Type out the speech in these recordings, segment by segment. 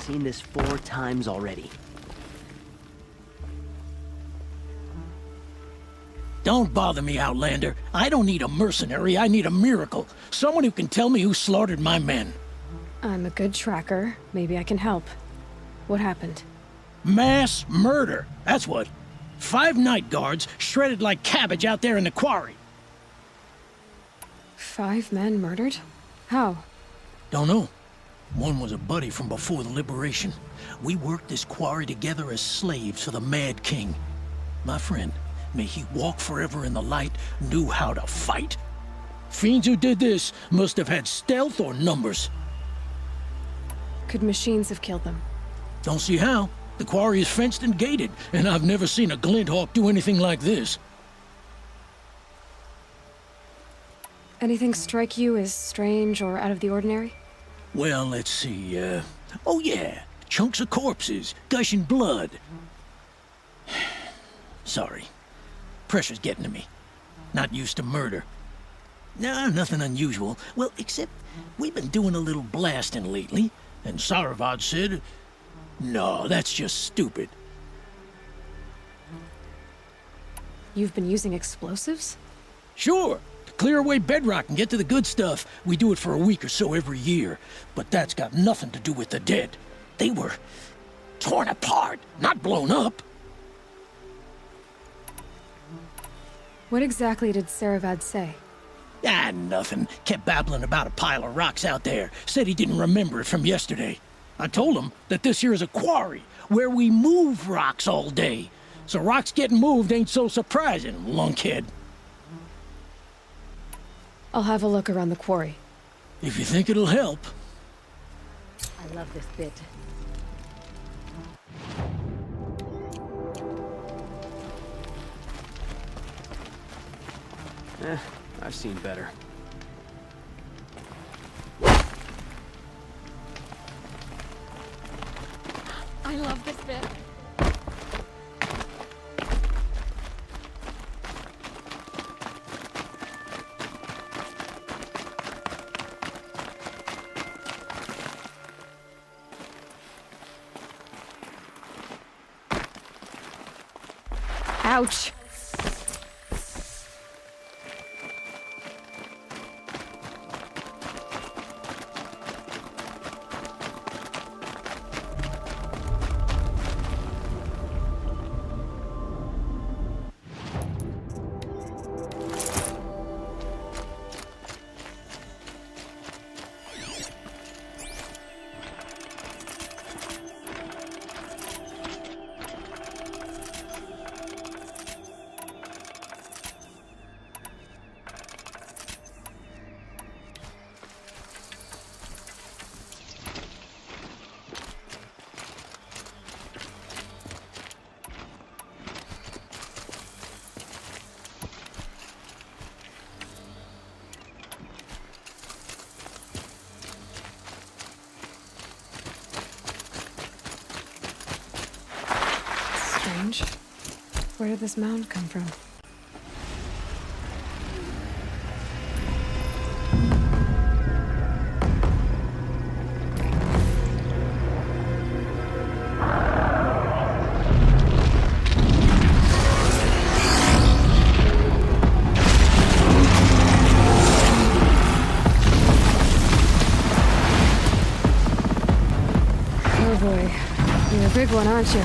seen this 4 times already. Don't bother me, Outlander. I don't need a mercenary, I need a miracle. Someone who can tell me who slaughtered my men. I'm a good tracker. Maybe I can help. What happened? Mass murder, that's what. 5 night guards shredded like cabbage out there in the quarry. 5 men murdered? How? Don't know. One was a buddy from before the liberation. We worked this quarry together as slaves for the Mad King. My friend, may he walk forever in the light, knew how to fight. Fiends who did this must have had stealth or numbers. Could machines have killed them? Don't see how. The quarry is fenced and gated, and I've never seen a Glinthawk do anything like this. Anything strike you as strange or out of the ordinary? Well, let's see, oh yeah, chunks of corpses, gushing blood. Sorry. Pressure's getting to me. Not used to murder. Nah, nothing unusual. Well, except we've been doing a little blasting lately, and Saravad said, no, that's just stupid. You've been using explosives? Sure. To clear away bedrock and get to the good stuff, we do it for a week or so every year. But that's got nothing to do with the dead. They were torn apart, not blown up. What exactly did Saravad say? Ah, nothing. Kept babbling about a pile of rocks out there. Said he didn't remember it from yesterday. I told him that this here is a quarry, where we move rocks all day. So rocks getting moved ain't so surprising, lunkhead. I'll have a look around the quarry. If you think it'll help. I love this bit. I've seen better. I love this bit. Ouch! Strange. Where did this mound come from? Oh boy, you're a big one, aren't you?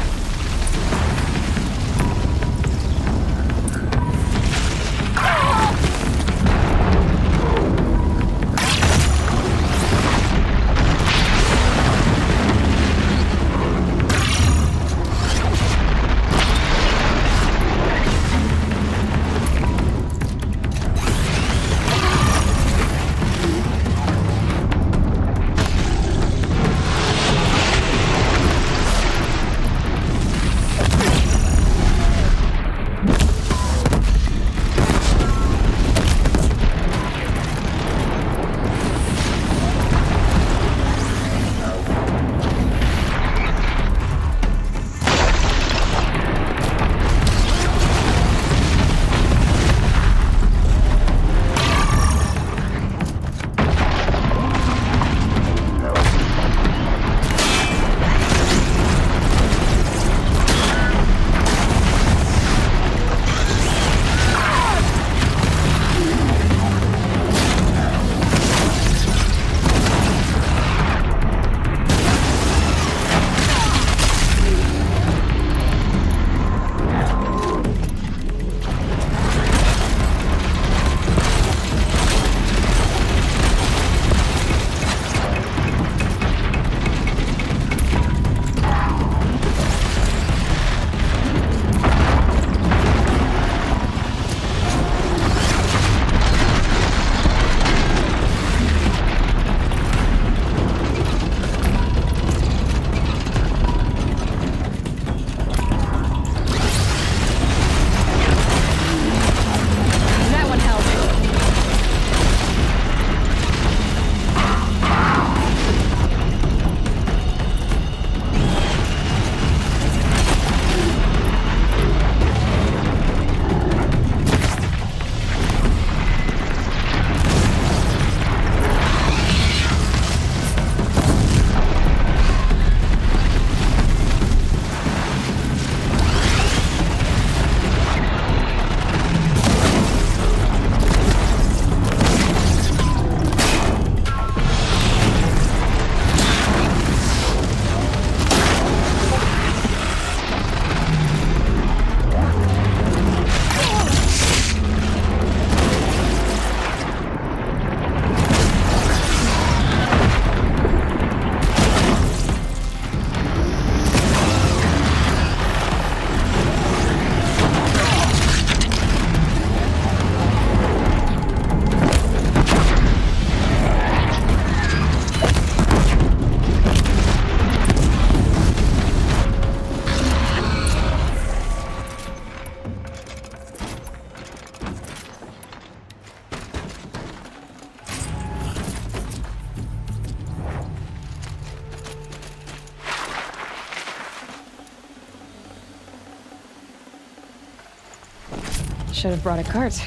Should have brought a cart.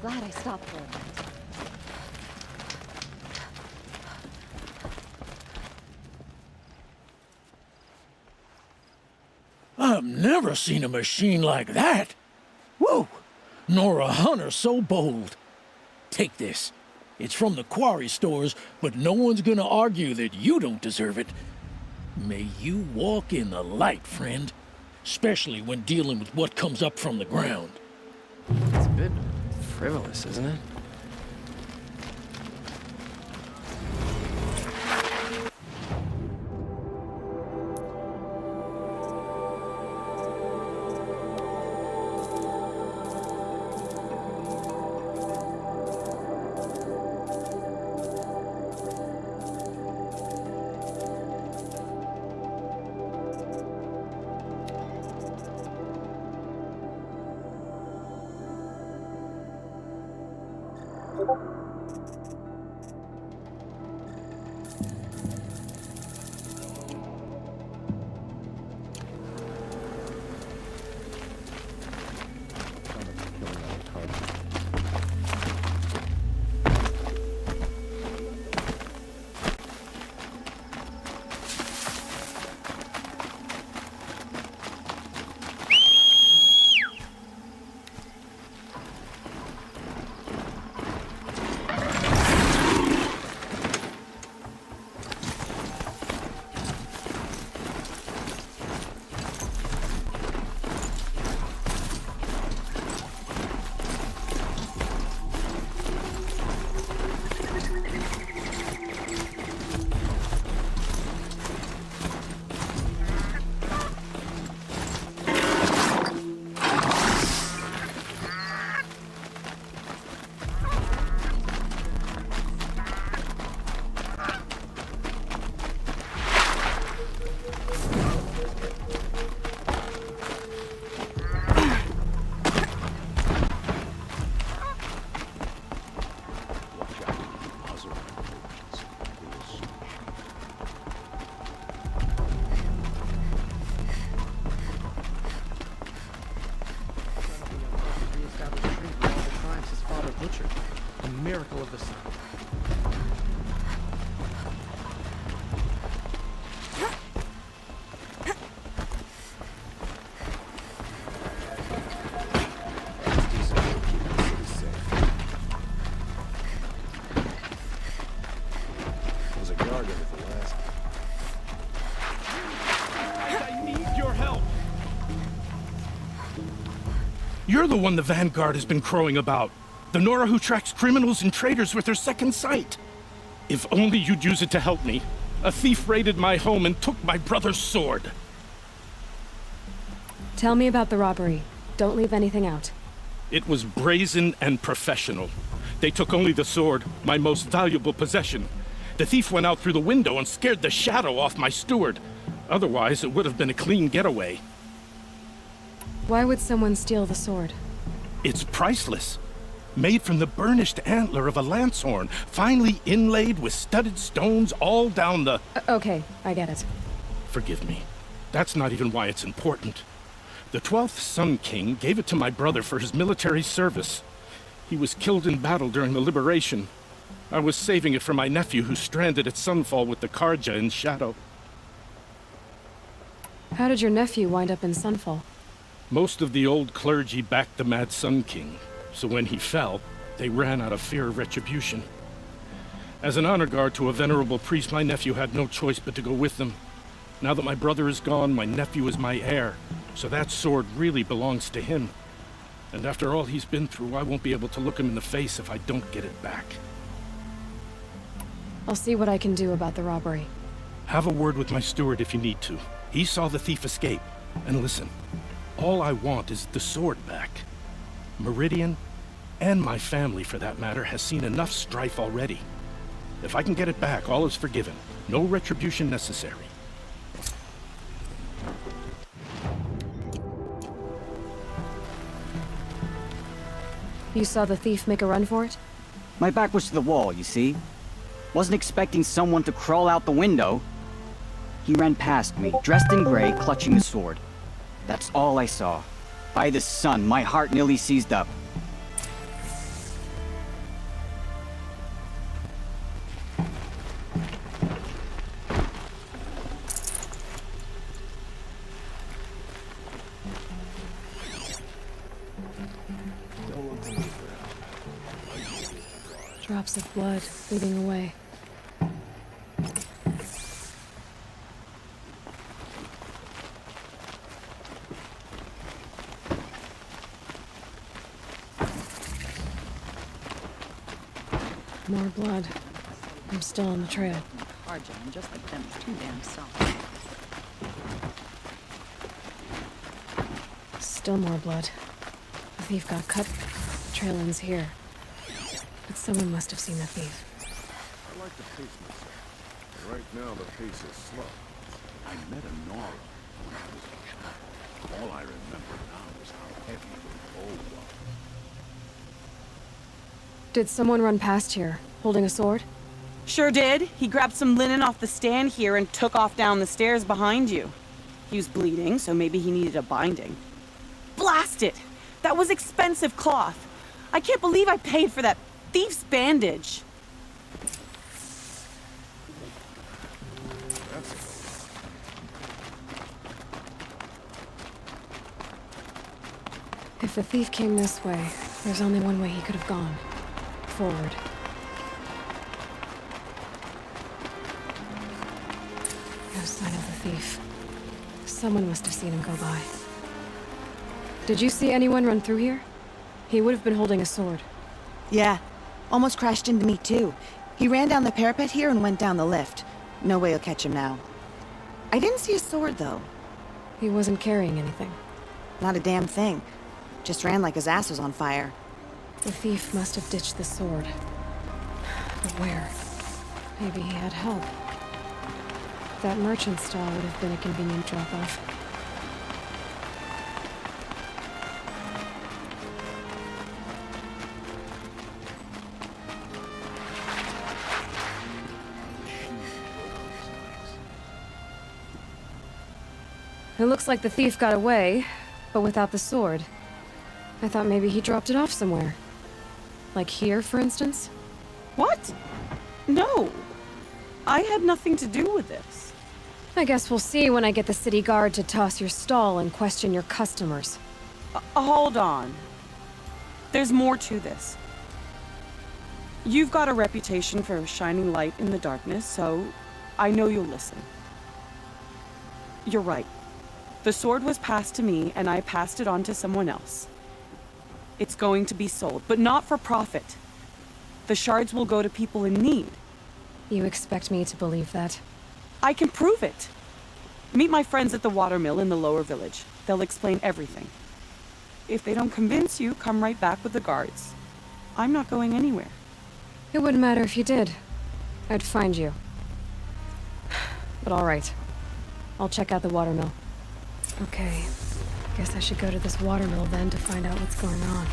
Glad I stopped for a minute. I've never seen a machine like that. Whoa! Nor a hunter so bold. Take this. It's from the quarry stores, but no one's gonna argue that you don't deserve it. May you walk in the light, friend. Especially when dealing with what comes up from the ground. It's a bit frivolous, isn't it? A miracle of the sun. There's a guard at the last. I need your help. You're the one the Vanguard has been crowing about. The Nora who tracks criminals and traitors with her second sight. If only you'd use it to help me. A thief raided my home and took my brother's sword. Tell me about the robbery. Don't leave anything out. It was brazen and professional. They took only the sword, my most valuable possession. The thief went out through the window and scared the shadow off my steward. Otherwise, it would have been a clean getaway. Why would someone steal the sword? It's priceless. Made from the burnished antler of a lancehorn, finely inlaid with studded stones all down the... Okay, I get it. Forgive me. That's not even why it's important. The 12th Sun King gave it to my brother for his military service. He was killed in battle during the Liberation. I was saving it for my nephew who's stranded at Sunfall with the Karja in Shadow. How did your nephew wind up in Sunfall? Most of the old clergy backed the Mad Sun King. So when he fell, they ran out of fear of retribution. As an honor guard to a venerable priest, my nephew had no choice but to go with them. Now that my brother is gone, my nephew is my heir. So that sword really belongs to him. And after all he's been through, I won't be able to look him in the face if I don't get it back. I'll see what I can do about the robbery. Have a word with my steward if you need to. He saw the thief escape. And listen, all I want is the sword back. Meridian, and my family for that matter, has seen enough strife already. If I can get it back, all is forgiven. No retribution necessary. You saw the thief make a run for it? My back was to the wall, you see? Wasn't expecting someone to crawl out the window. He ran past me, dressed in gray, clutching a sword. That's all I saw. By the sun, my heart nearly seized up. Drops of blood bleeding away. More blood. I'm still on the trail. Hard John, just like them, too damn soft. Still more blood. The thief got cut. The trail ends here. But someone must have seen the thief. I like the pace myself. Right now, the pace is slow. I met a Nora when I was a child. All I remember now is how heavy the bow was. Did someone run past here, holding a sword? Sure did. He grabbed some linen off the stand here and took off down the stairs behind you. He was bleeding, so maybe he needed a binding. Blast it! That was expensive cloth. I can't believe I paid for that thief's bandage. If the thief came this way, there's only one way he could have gone. Forward. No sign of the thief. Someone must have seen him go by. Did you see anyone run through here? He would have been holding a sword. Yeah. Almost crashed into me, too. He ran down the parapet here and went down the lift. No way you'll catch him now. I didn't see a sword, though. He wasn't carrying anything. Not a damn thing. Just ran like his ass was on fire. The thief must have ditched the sword. But where? Maybe he had help. That merchant stall would have been a convenient drop-off. It looks like the thief got away, but without the sword. I thought maybe he dropped it off somewhere. Like here, for instance? What? No. I had nothing to do with this. I guess we'll see when I get the city guard to toss your stall and question your customers. Hold on. There's more to this. You've got a reputation for shining light in the darkness, so I know you'll listen. You're right. The sword was passed to me, and I passed it on to someone else. It's going to be sold, but not for profit. The shards will go to people in need. You expect me to believe that? I can prove it. Meet my friends at the watermill in the lower village. They'll explain everything. If they don't convince you, come right back with the guards. I'm not going anywhere. It wouldn't matter if you did. I'd find you. But all right. I'll check out the watermill. Okay. Guess I should go to this watermill then to find out what's going on.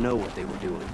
know what they were doing.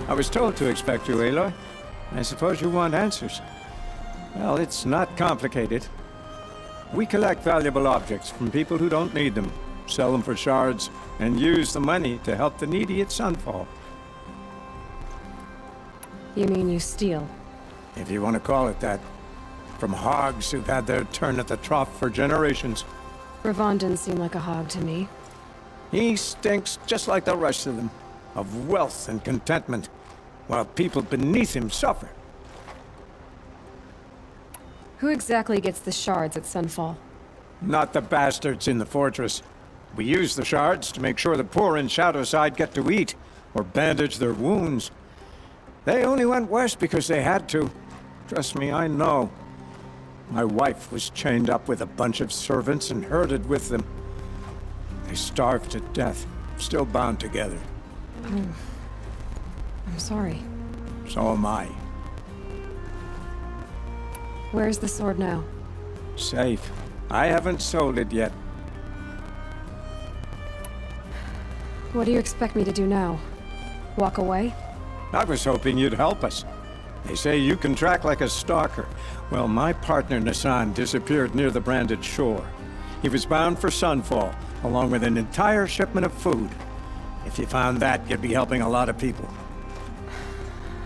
I was told to expect you, Aloy. I suppose you want answers. Well, it's not complicated. We collect valuable objects from people who don't need them, sell them for shards, and use the money to help the needy at Sunfall. You mean you steal? If you want to call it that. From hogs who've had their turn at the trough for generations. Ravon didn't seem like a hog to me. He stinks just like the rest of them, of wealth and contentment, while people beneath him suffer. Who exactly gets the shards at Sunfall? Not the bastards in the fortress. We use the shards to make sure the poor in Shadowside get to eat, or bandage their wounds. They only went west because they had to. Trust me, I know. My wife was chained up with a bunch of servants and herded with them. They starved to death, still bound together. I'm sorry. So am I. Where's the sword now? Safe. I haven't sold it yet. What do you expect me to do now? Walk away? I was hoping you'd help us. They say you can track like a stalker. Well, my partner Nassan disappeared near the branded shore. He was bound for Sunfall, along with an entire shipment of food. If you found that, you'd be helping a lot of people.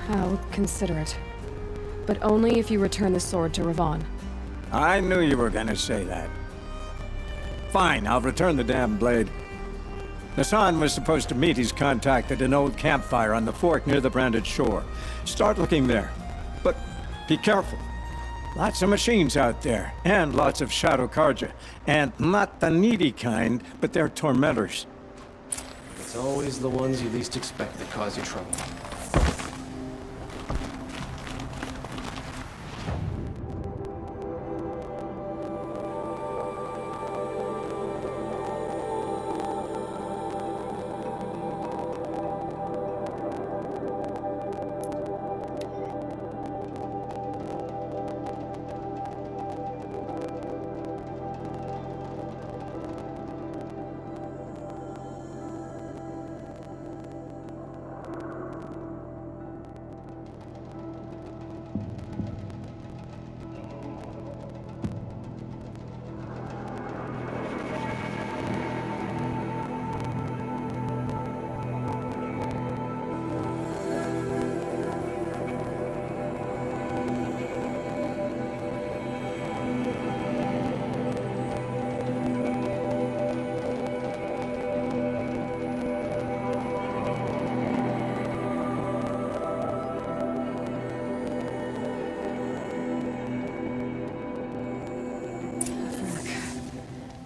I'll consider it. But only if you return the sword to Ravon. I knew you were gonna say that. Fine, I'll return the damn blade. Nassan was supposed to meet his contact at an old campfire on the fork near the branded shore. Start looking there. But be careful. Lots of machines out there, and lots of Shadow Karja. And not the needy kind, but they're tormentors. It's always the ones you least expect that cause you trouble.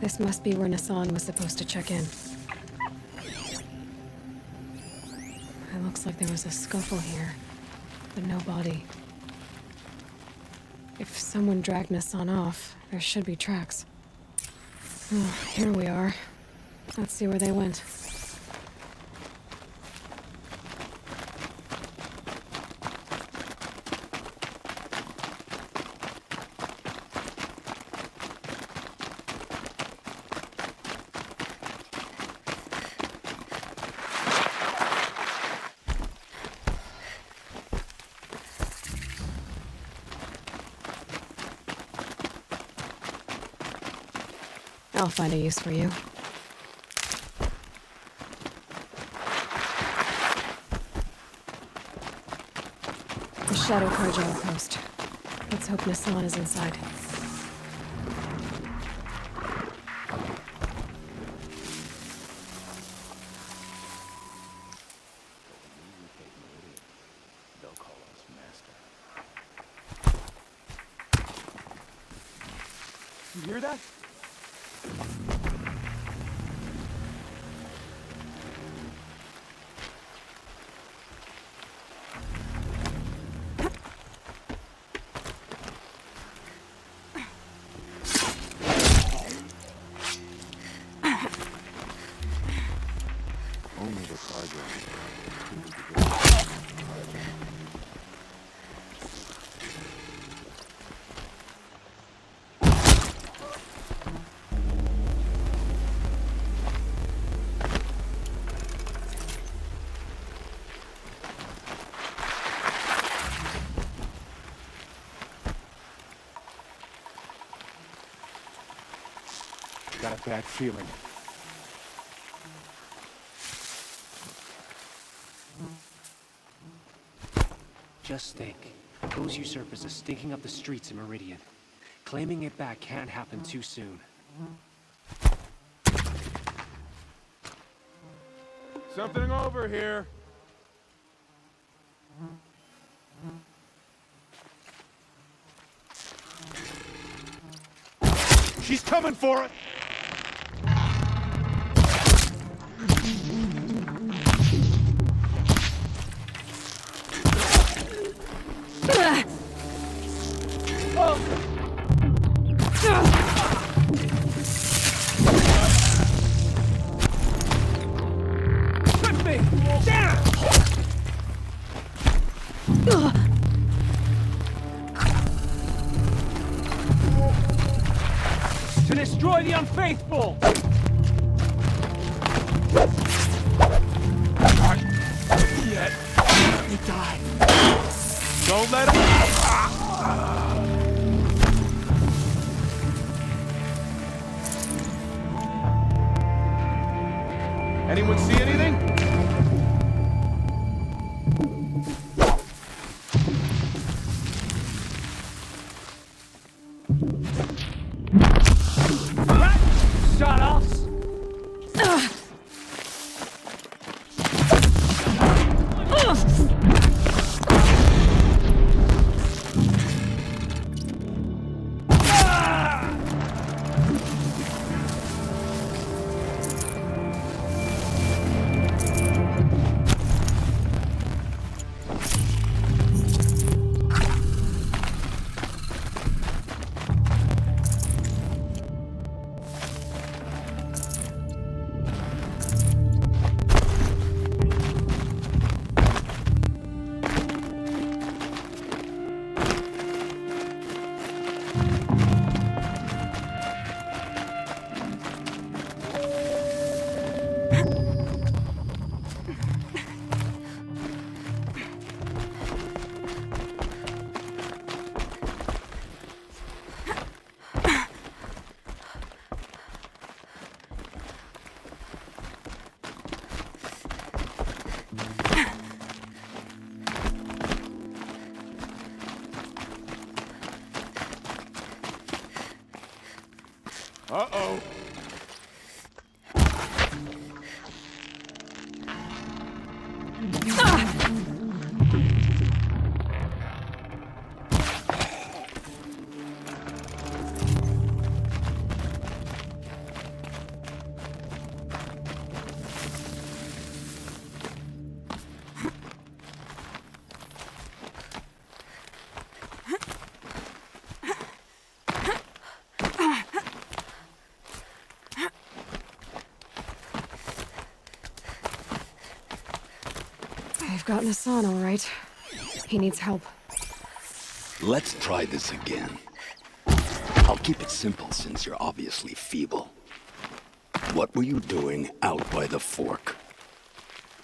This must be where Nassan was supposed to check in. It looks like there was a scuffle here, but no body. If someone dragged Nassan off, there should be tracks. Oh, here we are. Let's see where they went. I'll find a use for you. The Shadow Carja outpost. Let's hope Nassan is inside. They'll call us master. You hear that? Only the cargo. Got a bad feeling. Just think. Those usurpers are stinking up the streets in Meridian. Claiming it back can't happen too soon. Something over here. She's coming for it! To destroy the unfaithful! Not yet. Let me die. Don't let him... Anyone see anything? Shut us! Uh-oh. They've got Nassan, all right. He needs help. Let's try this again. I'll keep it simple since you're obviously feeble. What were you doing out by the fork?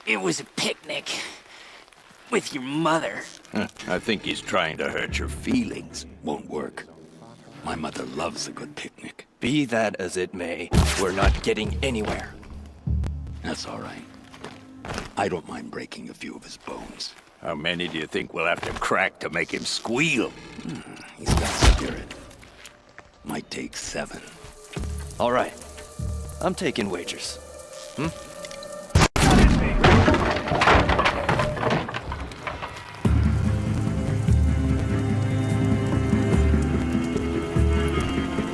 It was a picnic. With your mother. I think he's trying to hurt your feelings. Won't work. My mother loves a good picnic. Be that as it may, we're not getting anywhere. That's all right. I don't mind breaking a few of his bones. How many do you think we'll have to crack to make him squeal? He's got spirit. Might take 7. All right. I'm taking wagers.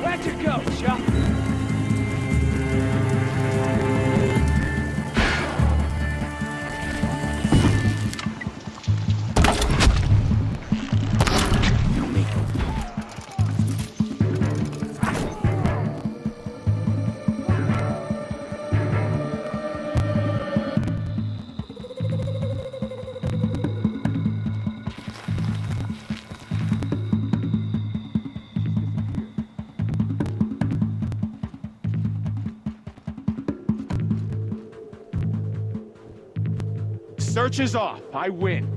Where'd you go, Chuck? Search is off. I win.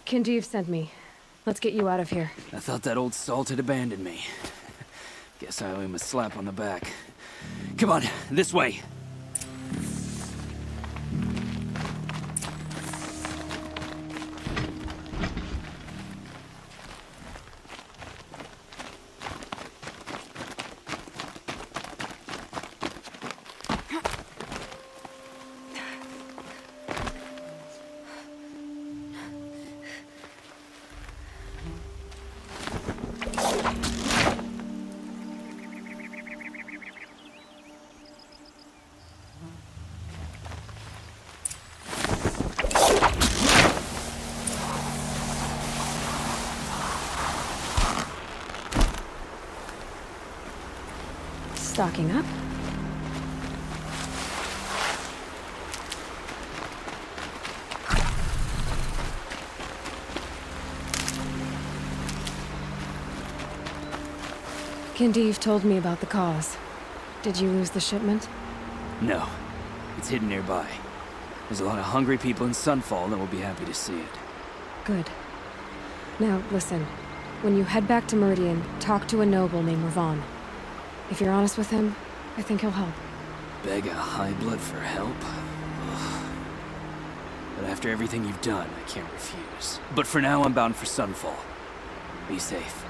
Kinjeev sent me. Let's get you out of here. I thought that old salt had abandoned me. Guess I owe him a slap on the back. Come on, this way. Stocking up? Kinjeev told me about the cause. Did you lose the shipment? No. It's hidden nearby. There's a lot of hungry people in Sunfall that will be happy to see it. Good. Now, listen. When you head back to Meridian, talk to a noble named Ravon. If you're honest with him, I think he'll help. Beg a high blood for help? Ugh. But after everything you've done, I can't refuse. But for now, I'm bound for Sunfall. Be safe.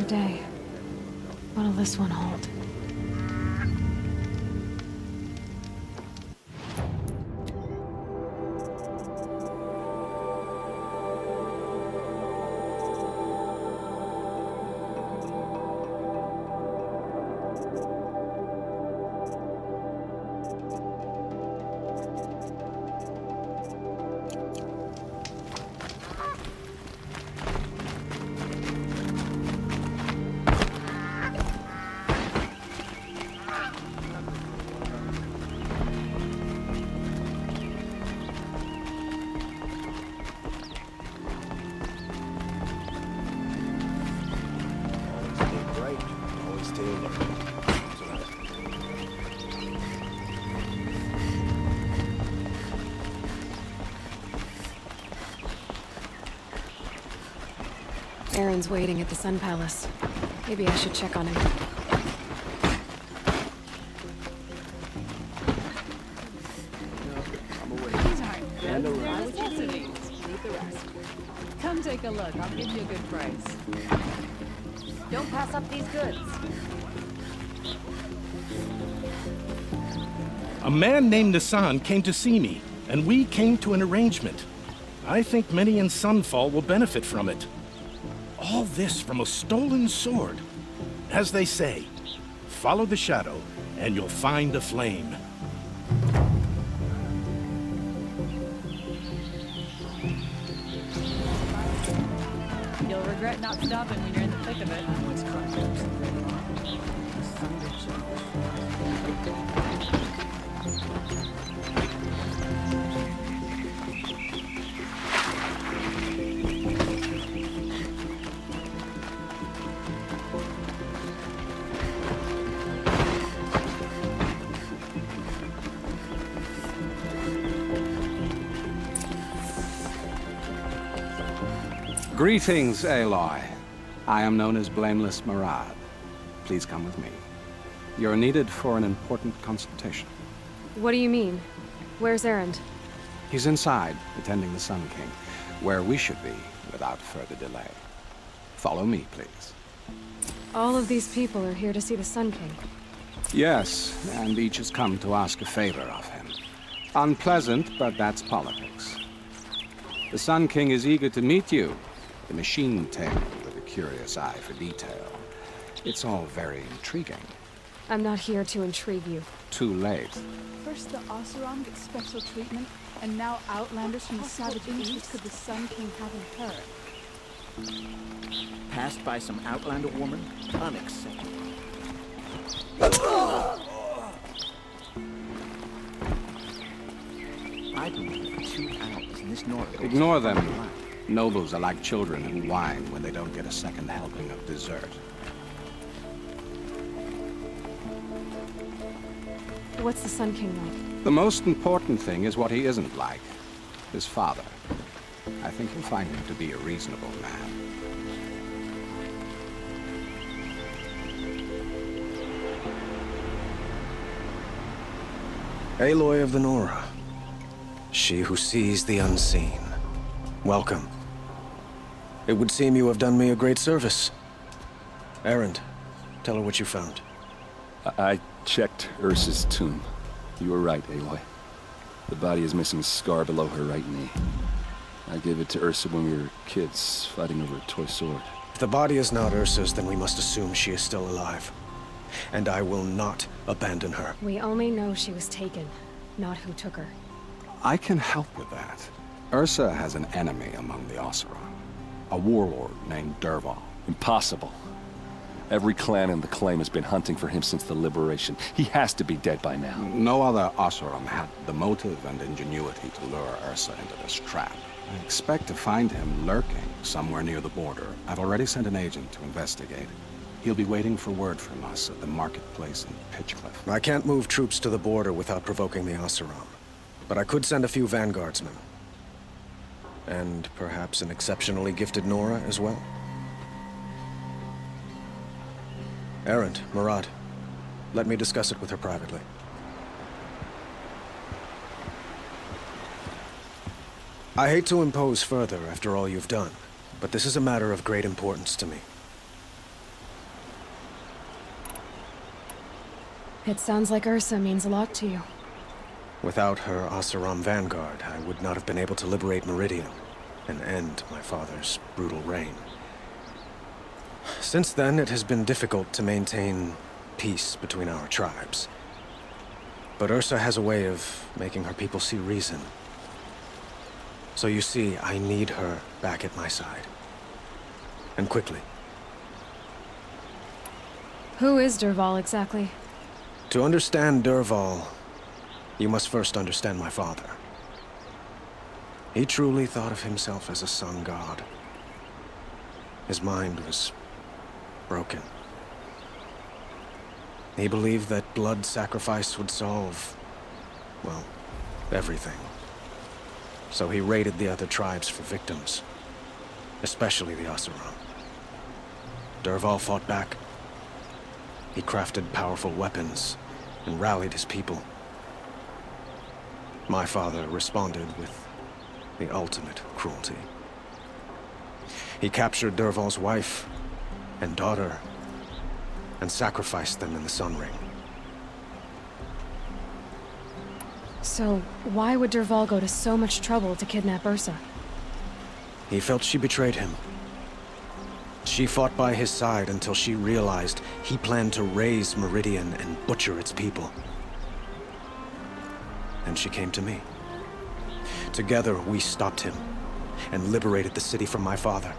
Day. What'll this one hold? Aaron's waiting at the Sun Palace. Maybe I should check on him. Come take a look. I'll give you a good price. Don't pass up these goods. A man named Nissan came to see me, and we came to an arrangement. I think many in Sunfall will benefit from it. All this from a stolen sword. As they say, follow the shadow, and you'll find a flame. You'll regret not stopping when you're in the thick of it. Greetings, Aloy. I am known as Blameless Murad. Please come with me. You're needed for an important consultation. What do you mean? Where's Erend? He's inside, attending the Sun King, where we should be without further delay. Follow me, please. All of these people are here to see the Sun King. Yes, and each has come to ask a favor of him. Unpleasant, but that's politics. The Sun King is eager to meet you. The machine tamer with a curious eye for detail. It's all very intriguing. I'm not here to intrigue you. Too late. First the Oseram get special treatment, and now Outlanders from the Savage East could the Sun King have in her. Passed by some Outlander woman? Unacceptable. I've been here for 2 hours, and this Nora... Ignore them. Nobles are like children who whine when they don't get a second helping of dessert. What's the Sun King like? The most important thing is what he isn't like. His father. I think you'll find him to be a reasonable man. Aloy of the Nora. She who sees the unseen. Welcome. It would seem you have done me a great service. Erend, tell her what you found. I checked Ursa's tomb. You were right, Aloy. The body is missing a scar below her right knee. I gave it to Ursa when we were kids, fighting over a toy sword. If the body is not Ursa's, then we must assume she is still alive. And I will not abandon her. We only know she was taken, not who took her. I can help with that. Ursa has an enemy among the Oseram. A warlord named Dervahl. Impossible. Every clan in the claim has been hunting for him since the liberation. He has to be dead by now. No other Oseram had the motive and ingenuity to lure Ursa into this trap. I expect to find him lurking somewhere near the border. I've already sent an agent to investigate. He'll be waiting for word from us at the marketplace in Pitchcliff. I can't move troops to the border without provoking the Oseram. But I could send a few vanguardsmen. And perhaps an exceptionally gifted Nora as well. Erend, Murad, let me discuss it with her privately. I hate to impose further after all you've done, but this is a matter of great importance to me. It sounds like Ursa means a lot to you. Without her Oseram vanguard, I would not have been able to liberate Meridian and end my father's brutal reign. Since then, it has been difficult to maintain peace between our tribes. But Ursa has a way of making her people see reason. So you see, I need her back at my side. And quickly. Who is Dervahl exactly? To understand Dervahl, you must first understand my father. He truly thought of himself as a sun god. His mind was broken. He believed that blood sacrifice would solve, well, everything. So he raided the other tribes for victims, especially the Oseram. Dervahl fought back. He crafted powerful weapons and rallied his people. My father responded with the ultimate cruelty. He captured Dervahl's wife and daughter and sacrificed them in the Sun Ring. So, why would Dervahl go to so much trouble to kidnap Ursa? He felt she betrayed him. She fought by his side until she realized he planned to raise Meridian and butcher its people. And she came to me. Together, we stopped him and liberated the city from my father.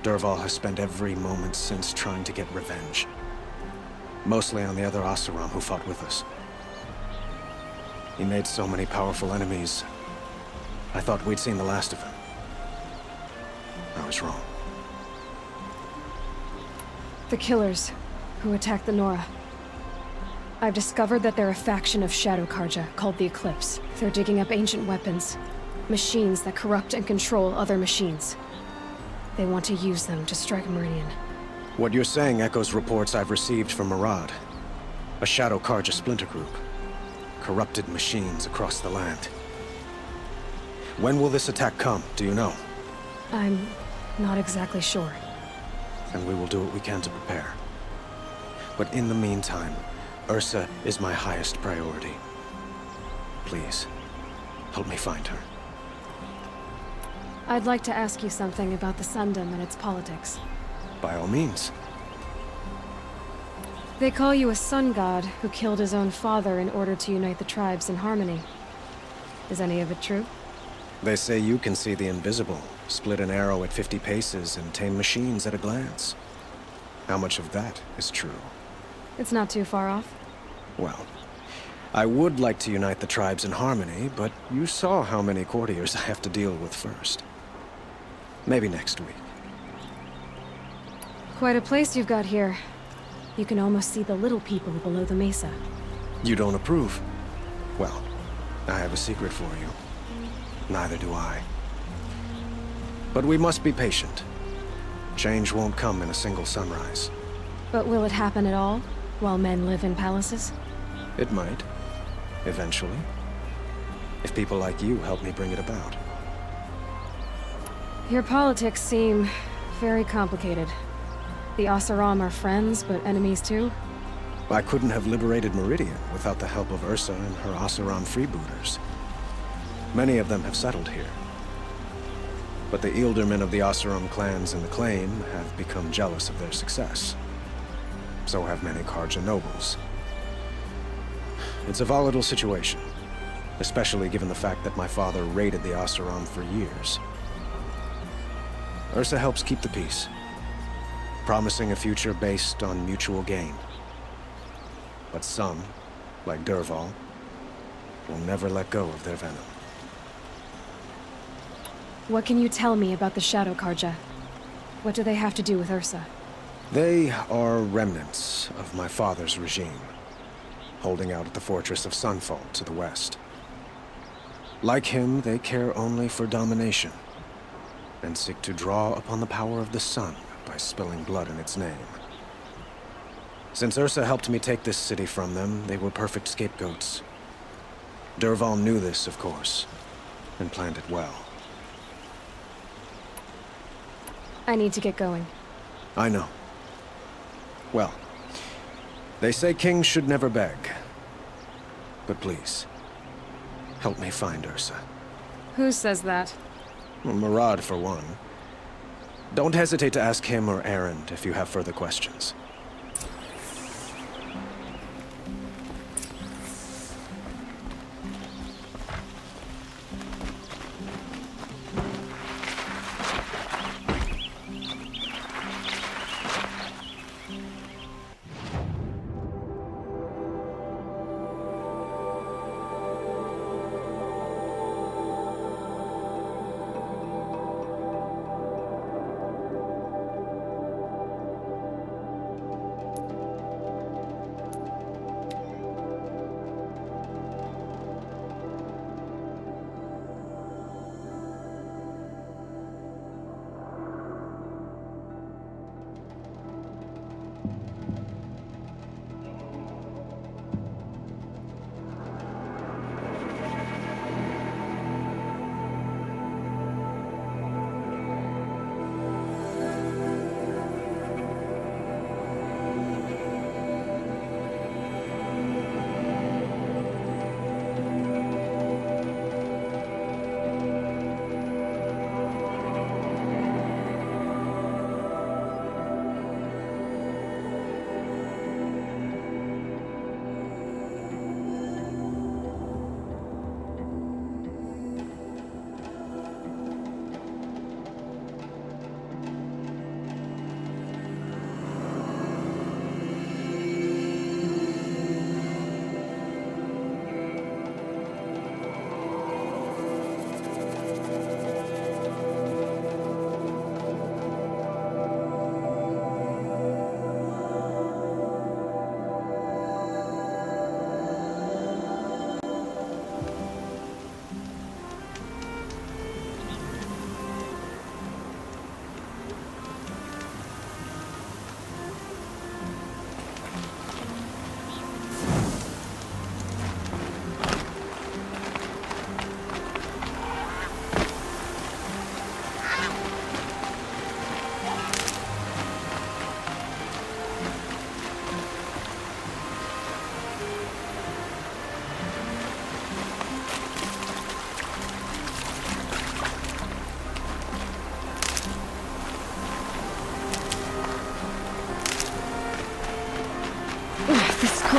Dervahl has spent every moment since trying to get revenge. Mostly on the other Oseram who fought with us. He made so many powerful enemies. I thought we'd seen the last of him. I was wrong. The killers who attacked the Nora. I've discovered that they're a faction of Shadow Karja called the Eclipse. They're digging up ancient weapons, machines that corrupt and control other machines. They want to use them to strike Meridian. What you're saying echoes reports I've received from Murad, a Shadow Karja splinter group. Corrupted machines across the land. When will this attack come, do you know? I'm not exactly sure. And we will do what we can to prepare. But in the meantime, Ursa is my highest priority. Please, help me find her. I'd like to ask you something about the Sundom and its politics. By all means. They call you a sun god who killed his own father in order to unite the tribes in harmony. Is any of it true? They say you can see the invisible, split an arrow at 50 paces, and tame machines at a glance. How much of that is true? It's not too far off. Well, I would like to unite the tribes in harmony, but you saw how many courtiers I have to deal with first. Maybe next week. Quite a place you've got here. You can almost see the little people below the mesa. You don't approve? Well, I have a secret for you. Neither do I. But we must be patient. Change won't come in a single sunrise. But will it happen at all, while men live in palaces? It might. Eventually. If people like you help me bring it about. Your politics seem very complicated. The Oseram are friends, but enemies too? I couldn't have liberated Meridian without the help of Ursa and her Oseram freebooters. Many of them have settled here. But the Ealdormen of the Oseram clans in the Claim have become jealous of their success. So have many Karja nobles. It's a volatile situation, especially given the fact that my father raided the Oseram for years. Ursa helps keep the peace, promising a future based on mutual gain. But some, like Dervahl, will never let go of their venom. What can you tell me about the Shadow Karja? What do they have to do with Ursa? They are remnants of my father's regime, holding out at the fortress of Sunfall to the west. Like him, they care only for domination, and seek to draw upon the power of the sun by spilling blood in its name. Since Ursa helped me take this city from them, they were perfect scapegoats. Dervahl knew this, of course, and planned it well. I need to get going. I know. Well, they say kings should never beg. But please, help me find Ursa. Who says that? Well, Murad, for one. Don't hesitate to ask him or Erend if you have further questions.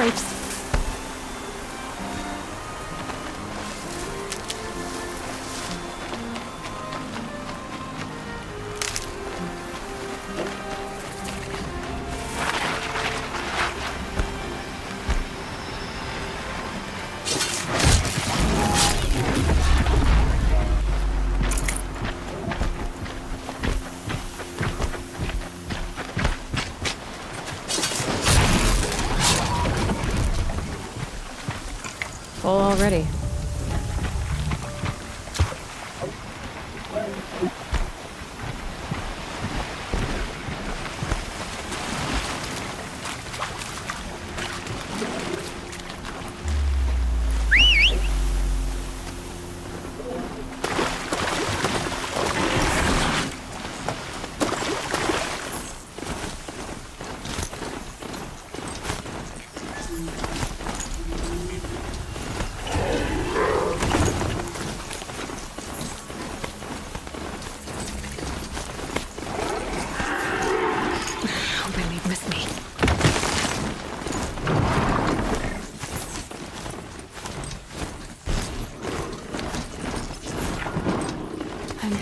brakes. Full already.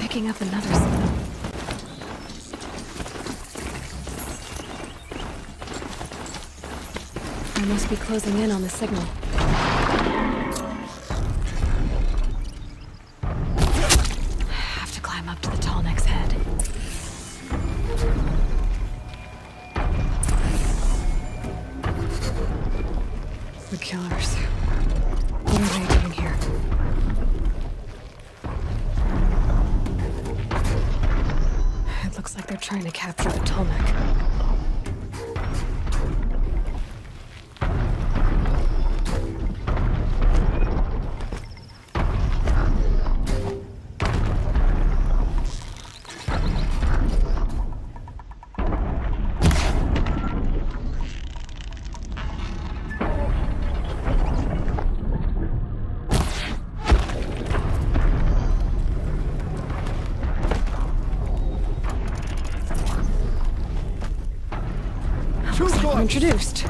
Picking up another signal. I must be closing in on the signal. Have to climb up to the tall neck's head. The killers. What are they doing here? Looks like they're trying to capture the Tolmec. Introduced.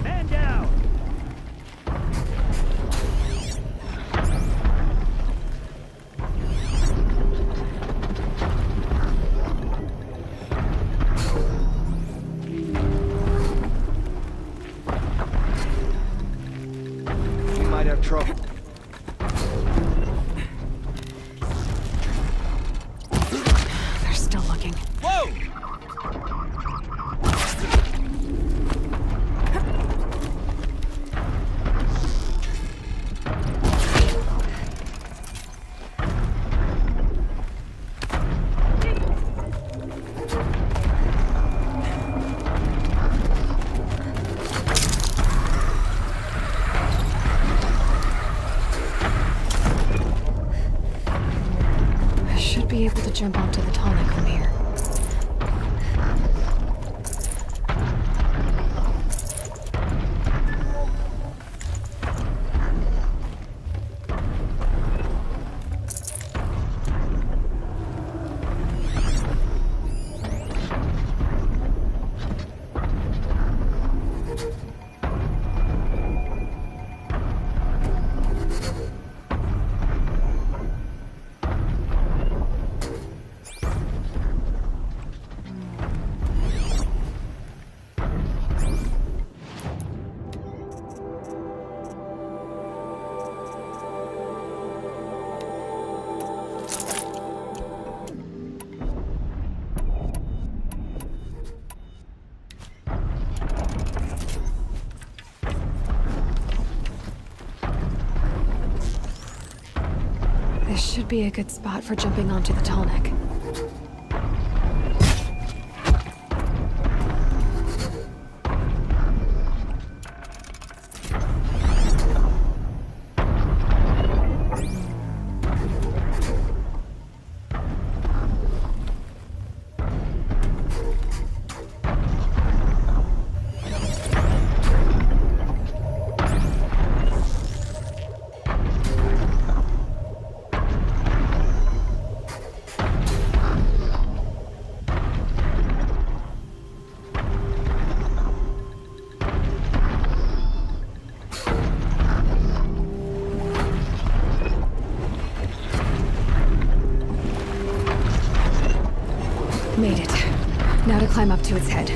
Man down! We might have trouble. They're still looking. Whoa! Be able to jump onto the tonic from here. be a good spot for jumping onto the tall neck. Made it. Now to climb up to its head.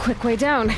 Quick way down.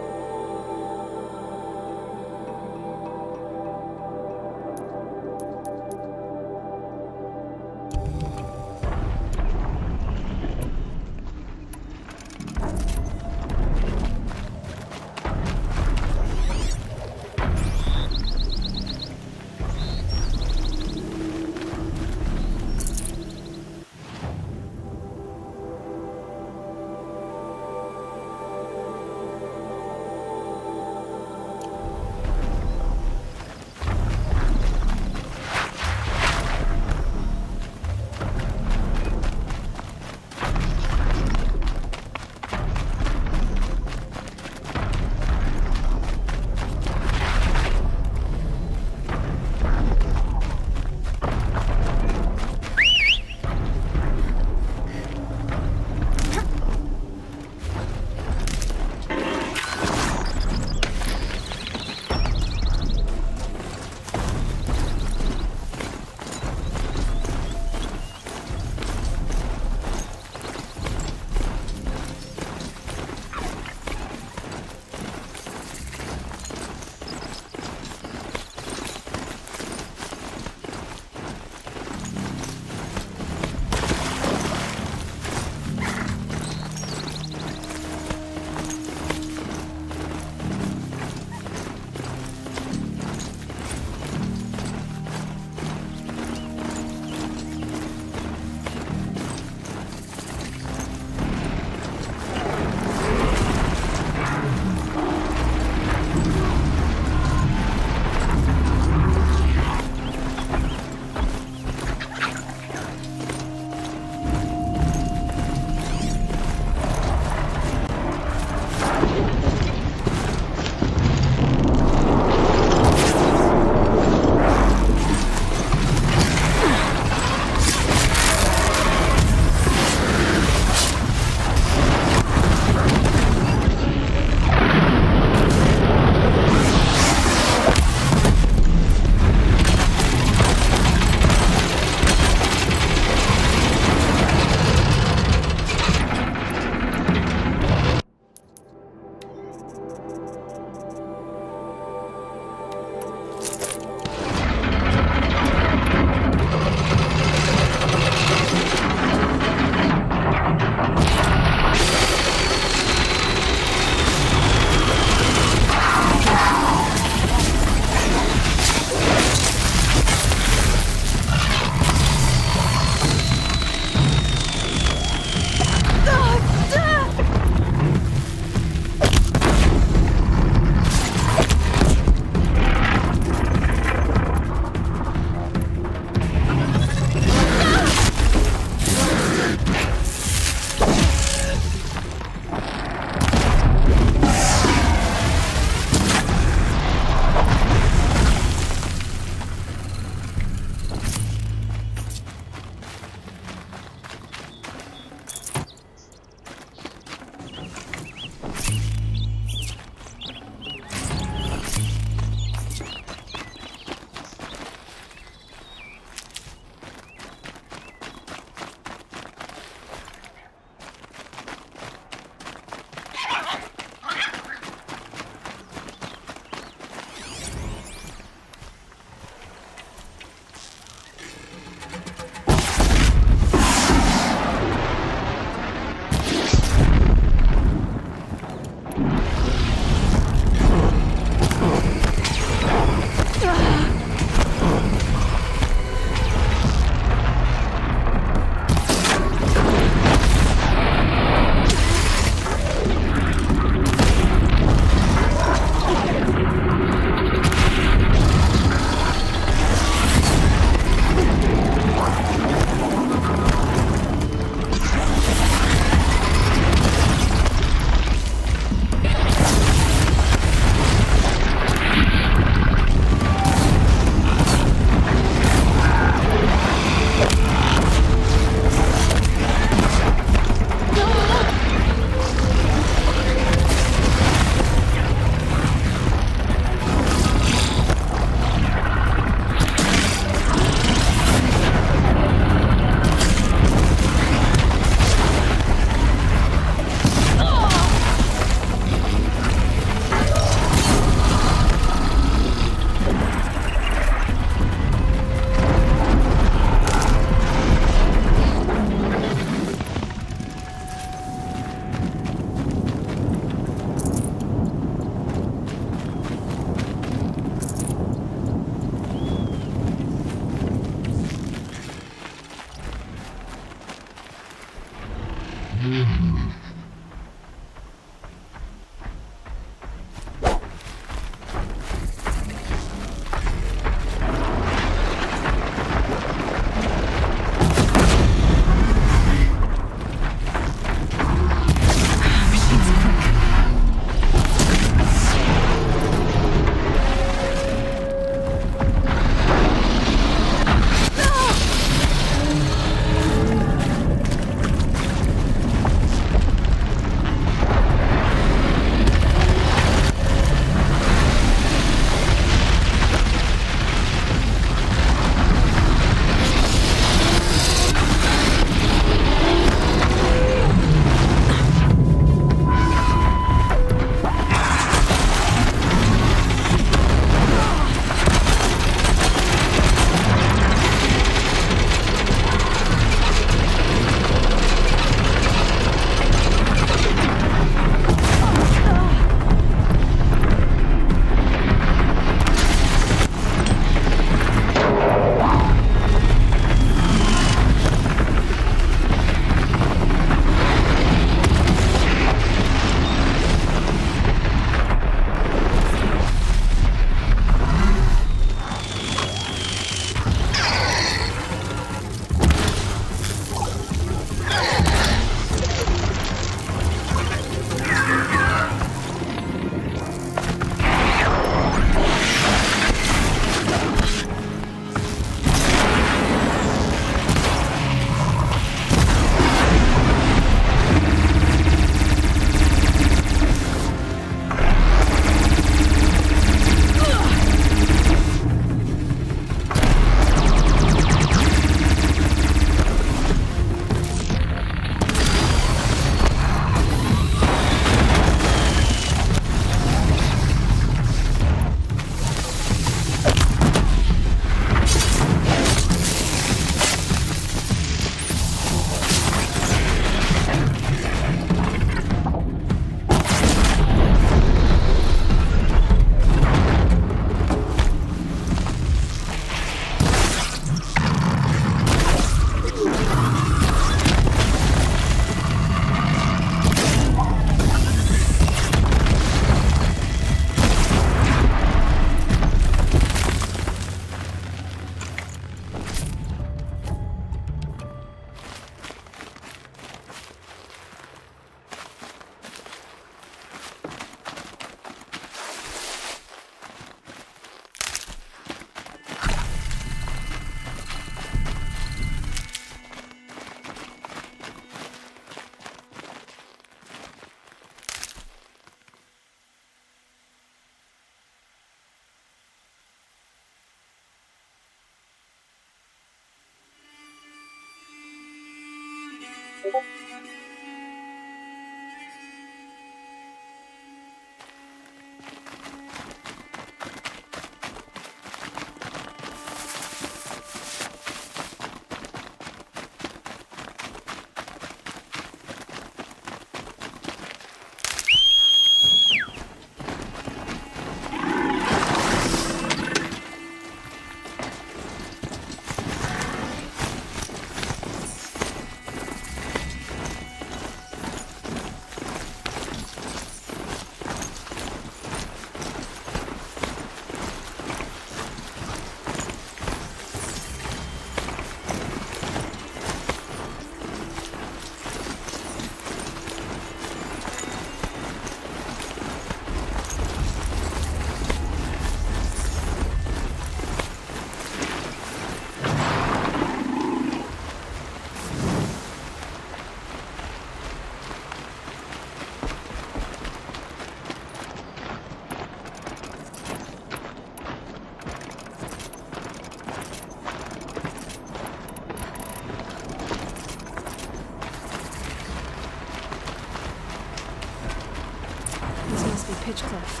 Pitchcliff.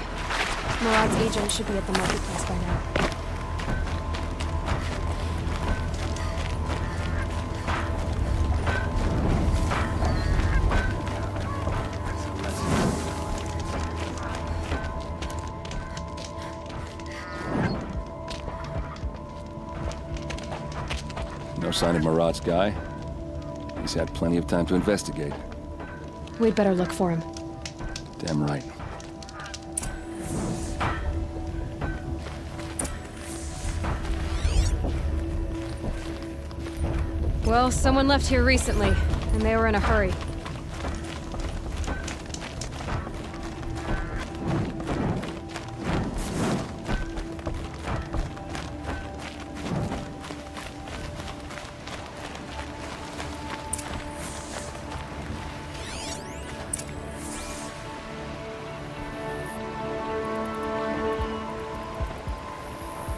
Murad's agent should be at the marketplace by now. No sign of Murad's guy. He's had plenty of time to investigate. We'd better look for him. Damn right. Well, someone left here recently, and they were in a hurry.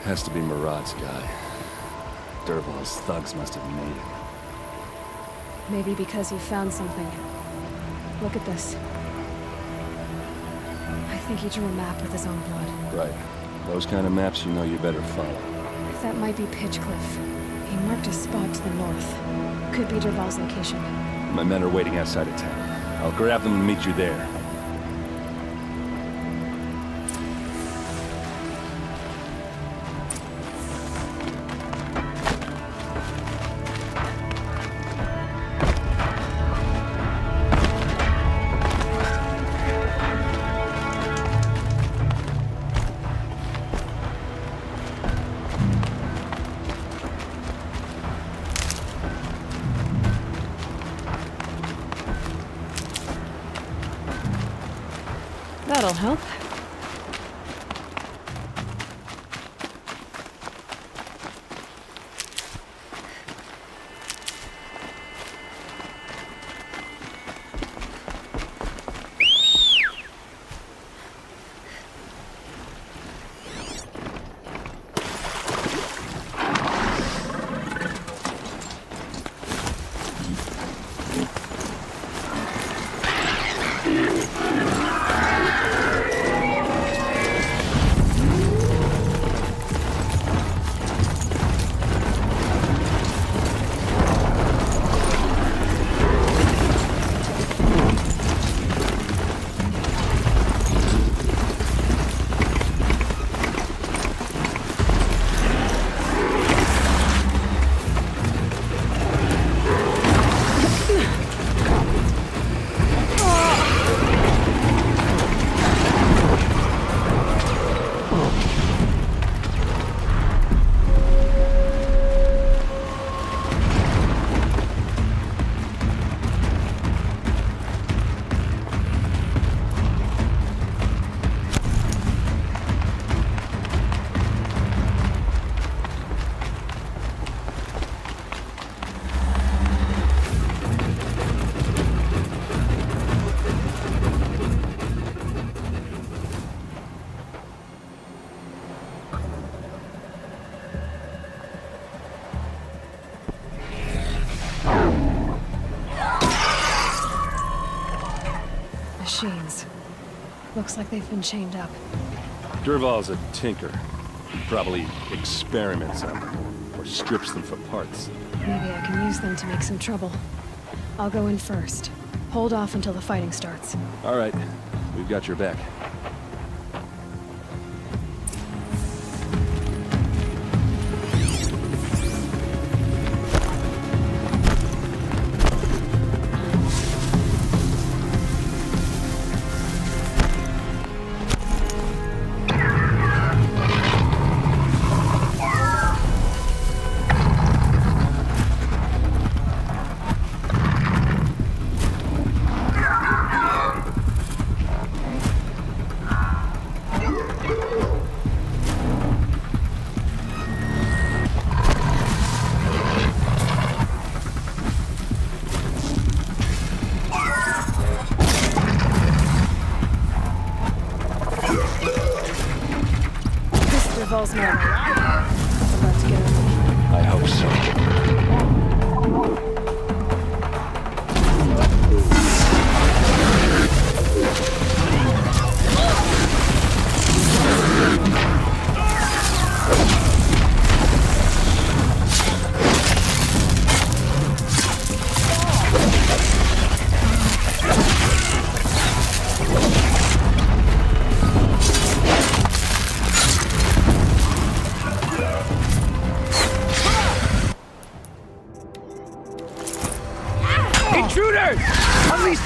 Has to be Murad's guy. Dervahl's thugs must have made him. Maybe because he found something. Look at this. I think he drew a map with his own blood. Right. Those kind of maps you know you better follow. That might be Pitchcliff. He marked a spot to the north. Could be Dervahl's location. My men are waiting outside of town. I'll grab them and meet you there. That'll help. Machines. Looks like they've been chained up. Dervahl's a tinker. He probably experiments on them, or strips them for parts. Maybe I can use them to make some trouble. I'll go in first. Hold off until the fighting starts. All right. We've got your back. Dervahl's not about to get him. I hope so.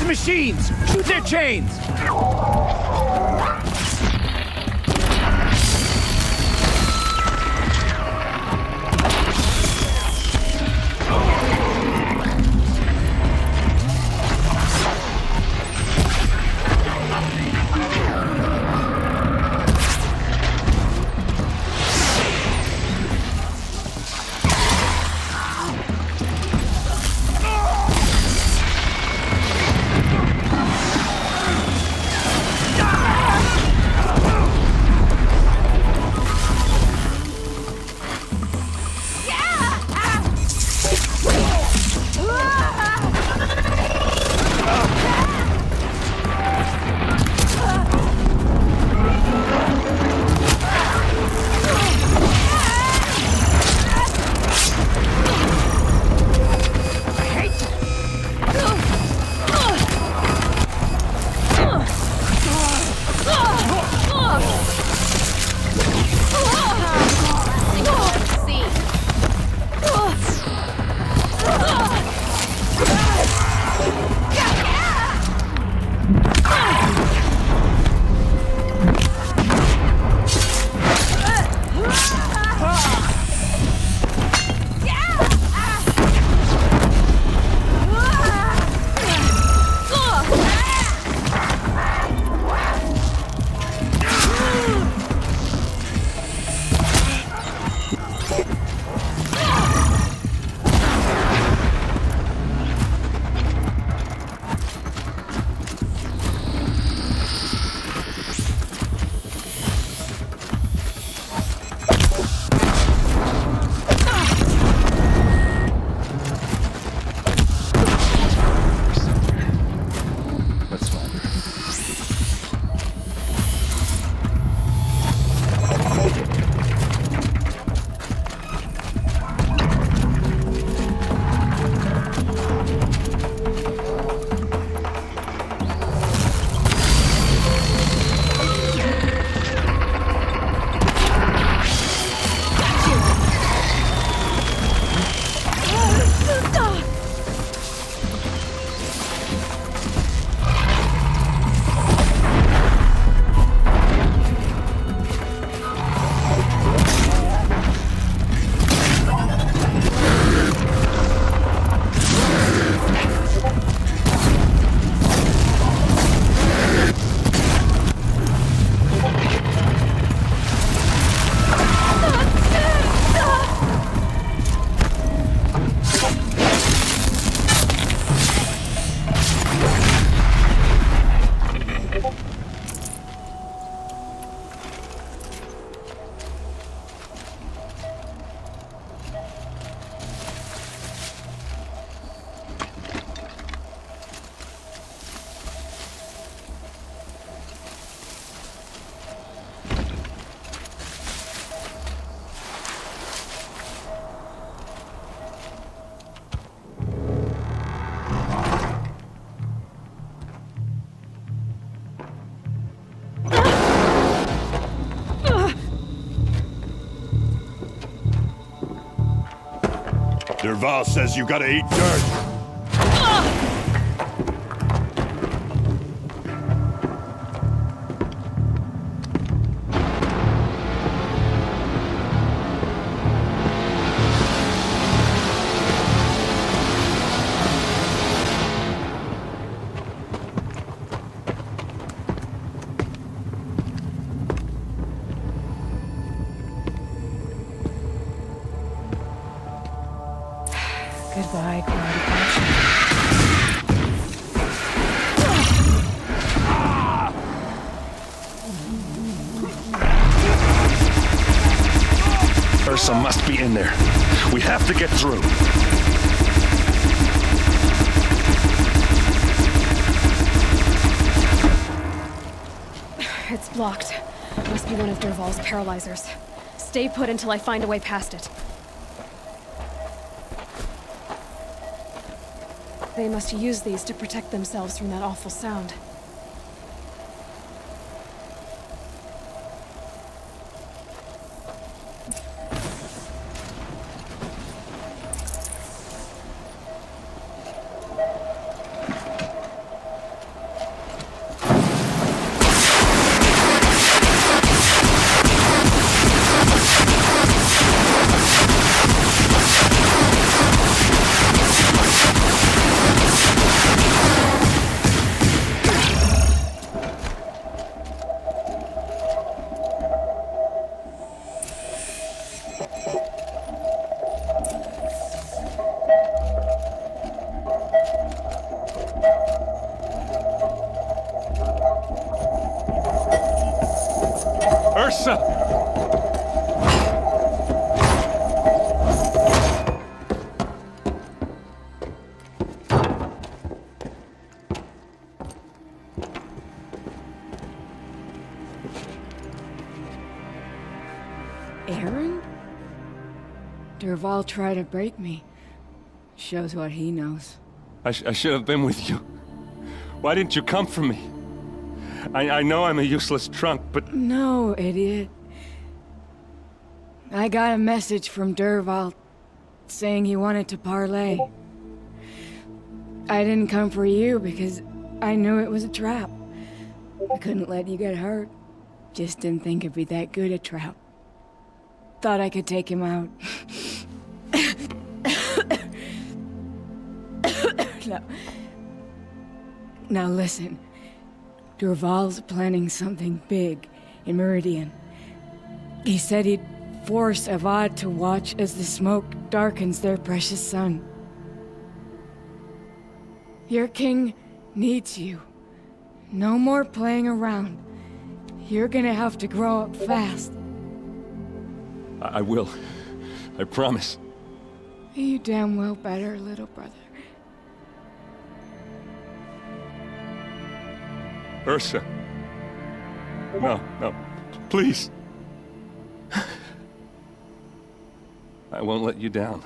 machines! Shoot their chains! Derval says you gotta eat dirt. Goodbye, Cloudy Passion. Ursa must be in there. We have to get through. It's blocked. Must be one of Derval's paralyzers. Stay put until I find a way past it. They must use these to protect themselves from that awful sound. Ursa! Aaron? Durval tried to break me. Shows what he knows. I should have been with you. Why didn't you come for me? I know I'm a useless trunk, but... No, idiot. I got a message from Durval saying he wanted to parlay. I didn't come for you because I knew it was a trap. I couldn't let you get hurt. Just didn't think it'd be that good a trap. Thought I could take him out. Now listen. Durval's planning something big in Meridian. He said he'd force Avad to watch as the smoke darkens their precious sun. Your king needs you. No more playing around. You're gonna have to grow up fast. I will. I promise. You damn well better, little brother. Ursa. No, please. I won't let you down.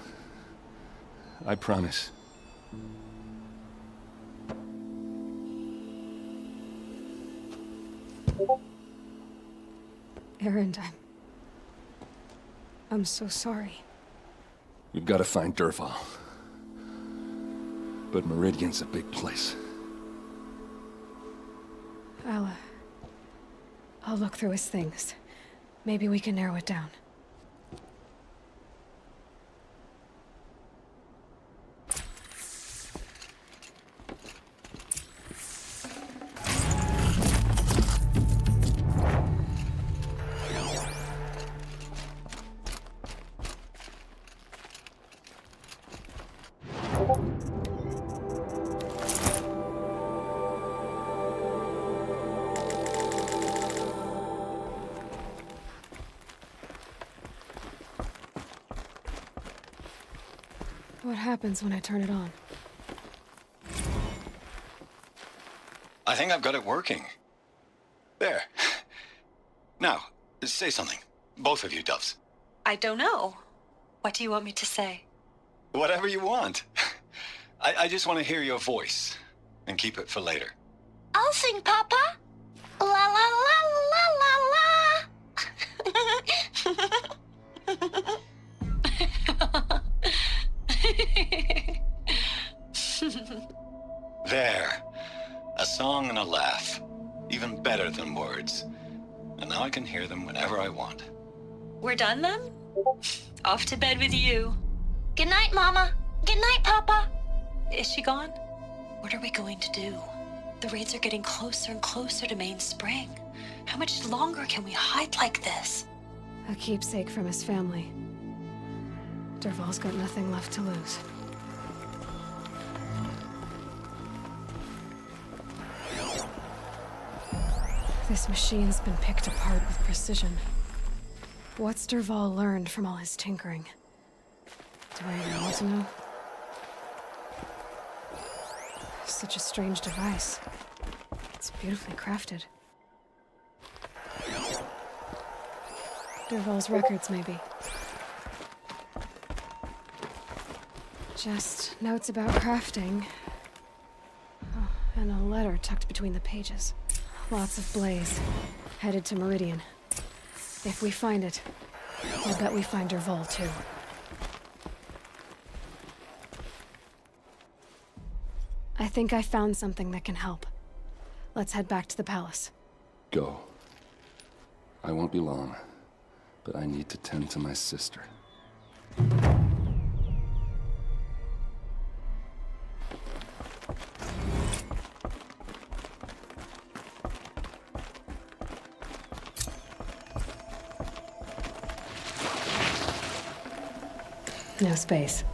I promise. Aaron, I'm so sorry. We've got to find Durval. But Meridian's a big place. I'll look through his things. Maybe we can narrow it down. What happens when I turn it on? I think I've got it working. There. Now, say something. Both of you, Doves. I don't know. What do you want me to say? Whatever you want. I just want to hear your voice. And keep it for later. I'll sing, Papa. La la la la la la. There. A song and a laugh. Even better than words. And now I can hear them whenever I want. We're done then? Off to bed with you. Good night, Mama. Good night, Papa. Is she gone? What are we going to do? The raids are getting closer and closer to Main Spring. How much longer can we hide like this? A keepsake from his family. Durval's got nothing left to lose. This machine's been picked apart with precision. What's Durval learned from all his tinkering? Do I even want to know? Such a strange device. It's beautifully crafted. Durval's records, maybe. Just notes about crafting. Oh, and a letter tucked between the pages. Lots of blaze. Headed to Meridian. If we find it, I'll bet we find Durval too. I think I found something that can help. Let's head back to the palace. Go. I won't be long, but I need to tend to my sister. No space.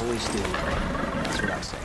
Always stay away. That's what I say.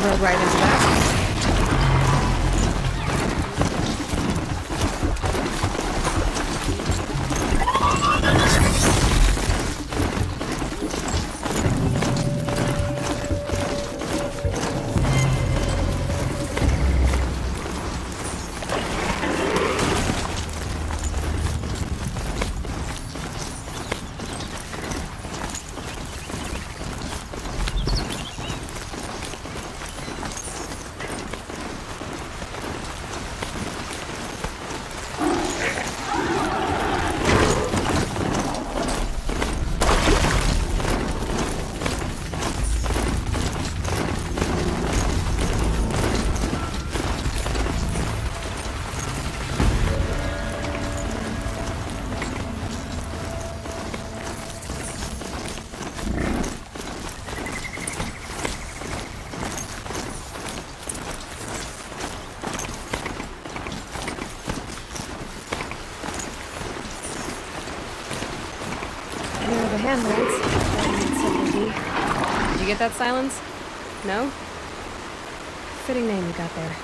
Rode right into that. Here are the handholds. Did you get that, Silence? No? Fitting name you got there.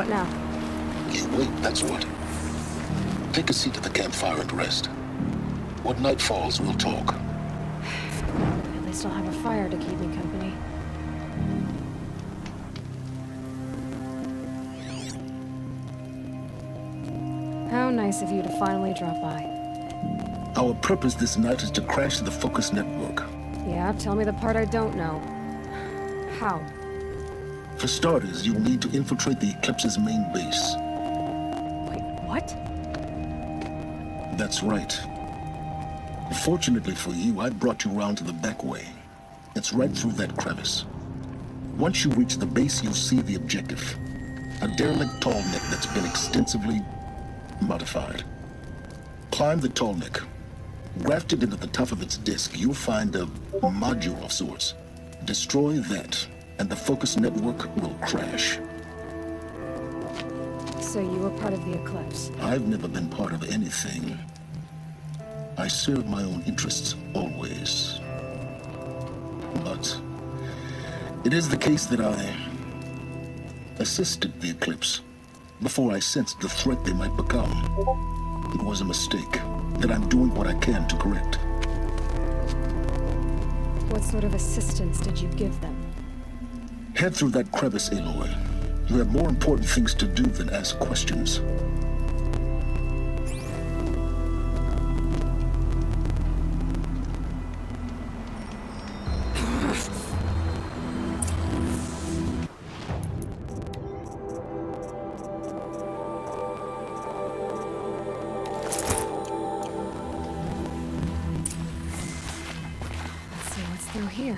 What now? You wait, that's what. Take a seat at the campfire and rest. When night falls, we'll talk. At least I'll have a fire to keep me company. How nice of you to finally drop by. Our purpose this night is to crash the Focus network. Yeah, tell me the part I don't know. How? For starters, you'll need to infiltrate the Eclipse's main base. Wait, what? That's right. Fortunately for you, I brought you round to the back way. It's right through that crevice. Once you reach the base, you'll see the objective. A derelict tall neck that's been extensively modified. Climb the tall neck. Grafted into the top of its disk, you'll find a module of sorts. Destroy that, and the Focus network will crash. So you were part of the Eclipse? I've never been part of anything. I serve my own interests, always. But it is the case that I assisted the Eclipse before I sensed the threat they might become. It was a mistake that I'm doing what I can to correct. What sort of assistance did you give them? Head through that crevice, Aloy. You have more important things to do than ask questions. Through here.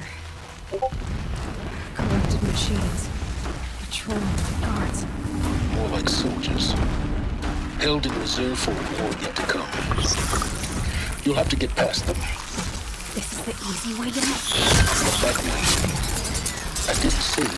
Corrupted machines. Patrolling guards. More like soldiers. Held in reserve for a war yet to come. You'll have to get past them. This is the easy way to make That way. I didn't say it.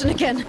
Again.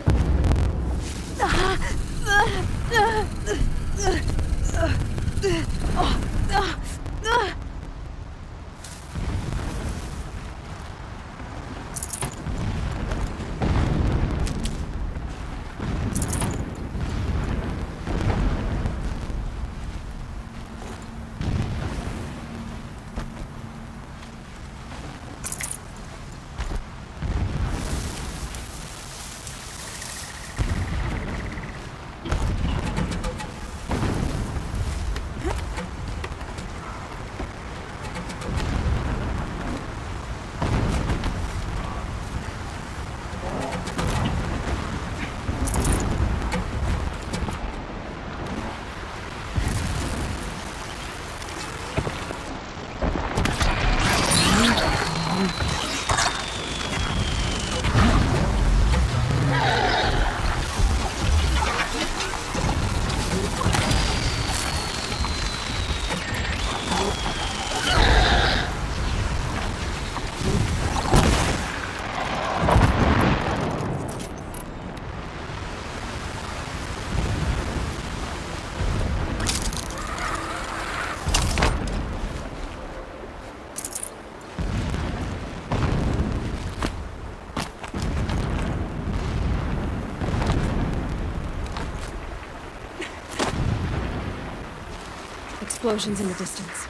Explosions in the distance.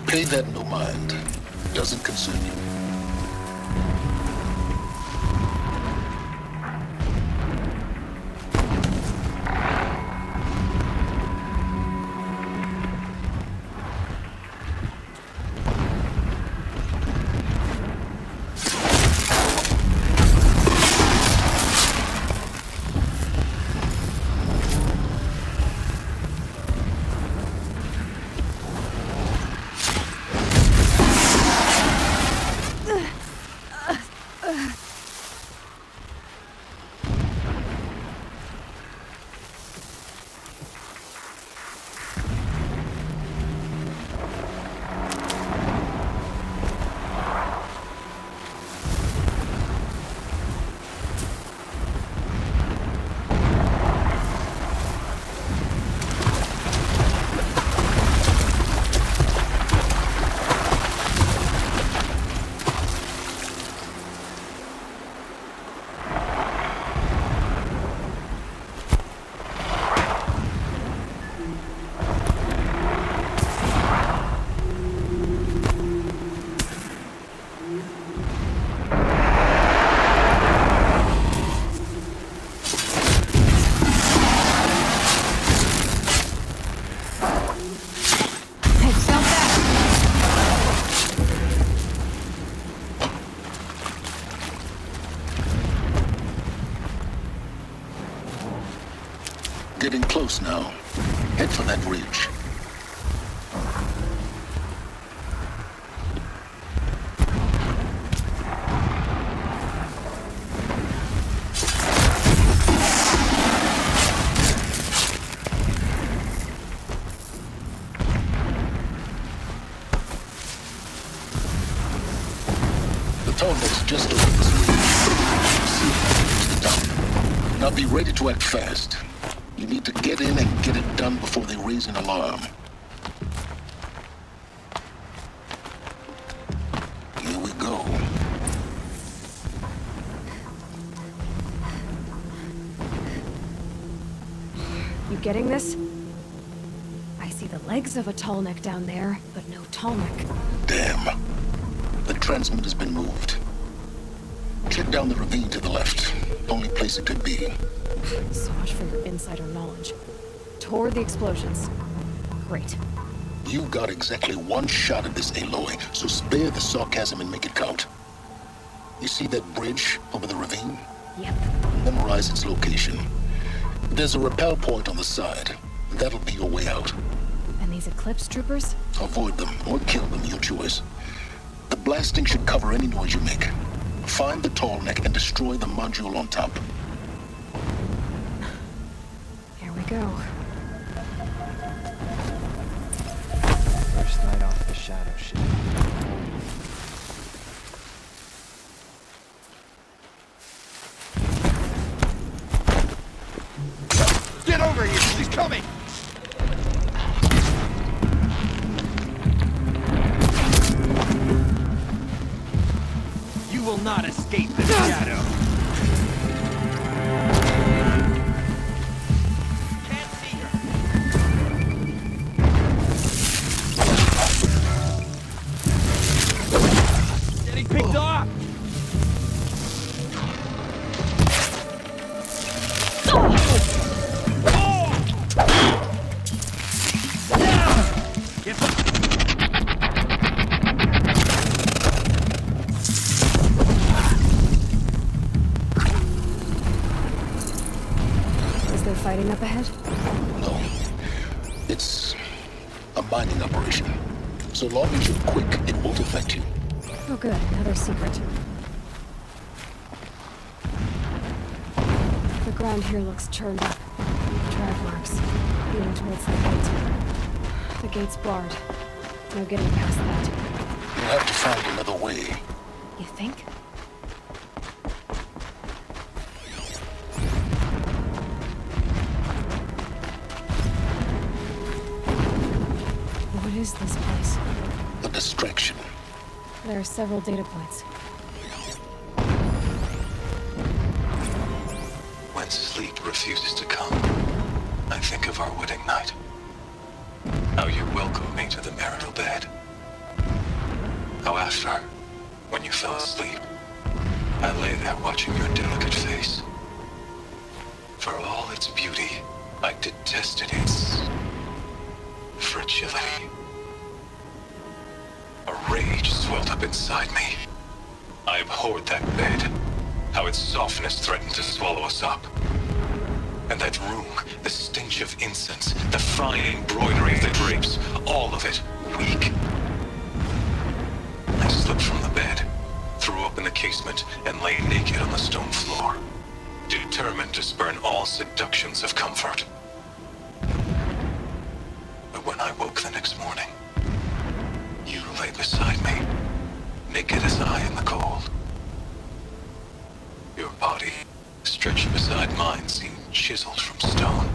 Pay that no mind. Doesn't concern you. Getting close now. Head for that ridge. The tunnel's just over this ridge. See it to the top. Now be ready to act fast. You need to get in and get it done before they raise an alarm. Here we go. You getting this? I see the legs of a tall neck down there, but no tall neck. Damn. The transmitter's been moved. Check down the ravine to the left. Only place it could be. So much for your insider knowledge. Toward the explosions. Great. You got exactly one shot at this, Aloy, so spare the sarcasm and make it count. You see that bridge over the ravine? Yep. Memorize its location. There's a rappel point on the side. That'll be your way out. And these Eclipse troopers? Avoid them or kill them, your choice. The blasting should cover any noise you make. Find the tall neck and destroy the module on top. Here we go. First night off the shadow ship. Get over here! She's coming! You will not escape the shadow! Can't see her! Getting picked off! Fighting up ahead? No. It's a mining operation. So long as you're quick, it won't affect you. Oh good, another secret. The ground here looks churned up. Drag marks, leading towards the gate. The gate's barred. No getting past that. You'll have to find another way. You think? What is this place? A distraction. There are several data points. Wence's lead refuses to come. I think of our wedding night. How you welcomed me to the marital bed. How after, when you fell asleep, I lay there watching your delicate face. For all its beauty, I detested its fragility. A rage swelled up inside me. I abhorred that bed, how its softness threatened to swallow us up. And that room, the stench of incense, the fine embroidery of the drapes, all of it weak. I slipped from the bed, threw open the casement, and lay naked on the stone floor, determined to spurn all seductions of comfort. But when I woke the next morning, you lay beside me, naked as I in the cold. Your body, stretched beside mine, seemed chiseled from stone.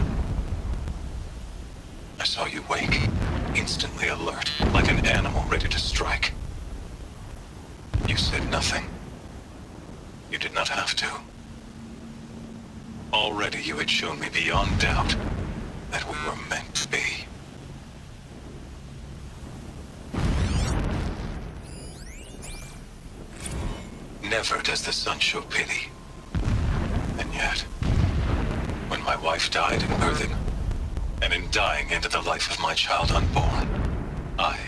I saw you wake, instantly alert, like an animal ready to strike. You said nothing. You did not have to. Already you had shown me beyond doubt that we were meant to be. Never does the sun show pity. And yet, when my wife died in birthing, and in dying ended the life of my child unborn, I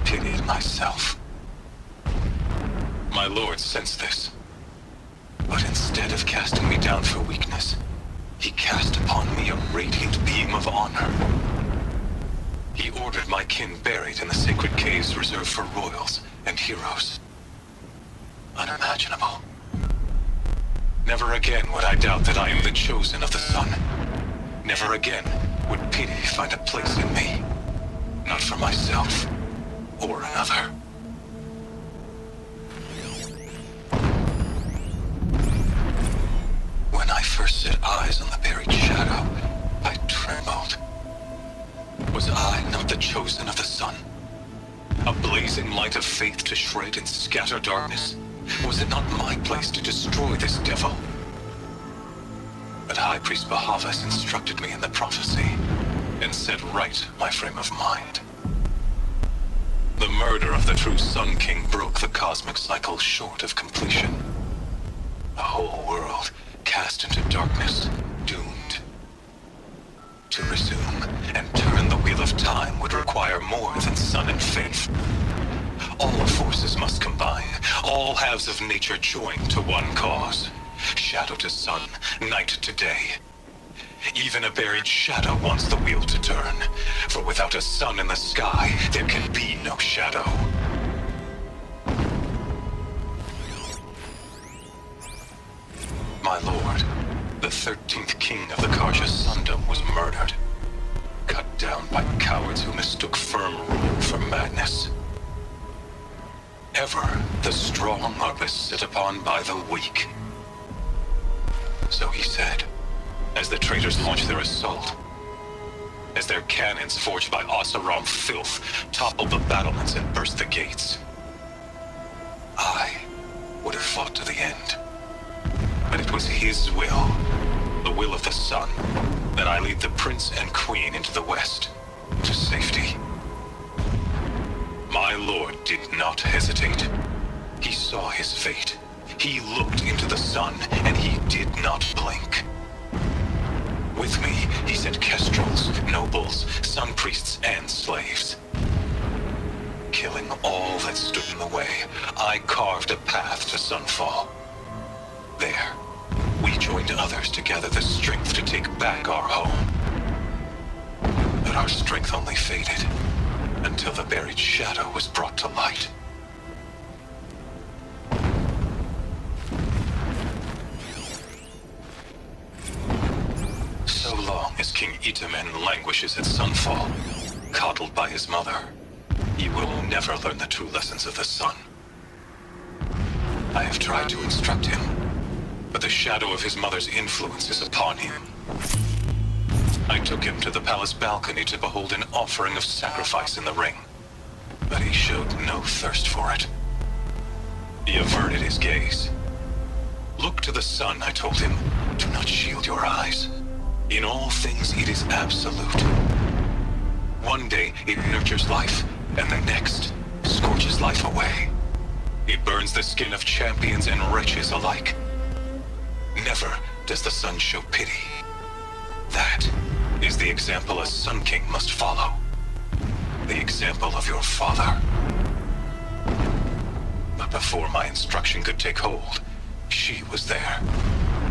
pitied myself. My lord sensed this, but instead of casting me down for weakness, he cast upon me a radiant beam of honor. He ordered my kin buried in the sacred caves reserved for royals and heroes. Unimaginable. Never again would I doubt that I am the chosen of the sun. Never again would pity find a place in me, not for myself or another. When I first set eyes on the buried shadow, I trembled. Was I not the chosen of the sun? A blazing light of faith to shred and scatter darkness? Was it not my place to destroy this devil? But High Priest Bahavas instructed me in the prophecy and set right my frame of mind. The murder of the true Sun King broke the cosmic cycle short of completion. A whole world cast into darkness, doomed. To resume and turn the wheel of time would require more than sun and faith. All forces must combine, all halves of nature join to one cause. Shadow to sun, night to day. Even a buried shadow wants the wheel to turn, for without a sun in the sky, there can be no shadow. My lord, the 13th king of the Karja Sundom was murdered, cut down by cowards who mistook firm rule for madness. Ever the strong are beset upon by the weak. So he said, as the traitors launched their assault, as their cannons forged by Oseram filth toppled the battlements and burst the gates. I would have fought to the end, but it was his will, the will of the sun, that I lead the prince and queen into the west, to safety. My lord did not hesitate. He saw his fate. He looked into the sun, and he did not blink. With me, he sent kestrels, nobles, sun priests, and slaves. Killing all that stood in the way, I carved a path to sunfall. There, we joined others to gather the strength to take back our home. But our strength only faded until the buried shadow was brought to light. So long as King Itamen languishes at sunfall, coddled by his mother, he will never learn the true lessons of the sun. I have tried to instruct him, but the shadow of his mother's influence is upon him. I took him to the palace balcony to behold an offering of sacrifice in the ring, but he showed no thirst for it. He averted his gaze. Look to the sun, I told him. Do not shield your eyes. In all things, it is absolute. One day, it nurtures life, and the next, scorches life away. It burns the skin of champions and wretches alike. Never does the sun show pity. That is the example a Sun King must follow. The example of your father. But before my instruction could take hold, she was there,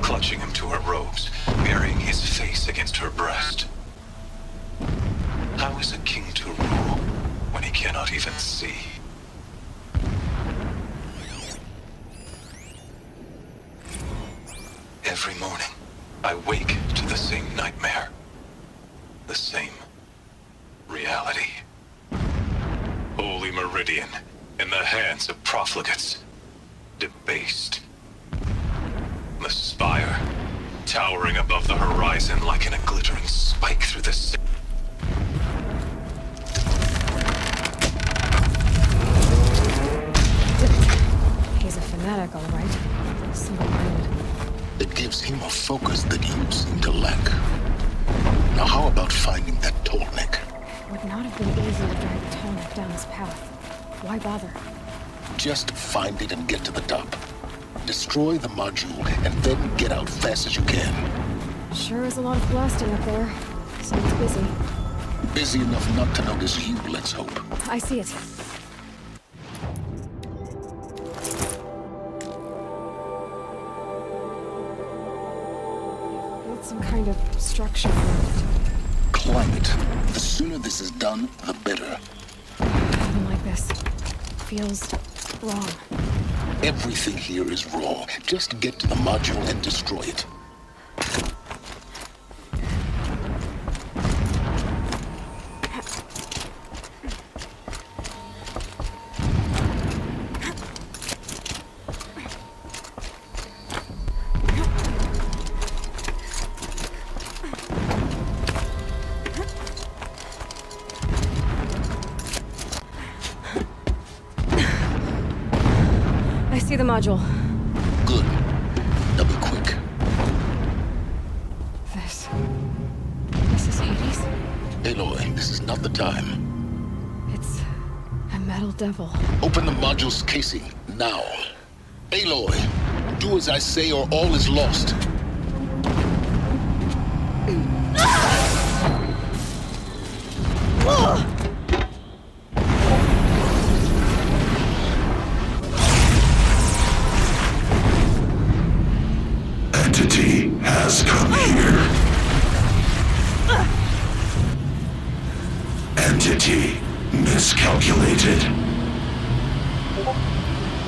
clutching him to her robes, burying his face against her breast. How is a king to rule when he cannot even see? Every morning, I wake to the same nightmare. The same reality. Holy Meridian, in the hands of profligates. Debased. The spire, towering above the horizon like a glittering spike through the sea. He's a fanatic, all right. Single-minded. It gives him a focus that you seem to lack. Now how about finding that Tolnik? Would not have been easy to drag the Tolnik down his path. Why bother? Just find it and get to the top. Destroy the module and then get out fast as you can. Sure is a lot of blasting up there. Sounds busy. Busy enough not to notice you, let's hope. I see it. Built some kind of structure around it. Climb it. The sooner this is done, the better. Nothing like this. Feels wrong. Everything here is raw. Just get to the module and destroy it. See the module. Good. Now be quick. This is Hades? Aloy, this is not the time. It's a metal devil. Open the module's casing, now. Aloy, do as I say or all is lost. Entity has come here. Entity miscalculated.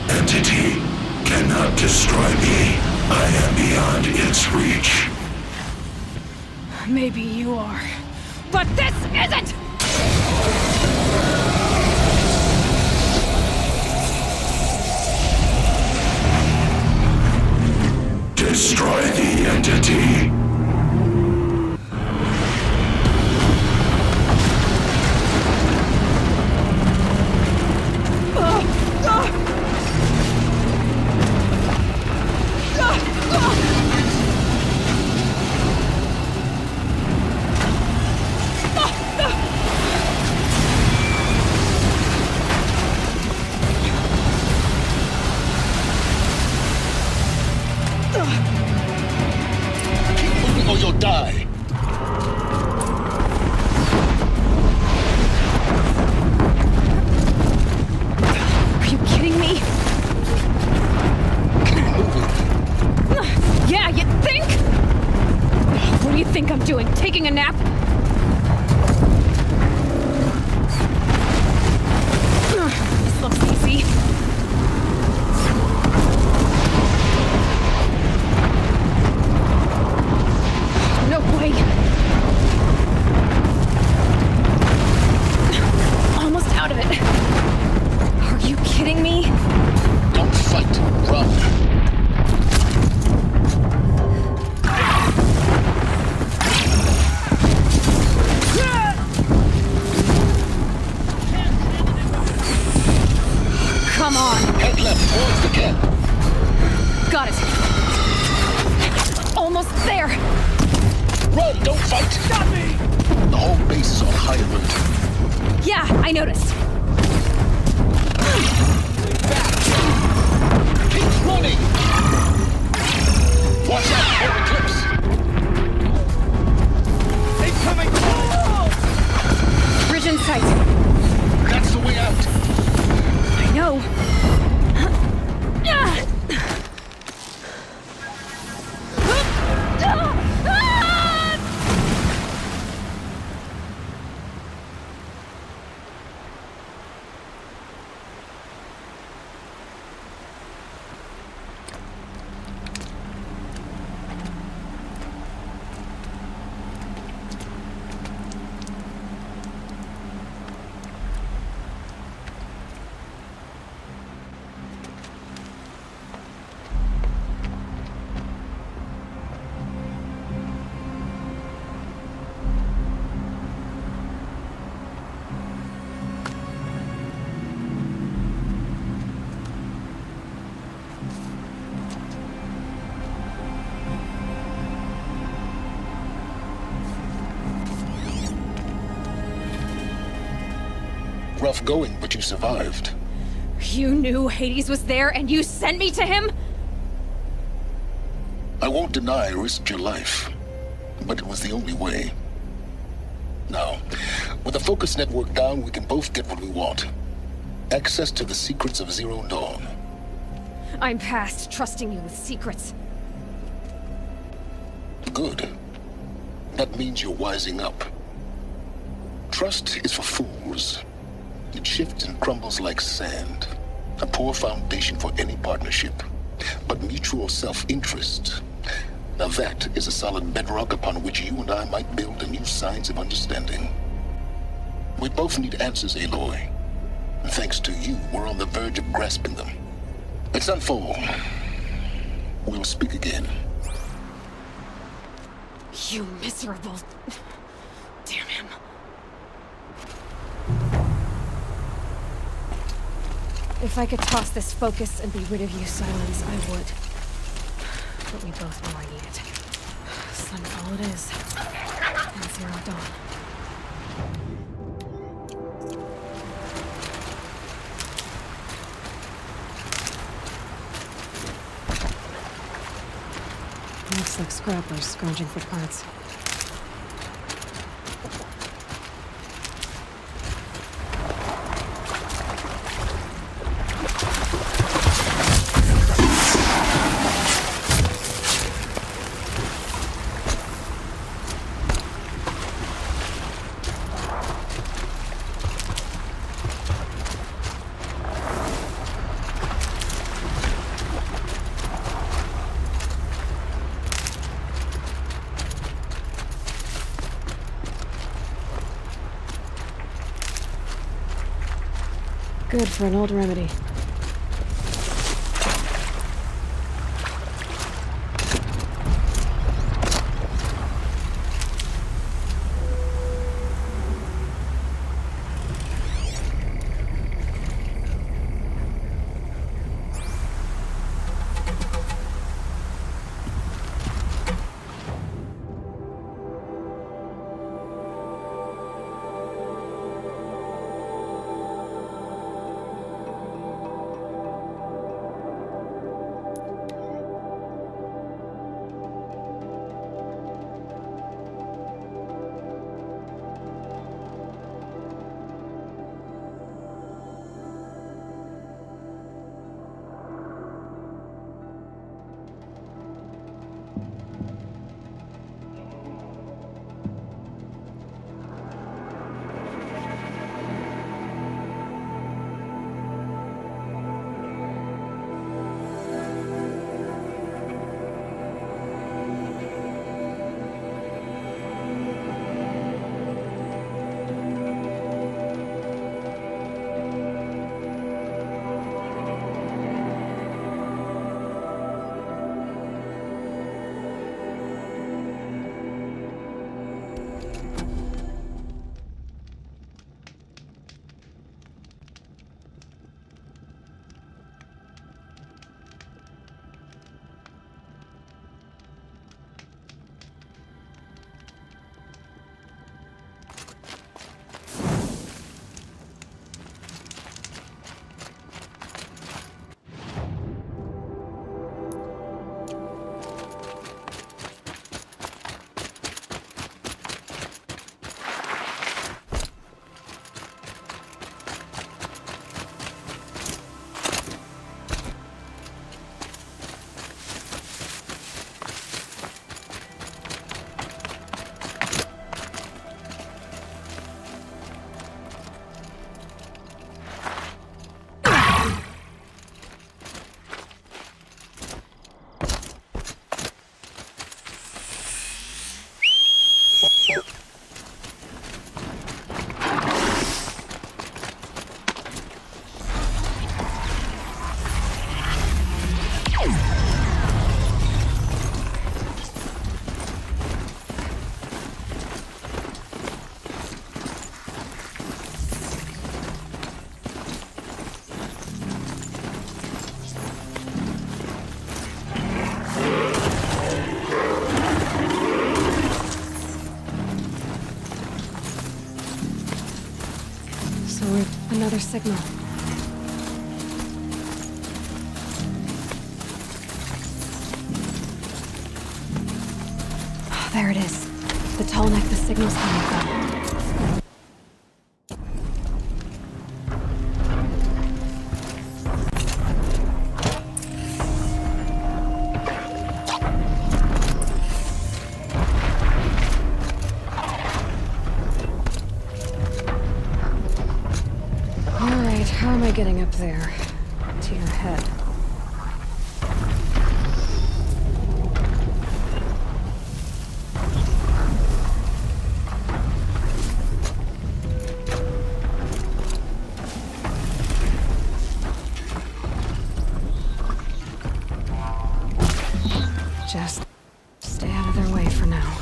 Entity cannot destroy me. I am beyond its reach. Maybe you are, but this isn't! Destroy the entity. Or you'll die. Are you kidding me? Keep moving. Yeah, you think? What do you think I'm doing? Taking a nap? This looks easy. No way. Almost out of it. Are you kidding me? Don't fight. Run. Come on. Head left towards the camp. Got it. Almost there. Run, don't fight. Got me. The whole base is on high alert. noticed. Keep running! Watch out for the cliffs! Incoming! Bridge in sight. That's the way out. I know. Rough going, but you survived. You knew Hades was there and you sent me to him? I won't deny I risked your life, but it was the only way. Now, with the focus network down, we can both get what we want. Access to the secrets of Zero Dawn. I'm past trusting you with secrets. Good. That means you're wising up. Trust is for fools. It shifts and crumbles like sand. A poor foundation for any partnership. But mutual self-interest. Now that is a solid bedrock upon which you and I might build a new science of understanding. We both need answers, Aloy. And thanks to you, we're on the verge of grasping them. It's unfold. We'll speak again. You miserable... Damn him. If I could toss this focus and be rid of you, Silence, I would. But we both know I need it. Sunfall it is. And Zero Dawn. Looks like scrappers scrounging for parts. Good for an old remedy. So another signal. Oh, there it is. The tall neck the signal's coming from. Alright, how am I getting up there? To your head. Just stay out of their way for now.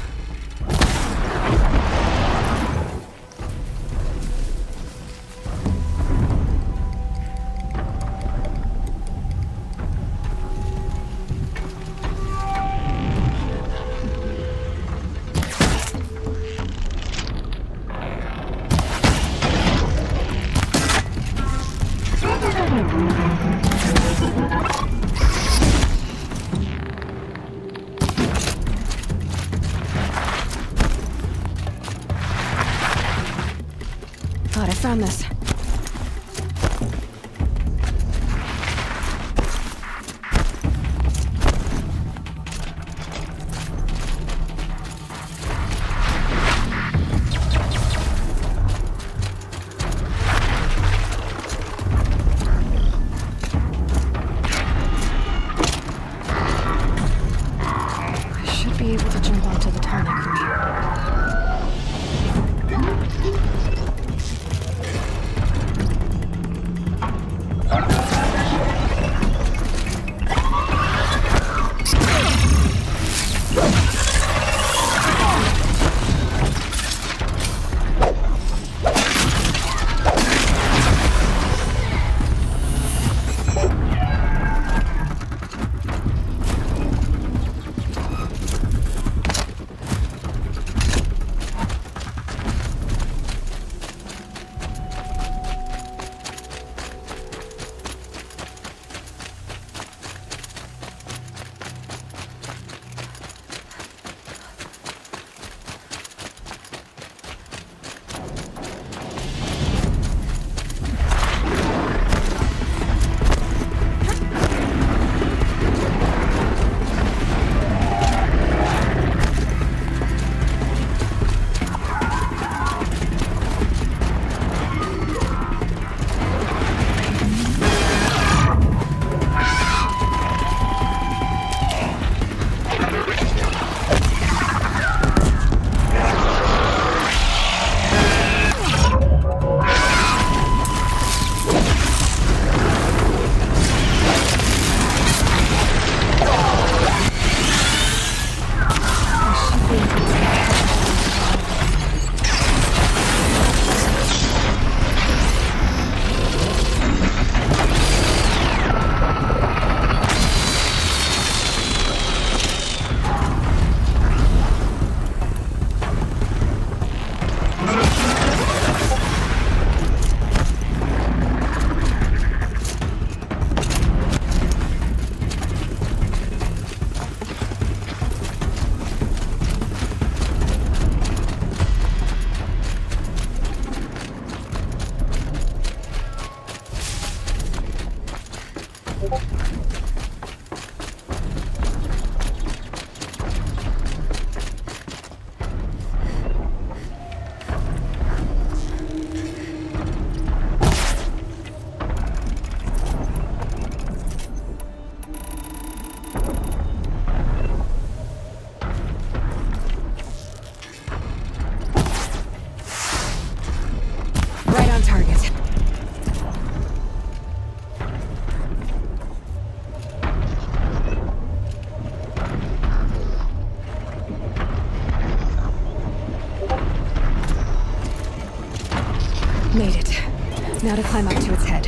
Thought I found this. I should be able to jump onto the tonic from here. Made it. Now to climb up to its head.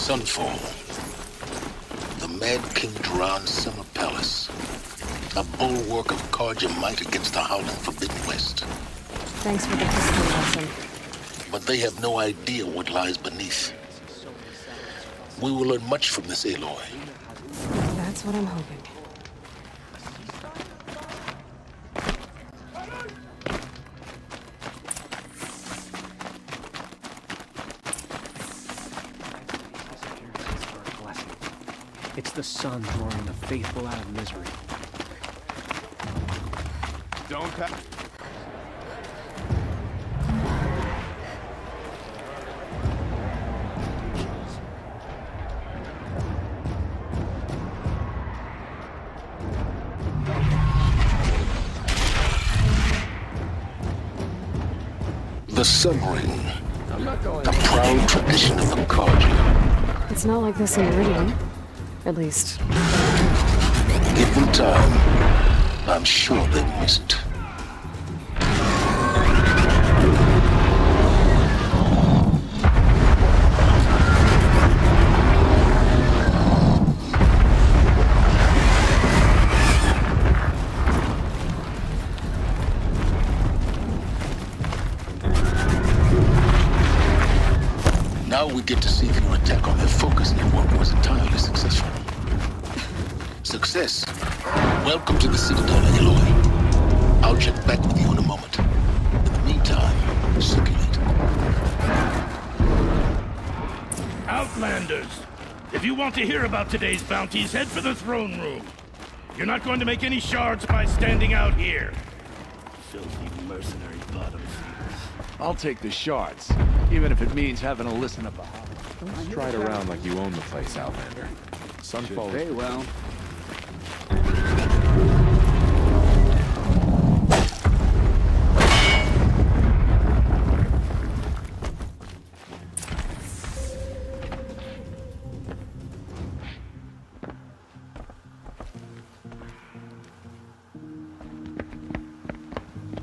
Sunfall. The Mad King Duran's summer palace. A bulwark of Karja might against the howling Forbidden West. Thanks for the history lesson. But they have no idea what lies beneath. We will learn much from this, Aloy. That's what I'm hoping. It's the sun drawing the faithful out of misery. Don't pass. The Sun Ring. A proud tradition of the Karja. It's not like this in Meridian. At least. Give them time. I'm sure they miss it. Now we get to see if your attack on their focus network was entirely successful. Success. Welcome to the Citadel, Aloy. I'll check back with you in a moment. In the meantime, circulate. Outlanders! If you want to hear about today's bounties, head for the throne room. You're not going to make any shards by standing out here. Filthy mercenary bottom feeders. I'll take the shards, even if it means having to listen to Don't stride around like you own the place, Outlander. Sunfall is... well.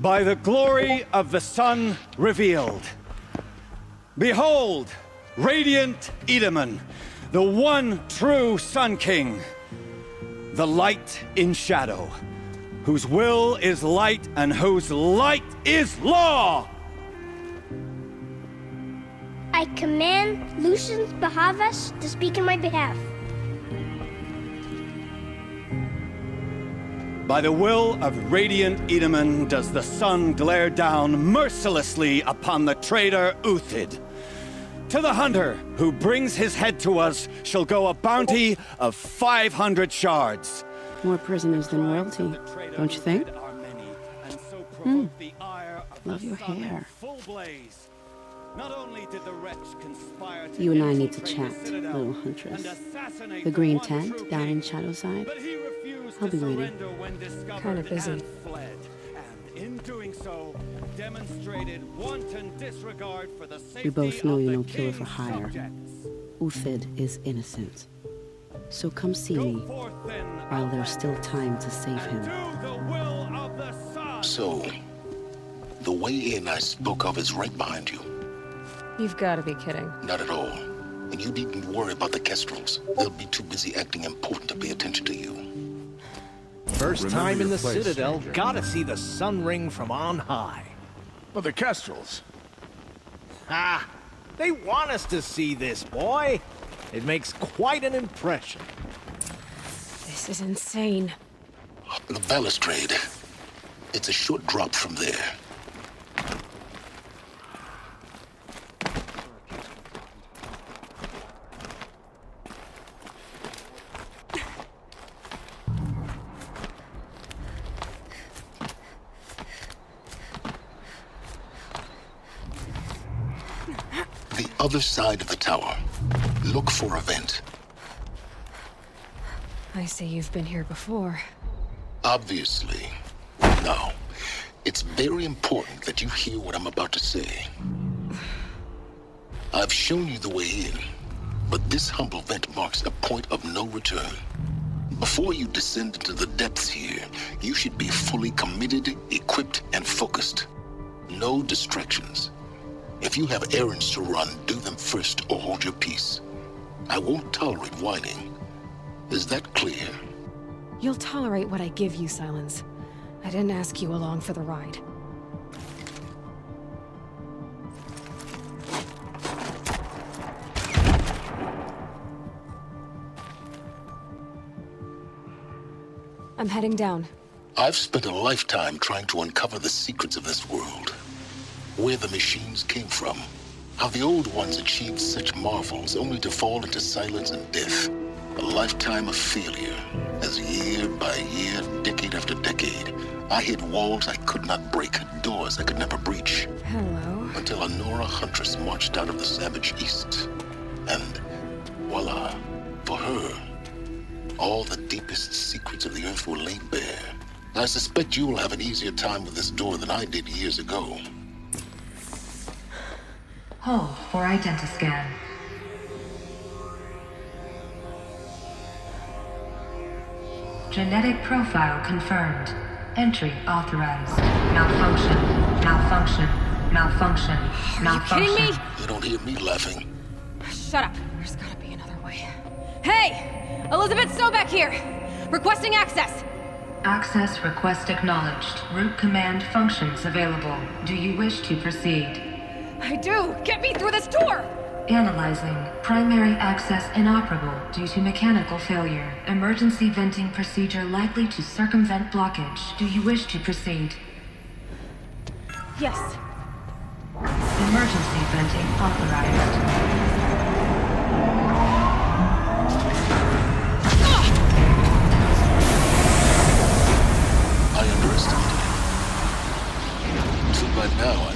By the glory of the sun revealed. Behold, radiant Edaman, the one true Sun King. The light in shadow, whose will is light and whose light is law! I command Lucius Bahavas to speak in my behalf. By the will of radiant Edaman does the sun glare down mercilessly upon the traitor Uthid. To the hunter who brings his head to us shall go a bounty of 500 shards. More prisoners than royalty, don't you think? Love your hair. You and I need to chat, little huntress. The green tent down in Shadowside. I'll be waiting. Kind of busy. In doing so, demonstrated wanton disregard for the safety We both know you're no of the killer for king's hire. subjects. Uthid is innocent. So come see me while there's still time to save him. So, the way in I spoke of is right behind you. You've got to be kidding. Not at all. And you needn't worry about the Kestrels. They'll be too busy acting important to pay attention to you. First Remember time in your the place, Citadel, stranger. gotta see the sun ring from on high. But the Kestrels. Ah, they want us to see this, boy. It makes quite an impression. This is insane. The balustrade. It's a short drop from there. The other side of the tower. Look for a vent. I see you've been here before. Obviously. Now, it's very important that you hear what I'm about to say. I've shown you the way in, but this humble vent marks a point of no return. Before you descend into the depths here, you should be fully committed, equipped, and focused. No distractions. If you have errands to run, do them first or hold your peace. I won't tolerate whining. Is that clear? You'll tolerate what I give you, Silence. I didn't ask you along for the ride. I'm heading down. I've spent a lifetime trying to uncover the secrets of this world. Where the machines came from. How the old ones achieved such marvels only to fall into silence and death. A lifetime of failure, as year by year, decade after decade, I hit walls I could not break, doors I could never breach. Hello. Until a Nora huntress marched out of the savage east. And voila, for her, all the deepest secrets of the earth were laid bare. I suspect you will have an easier time with this door than I did years ago. Hold for identiscan. Genetic profile confirmed. Entry authorized. Malfunction. Malfunction. Malfunction. Malfunction. Are you kidding me? You don't hear me laughing. Shut up. There's gotta be another way. Hey! Elizabeth Sobek here! Requesting access! Access request acknowledged. Root command functions available. Do you wish to proceed? I do! Get me through this door! Analyzing. Primary access inoperable due to mechanical failure. Emergency venting procedure likely to circumvent blockage. Do you wish to proceed? Yes. Emergency venting authorized. I underestimated it. So by now,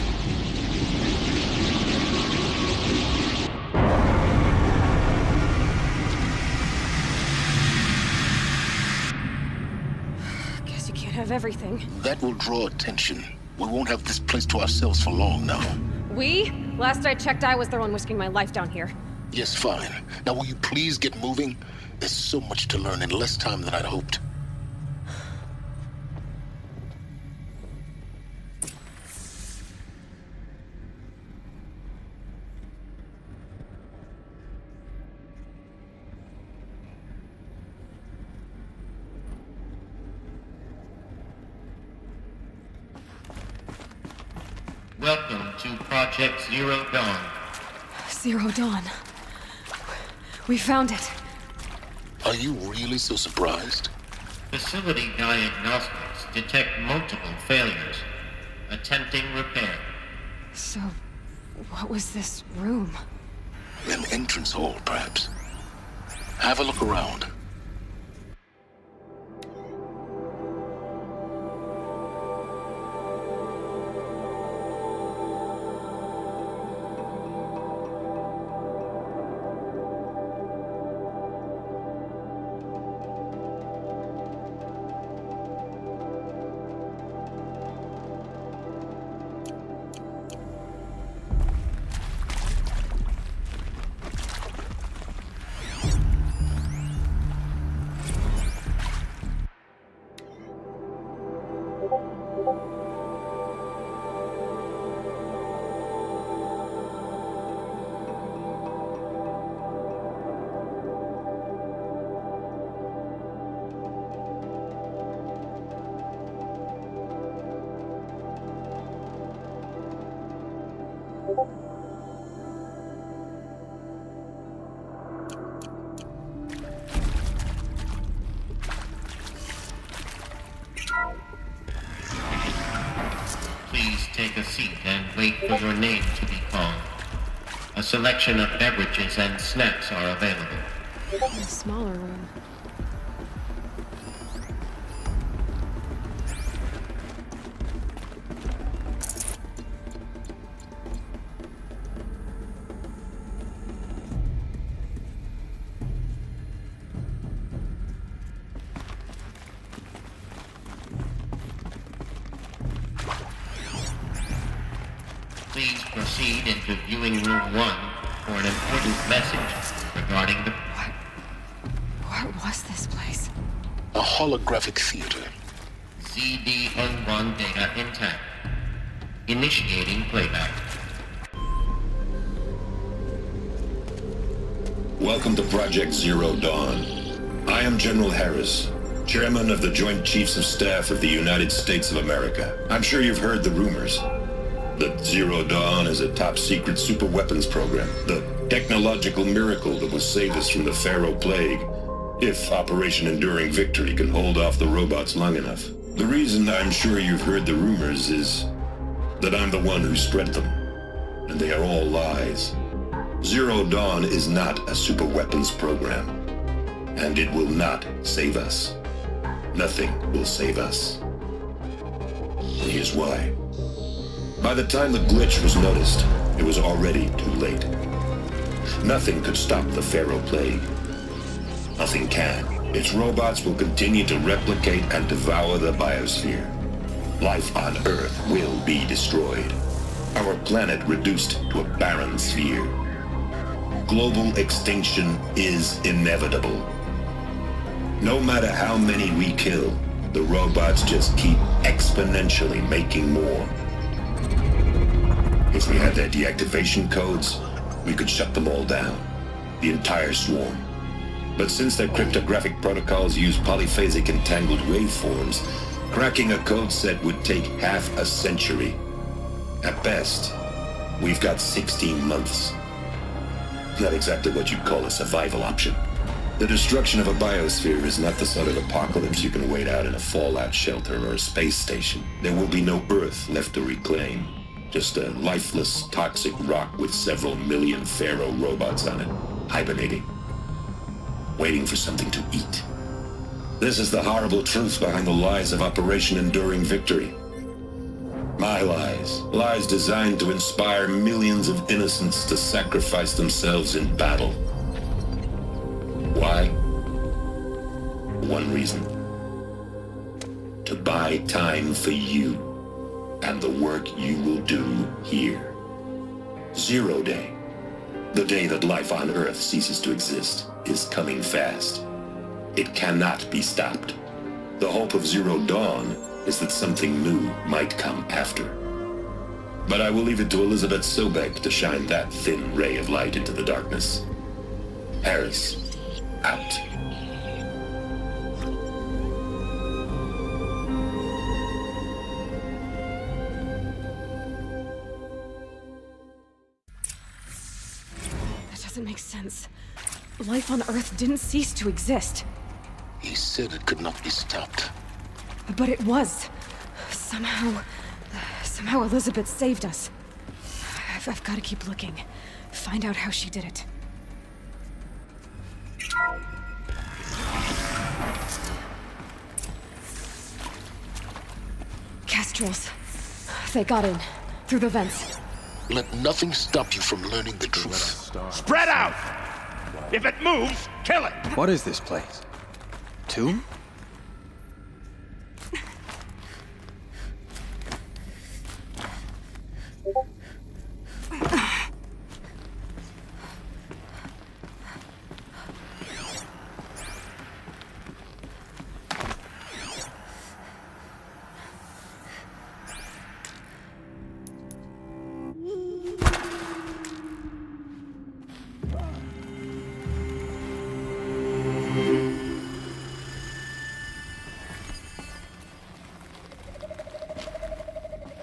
Guess you can't have everything. that will draw attention. We won't have this place to ourselves for long now. We? Last I checked, I was the one risking my life down here. Yes, fine. Now will you please get moving? There's so much to learn in less time than I'd hoped. Welcome to Project Zero Dawn. Zero Dawn. We found it. Are you really so surprised? Facility diagnostics detect multiple failures. Attempting repair. So, what was this room? An entrance hall, perhaps. Have a look around. Please take a seat and wait for your name to be called. A selection of beverages and snacks are available. A smaller room. Please proceed into viewing room 1 for an important message regarding the... What was this place? A holographic theater. ZD-01 data intact. Initiating playback. Welcome to Project Zero Dawn. I am General Harris, Chairman of the Joint Chiefs of Staff of the United States of America. I'm sure you've heard the rumors that Zero Dawn is a top-secret super-weapons program, the technological miracle that will save us from the Pharaoh Plague, if Operation Enduring Victory can hold off the robots long enough. The reason I'm sure you've heard the rumors is that I'm the one who spread them, and they are all lies. Zero Dawn is not a super-weapons program, and it will not save us. Nothing will save us. Here's why. By the time the glitch was noticed, it was already too late. Nothing could stop the Pharaoh Plague. Nothing can. Its robots will continue to replicate and devour the biosphere. Life on Earth will be destroyed. Our planet reduced to a barren sphere. Global extinction is inevitable. No matter how many we kill, the robots just keep exponentially making more. If we had their deactivation codes, we could shut them all down. The entire swarm. But since their cryptographic protocols use polyphasic entangled waveforms, cracking a code set would take half a century. At best, we've got 16 months. Not exactly what you'd call a survival option. The destruction of a biosphere is not the sort of apocalypse you can wait out in a fallout shelter or a space station. There will be no Earth left to reclaim. Just a lifeless, toxic rock with several million Pharaoh robots on it, hibernating, waiting for something to eat. This is the horrible truth behind the lies of Operation Enduring Victory. My lies. Lies designed to inspire millions of innocents to sacrifice themselves in battle. Why? One reason. To buy time for you and the work you will do here. Zero Day, the day that life on Earth ceases to exist, is coming fast. It cannot be stopped. The hope of Zero Dawn is that something new might come after. But I will leave it to Elizabeth Sobek to shine that thin ray of light into the darkness. Harris, out. That doesn't make sense. Life on Earth didn't cease to exist. He said it could not be stopped. But it was. Somehow Elizabeth saved us. I've got to keep looking. Find out how she did it. Kestrels. They got in. Through the vents. Let nothing stop you from learning the truth. Spread out! If it moves, kill it! What is this place? Tomb?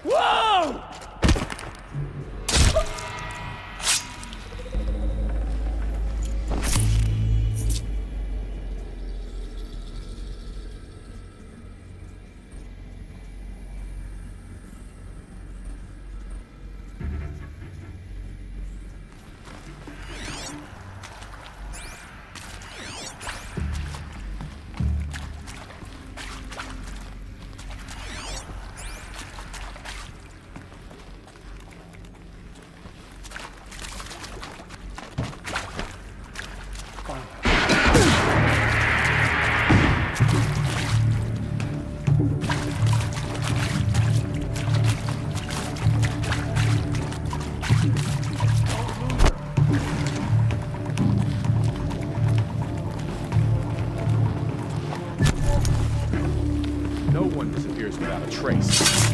Whoa! No one disappears without a trace.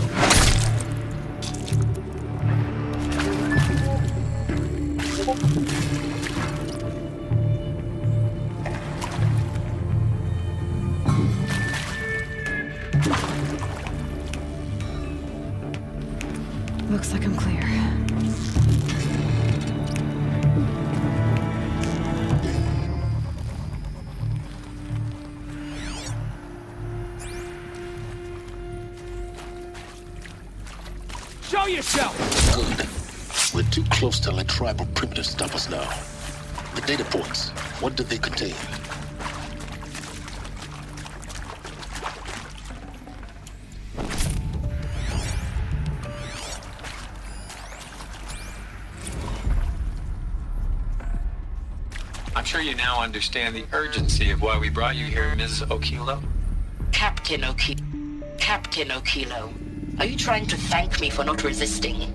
Looks like I'm clear. Show yourself! Good. We're too close to let tribal primitives stop us now. The data points, what do they contain? I'm sure you now understand the urgency of why we brought you here, Ms. Okilo. Captain Okilo. Are you trying to thank me for not resisting?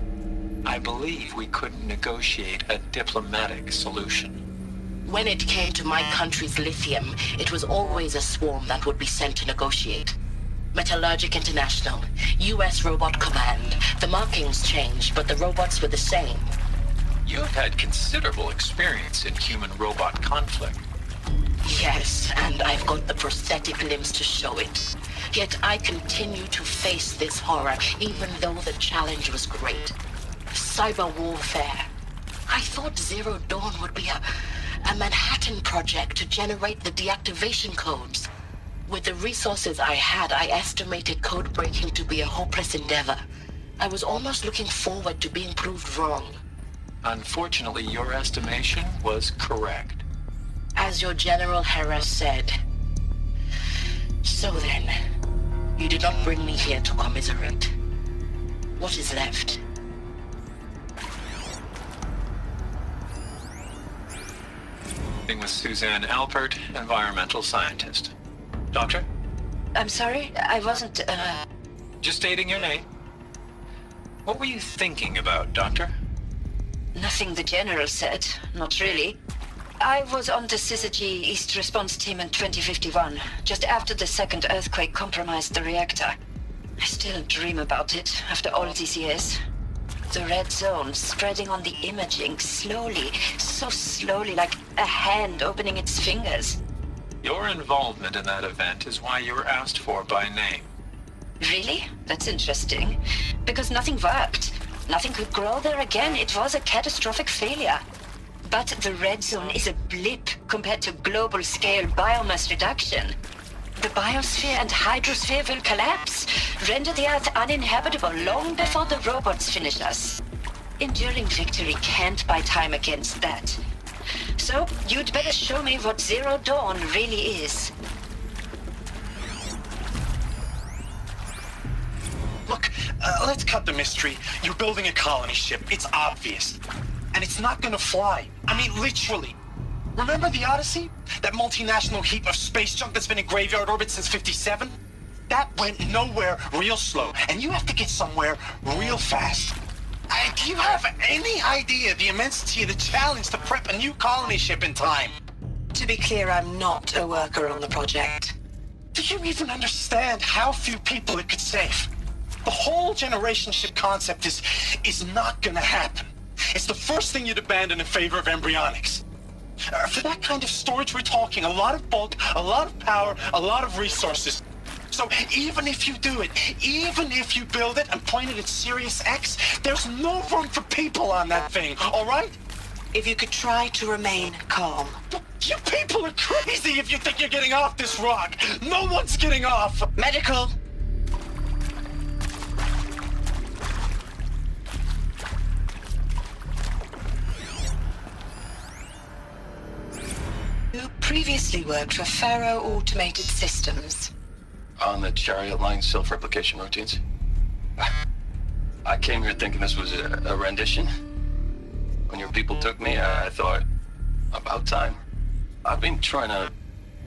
I believe we couldn't negotiate a diplomatic solution. When it came to my country's lithium, it was always a swarm that would be sent to negotiate. Metallurgic International, U.S. Robot Command. The markings changed, but the robots were the same. You've had considerable experience in human-robot conflict. Yes, and I've got the prosthetic limbs to show it. Yet I continue to face this horror, even though the challenge was great. Cyber warfare. I thought Zero Dawn would be a Manhattan project to generate the deactivation codes. With the resources I had, I estimated code breaking to be a hopeless endeavor. I was almost looking forward to being proved wrong. Unfortunately, your estimation was correct. As your General Hera said. So then, you did not bring me here to commiserate. What is left? With Suzanne Alpert, environmental scientist. Doctor? I'm sorry, I wasn't, Just stating your name. What were you thinking about, Doctor? Nothing the General said, not really. I was on the Syzygy East Response Team in 2051, just after the second earthquake compromised the reactor. I still dream about it, after all these years. The red zone spreading on the imaging, slowly, so slowly, like a hand opening its fingers. Your involvement in that event is why you were asked for by name. Really? That's interesting. Because nothing worked. Nothing could grow there again. It was a catastrophic failure. But the red zone is a blip compared to global-scale biomass reduction. The biosphere and hydrosphere will collapse, render the Earth uninhabitable long before the robots finish us. Enduring victory can't buy time against that. So, you'd better show me what Zero Dawn really is. Look, let's cut the mystery. You're building a colony ship. It's obvious. And it's not gonna fly. I mean, literally. Remember the Odyssey? That multinational heap of space junk that's been in graveyard orbit since 57? That went nowhere real slow, and you have to get somewhere real fast. Do you have any idea the immensity of the challenge to prep a new colony ship in time? To be clear, I'm not a worker on the project. Do you even understand how few people it could save? The whole generation ship concept is not gonna happen. It's the first thing you'd abandon in favor of embryonics. For that kind of storage, we're talking a lot of bulk, a lot of power, a lot of resources. So even if you do it, even if you build it and point it at Sirius X, there's no room for people on that thing, all right? If you could try to remain calm. You people are crazy if you think you're getting off this rock. No one's getting off. Medical. You previously worked for Faro Automated Systems. On the Chariot Line self-replication routines. I came here thinking this was a rendition. When your people took me, I thought, about time. I've been trying to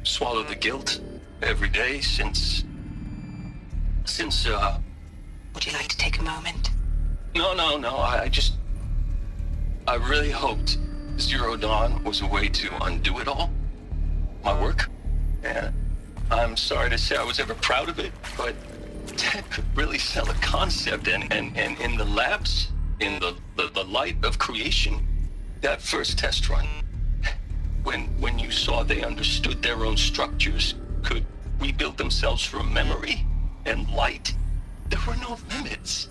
swallow the guilt every day since... Would you like to take a moment? No, I really hoped Zero Dawn was a way to undo it all. My work. And I'm sorry to say I was ever proud of it, but Ted could really sell a concept, and in the labs, in the light of creation, that first test run, when you saw they understood their own structures, could rebuild themselves from memory and light, there were no limits.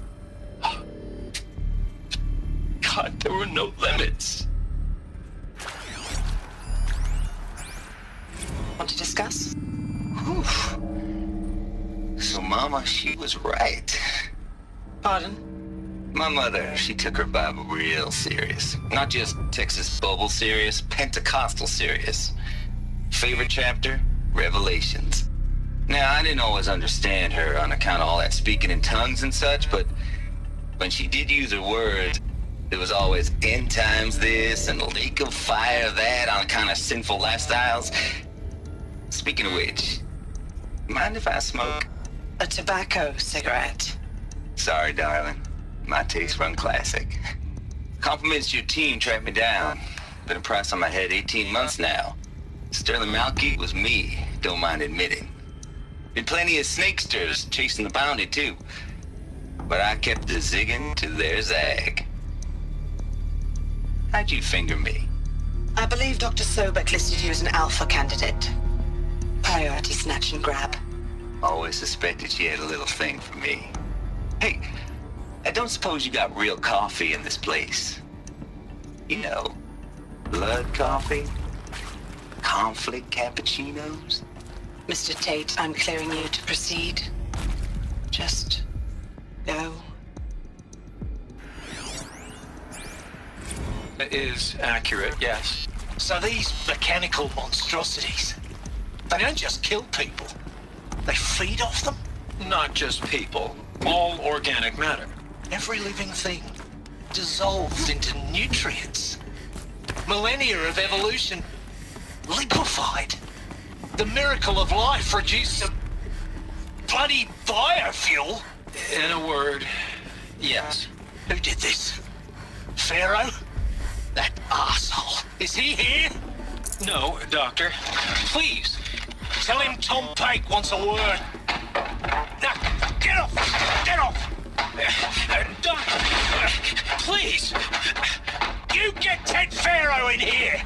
God, there were no limits. Want to discuss? Whew. So Mama, she was right. Pardon? My mother, she took her Bible real serious. Not just Texas Bible serious, Pentecostal serious. Favorite chapter? Revelations. Now, I didn't always understand her on account of all that speaking in tongues and such, but when she did use her words, it was always end times this and lake of fire that on account of sinful lifestyles. Speaking of which, mind if I smoke? A tobacco cigarette. Sorry, darling. My taste run classic. Compliments to your team tracked me down. Been a price on my head 18 months now. Sterling Malky was me, don't mind admitting. Been plenty of snakesters chasing the bounty, too. But I kept the zigging to their zag. How'd you finger me? I believe Dr. Sobek listed you as an alpha candidate. Priority snatch and grab. Always suspected she had a little thing for me. Hey, I don't suppose you got real coffee in this place? You know, blood coffee? Conflict cappuccinos? Mr. Tate, I'm clearing you to proceed. Just go. It is accurate, yes. So these mechanical monstrosities, they don't just kill people. They feed off them? Not just people. All organic matter. Every living thing dissolved into nutrients. Millennia of evolution liquefied. The miracle of life reduced to bloody biofuel. In a word, yes. Who did this? Pharaoh? That asshole. Is he here? No, Doctor. Please, tell him Tom Pike wants a word. Now, get off! Get off! Doctor, please! You get Ted Pharaoh in here!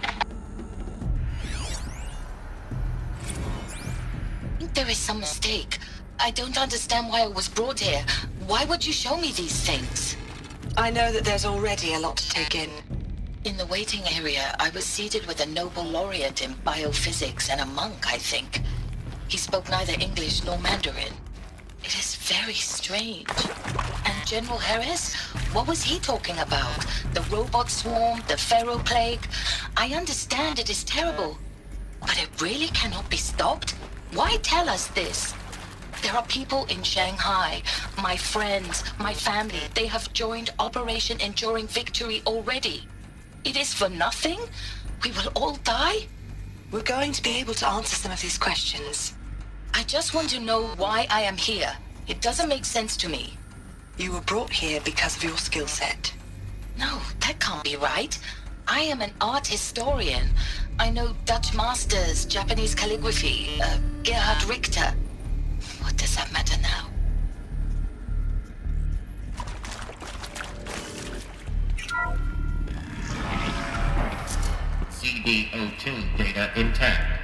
There is some mistake. I don't understand why I was brought here. Why would you show me these things? I know that there's already a lot to take in. In the waiting area, I was seated with a Nobel laureate in biophysics and a monk, I think. He spoke neither English nor Mandarin. It is very strange. And General Harris? What was he talking about? The robot swarm, the Pharaoh plague? I understand it is terrible, but it really cannot be stopped? Why tell us this? There are people in Shanghai, my friends, my family. They have joined Operation Enduring Victory already. It is for nothing? We will all die? We're going to be able to answer some of these questions. I just want to know why I am here. It doesn't make sense to me. You were brought here because of your skill set. No, that can't be right. I am an art historian. I know Dutch masters, Japanese calligraphy, Gerhard Richter. What does that matter now? CD02 data intact.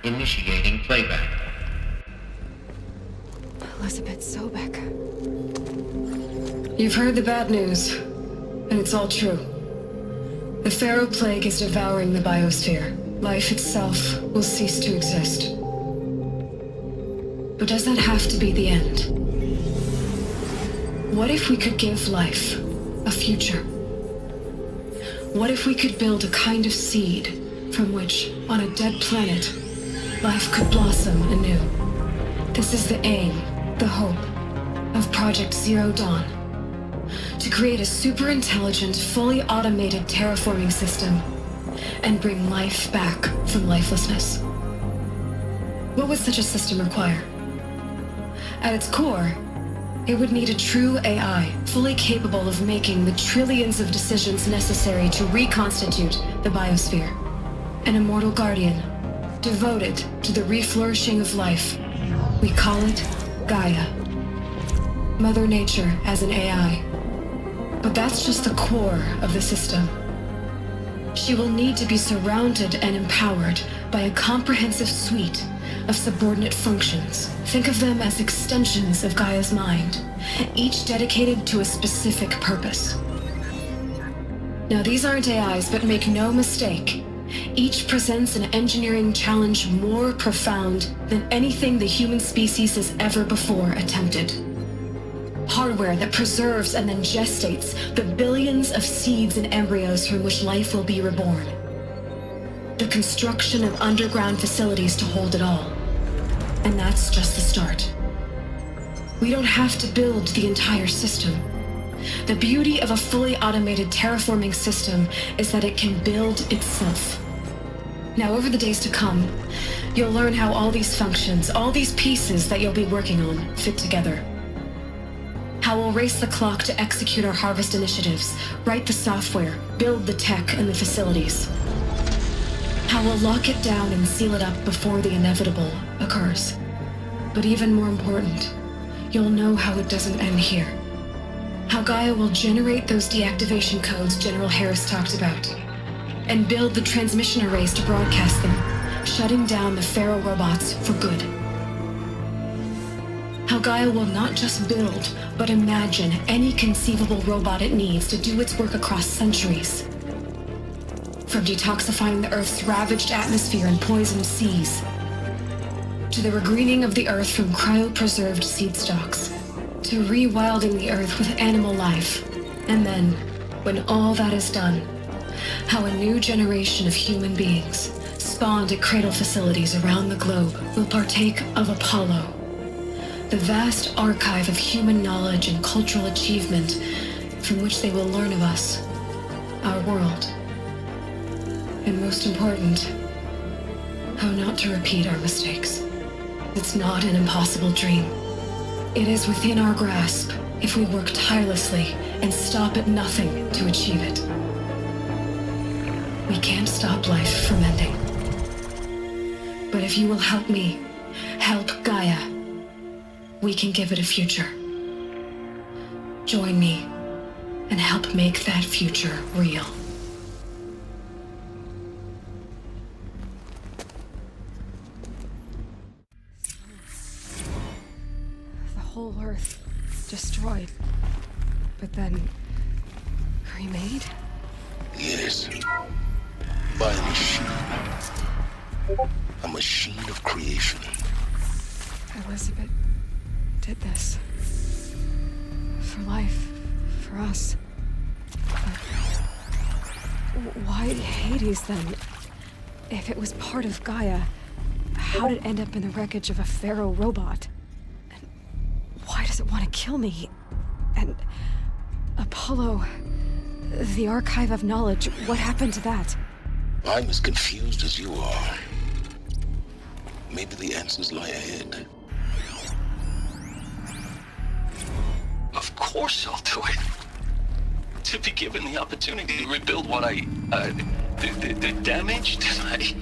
Initiating playback. Elizabeth Sobek. You've heard the bad news, and it's all true. The Pharaoh plague is devouring the biosphere. Life itself will cease to exist. But does that have to be the end? What if we could give life a future? What if we could build a kind of seed from which, on a dead planet, life could blossom anew? This is the aim, the hope, of Project Zero Dawn. To create a super-intelligent, fully automated terraforming system and bring life back from lifelessness. What would such a system require? At its core, it would need a true AI, fully capable of making the trillions of decisions necessary to reconstitute the biosphere. An immortal guardian, devoted to the reflourishing of life. We call it Gaia. Mother Nature as an AI. But that's just the core of the system. She will need to be surrounded and empowered by a comprehensive suite of subordinate functions. Think of them as extensions of Gaia's mind, each dedicated to a specific purpose. Now, these aren't AIs, but make no mistake. Each presents an engineering challenge more profound than anything the human species has ever before attempted. Hardware that preserves and then gestates the billions of seeds and embryos from which life will be reborn. The construction of underground facilities to hold it all. And that's just the start. We don't have to build the entire system. The beauty of a fully automated terraforming system is that it can build itself. Now, over the days to come, you'll learn how all these functions, all these pieces that you'll be working on, fit together. How we'll race the clock to execute our harvest initiatives, write the software, build the tech and the facilities. How we'll lock it down and seal it up before the inevitable occurs. But even more important, you'll know how it doesn't end here. How Gaia will generate those deactivation codes General Harris talked about, and build the transmission arrays to broadcast them, shutting down the Pharaoh robots for good. How Gaia will not just build, but imagine any conceivable robot it needs to do its work across centuries. From detoxifying the Earth's ravaged atmosphere and poisoned seas, to the regreening of the Earth from cryopreserved seed stalks, to rewilding the Earth with animal life. And then, when all that is done, how a new generation of human beings, spawned at cradle facilities around the globe, will partake of Apollo, the vast archive of human knowledge and cultural achievement from which they will learn of us, our world. And most important, how not to repeat our mistakes. It's not an impossible dream. It is within our grasp if we work tirelessly and stop at nothing to achieve it. We can't stop life from ending. But if you will help me, help Gaia, we can give it a future. Join me and help make that future real. The whole Earth destroyed, but then remade? Yes. By a machine. A machine of creation. Elizabeth did this. For life. For us. But why Hades then? If it was part of Gaia, how did it end up in the wreckage of a Pharaoh robot? And why does it want to kill me? And Apollo, the archive of knowledge, what happened to that? I'm as confused as you are. Maybe the answers lie ahead. Of course I'll do it. To be given the opportunity to rebuild what the damage that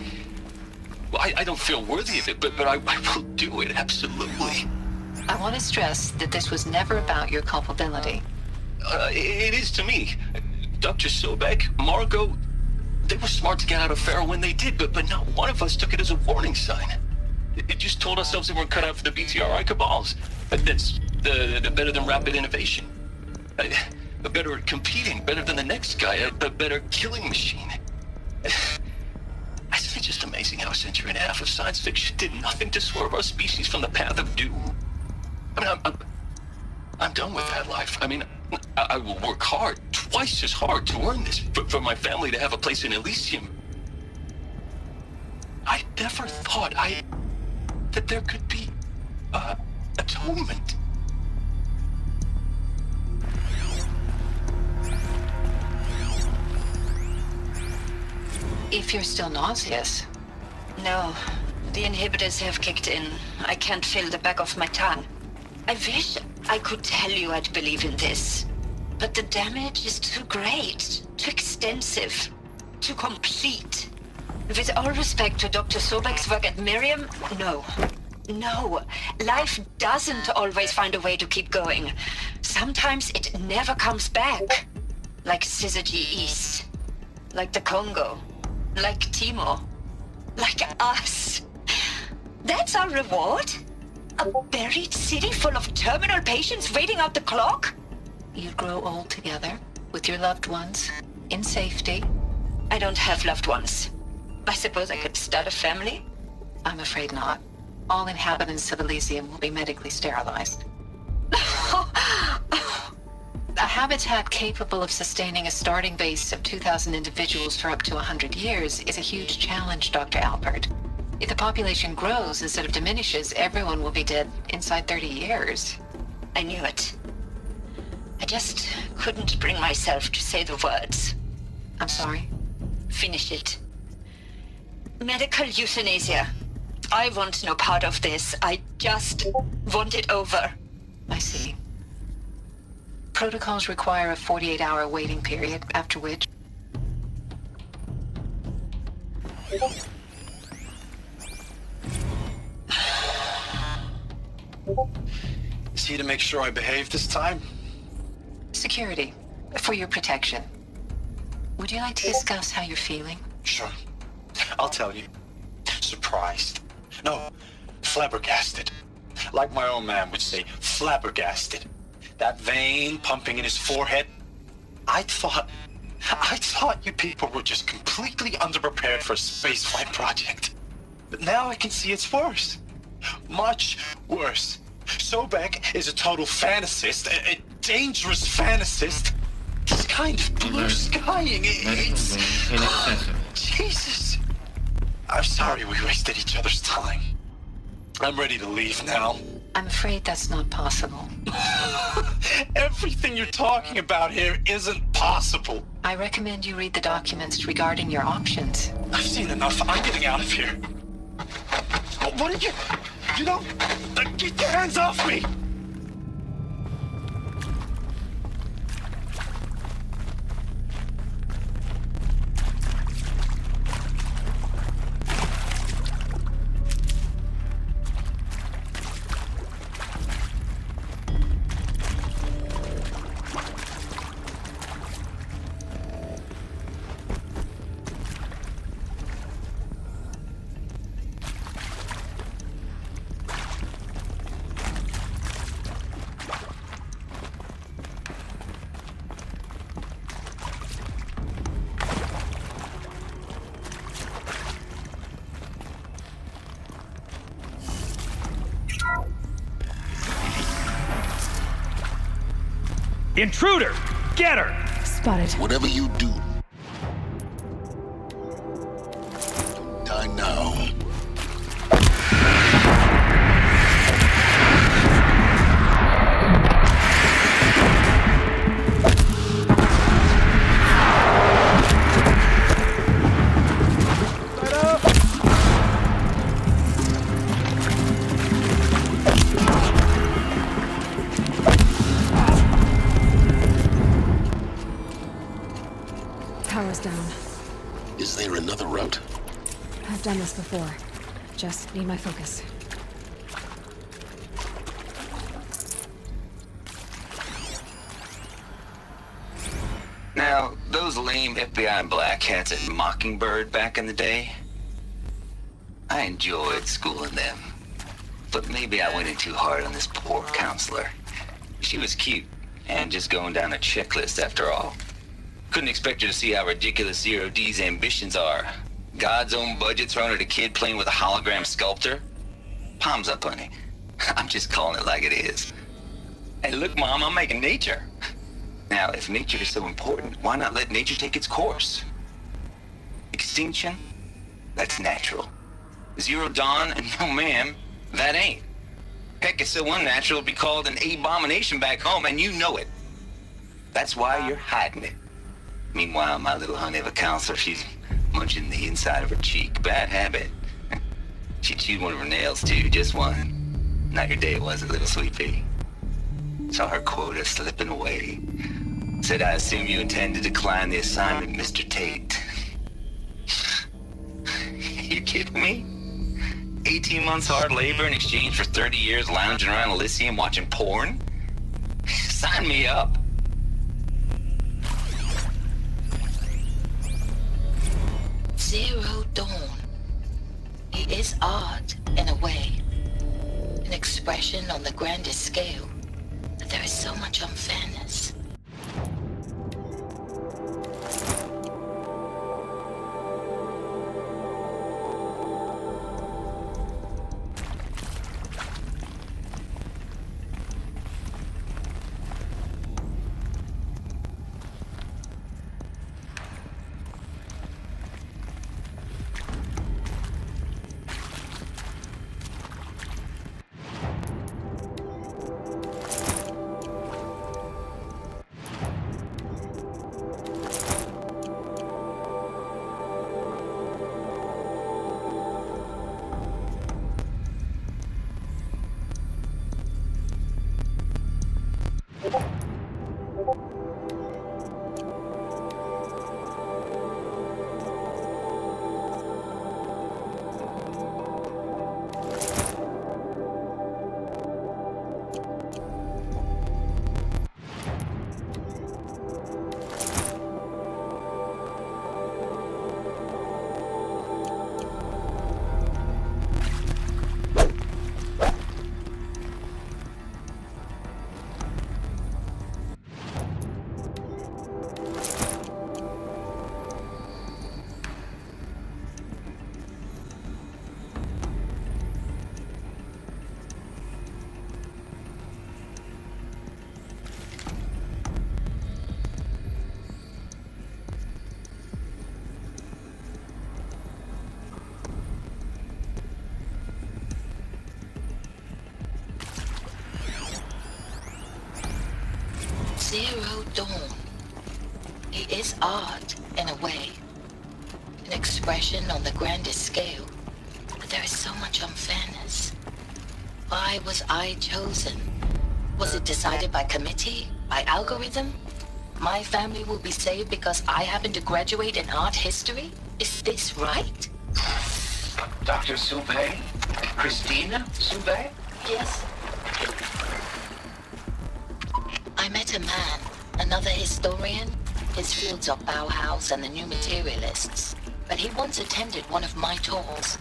I don't feel worthy of it, but I will do it, absolutely. I want to stress that this was never about your culpability. It is to me. Dr. Sobek, Margot, they were smart to get out of Pharaoh when they did, but not one of us took it as a warning sign. It just told ourselves they weren't cut out for the BTRI cabals. That's the better than rapid innovation. A better at competing, better than the next guy, a better killing machine. Isn't it just amazing how a century and a half of science fiction did nothing to swerve our species from the path of doom? I mean, I'm done with that life. I mean, I will work hard, twice as hard to earn this, for my family to have a place in Elysium. I never thought that there could be, atonement. If you're still nauseous. No, the inhibitors have kicked in. I can't feel the back of my tongue. I wish I could tell you I'd believe in this, but the damage is too great, too extensive, too complete. With all respect to Dr. Sobek's work at Miriam, no. No, life doesn't always find a way to keep going. Sometimes it never comes back. Like Syzygy East. Like the Congo. Like Timor. Like us. That's our reward? A buried city full of terminal patients waiting out the clock? You'd grow old together with your loved ones in safety. I don't have loved ones. I suppose I could start a family? I'm afraid not. All inhabitants of Elysium will be medically sterilized. A habitat capable of sustaining a starting base of 2,000 individuals for up to 100 years is a huge challenge, Dr. Alpert. If the population grows instead of diminishes, everyone will be dead inside 30 years. I knew it. I just couldn't bring myself to say the words. I'm sorry? Finish it. Medical euthanasia. I want no part of this. I just want it over. I see. Protocols require a 48-hour waiting period, after which... Is he to make sure I behave this time? Security. For your protection. Would you like to discuss how you're feeling? Sure. I'll tell you. Surprised. No, flabbergasted. Like my own man would say, flabbergasted. That vein pumping in his forehead. I thought you people were just completely underprepared for a spaceflight project. But now I can see it's worse. Much worse. Sobek is a total fantasist, a dangerous fantasist. This kind of blue skying, it's... Jesus. I'm sorry we wasted each other's time. I'm ready to leave now. I'm afraid that's not possible. Everything you're talking about here isn't possible. I recommend you read the documents regarding your options. I've seen enough. I'm getting out of here. What did you... You know... Get your hands off me! Intruder! Get her! Spotted. Whatever you do, die now. Power's down. Is there another route? I've done this before. Just need my focus. Now, those lame FBI black hats at Mockingbird back in the day, I enjoyed schooling them. But maybe I went in too hard on this poor counselor. She was cute, and just going down a checklist after all. Couldn't expect her to see how ridiculous Zero D's ambitions are. God's own budget thrown at a kid playing with a hologram sculptor? Palms up, honey. I'm just calling it like it is. Hey, look, Mom, I'm making nature. Now, if nature is so important, why not let nature take its course? Extinction? That's natural. Zero Dawn? No, ma'am, that ain't. Heck, it's so unnatural it'd be called an abomination back home, and you know it. That's why you're hiding it. Meanwhile, my little honey of a counselor, she's munching the inside of her cheek. Bad habit. She chewed one of her nails, too, just one. Not your day, was it, little sweet pea? Saw her quota slipping away. Said, I assume you intend to decline the assignment, Mr. Tate. You kidding me? 18 months hard labor in exchange for 30 years lounging around Elysium watching porn? Sign me up. Zero Dawn. It is art, in a way. An expression on the grandest scale. But there is so much unfairness. Zero Dawn. It is art, in a way. An expression on the grandest scale. But there is so much unfairness. Why was I chosen? Was it decided by committee? By algorithm? My family will be saved because I happen to graduate in art history? Is this right? Dr. Soubet? Christina Soubet? Yes. I met a man, another historian. His fields are Bauhaus and the New Materialists. But he once attended one of my talks.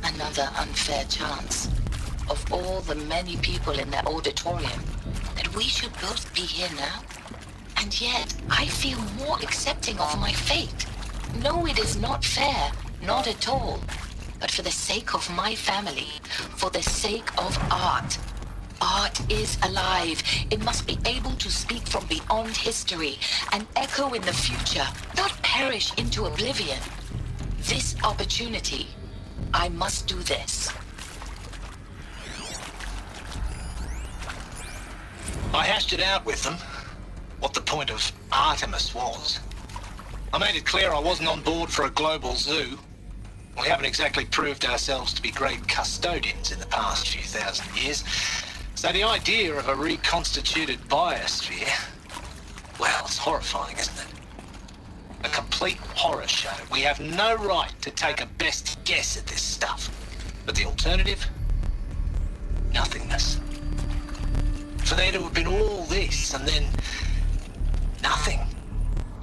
Another unfair chance. Of all the many people in that auditorium, that we should both be here now. And yet, I feel more accepting of my fate. No, it is not fair. Not at all. But for the sake of my family, for the sake of art. Art is alive. It must be able to speak from beyond history and echo in the future, not perish into oblivion. This opportunity, I must do this. I hashed it out with them, what the point of Artemis was. I made it clear I wasn't on board for a global zoo. We haven't exactly proved ourselves to be great custodians in the past few thousand years. So the idea of a reconstituted biosphere, well, it's horrifying, isn't it? A complete horror show. We have no right to take a best guess at this stuff. But the alternative? Nothingness. For there to have been all this, and then nothing.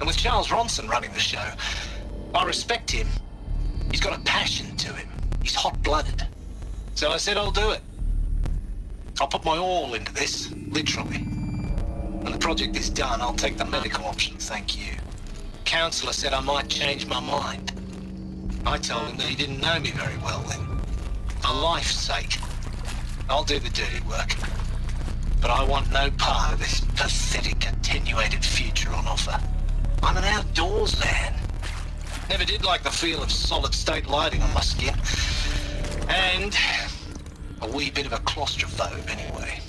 And with Charles Ronson running the show, I respect him. He's got a passion to him. He's hot-blooded. So I said I'll do it. I'll put my all into this, literally. When the project is done, I'll take the medical option, thank you. Counselor said I might change my mind. I told him that he didn't know me very well then. For life's sake, I'll do the dirty work. But I want no part of this pathetic, attenuated future on offer. I'm an outdoors man. Never did like the feel of solid-state lighting on my skin. And a wee bit of a claustrophobe, anyway.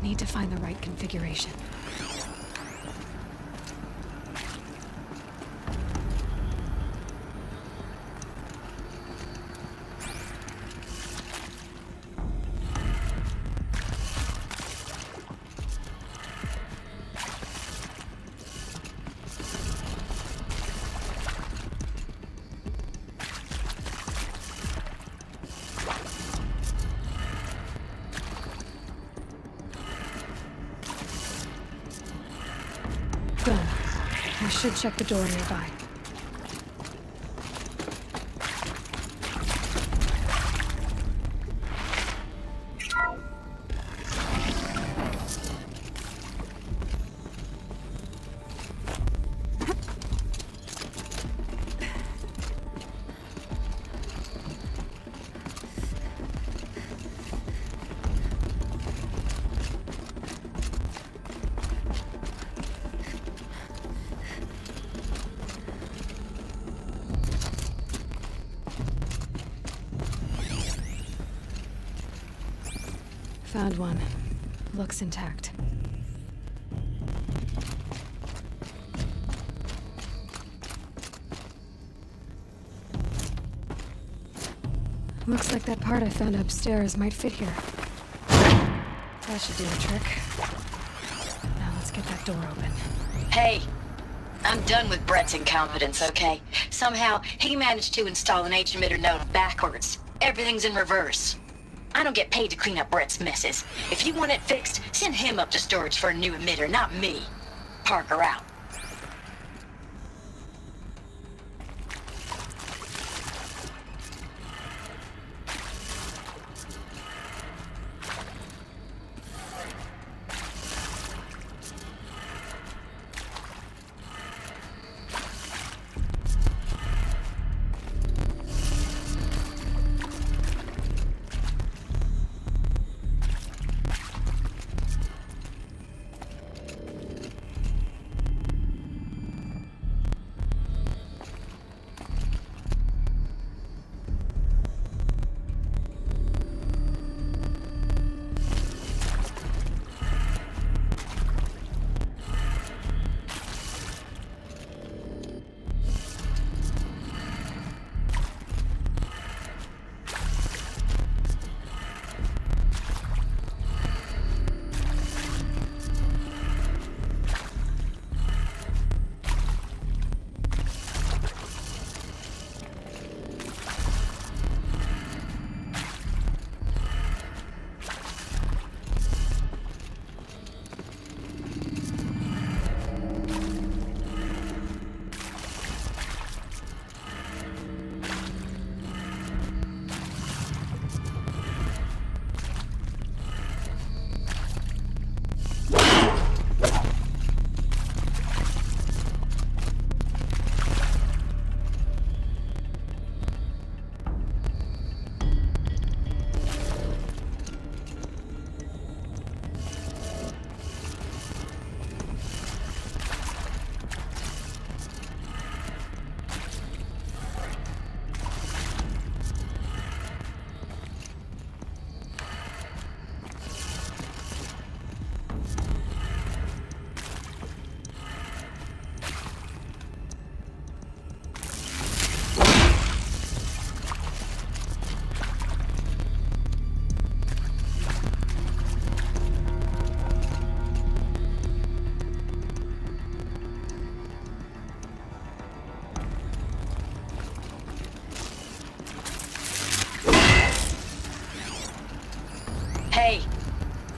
Need to find the right configuration. Done. I should check the door nearby. Found one. Looks intact. Looks like that part I found upstairs might fit here. That should do the trick. Now let's get that door open. Hey, I'm done with Brett's incompetence, okay? Somehow, he managed to install an H-emitter node backwards. Everything's in reverse. I don't get paid to clean up Brett's messes. If you want it fixed, send him up to storage for a new emitter, not me. Parker out.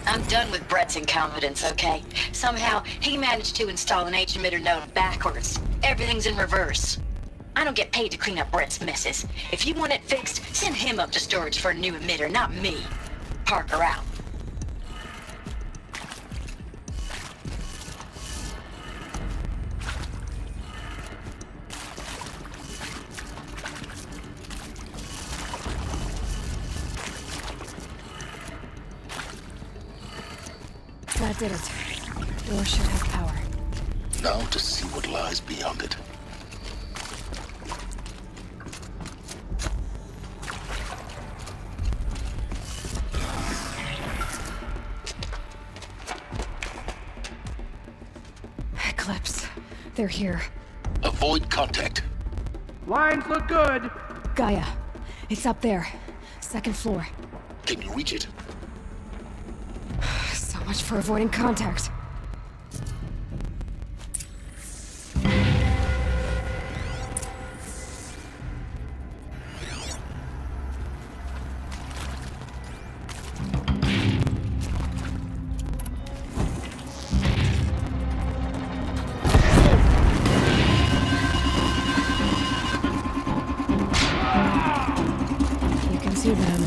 I'm done with Brett's incompetence, okay? Somehow, he managed to install an H-emitter node backwards. Everything's in reverse. I don't get paid to clean up Brett's messes. If you want it fixed, send him up to storage for a new emitter, not me. Parker out. That did it. Door should have power. Now to see what lies beyond it. Eclipse. They're here. Avoid contact. Lines look good. Gaia. It's up there. Second floor. Can you reach it? So much for avoiding contact. You can see them.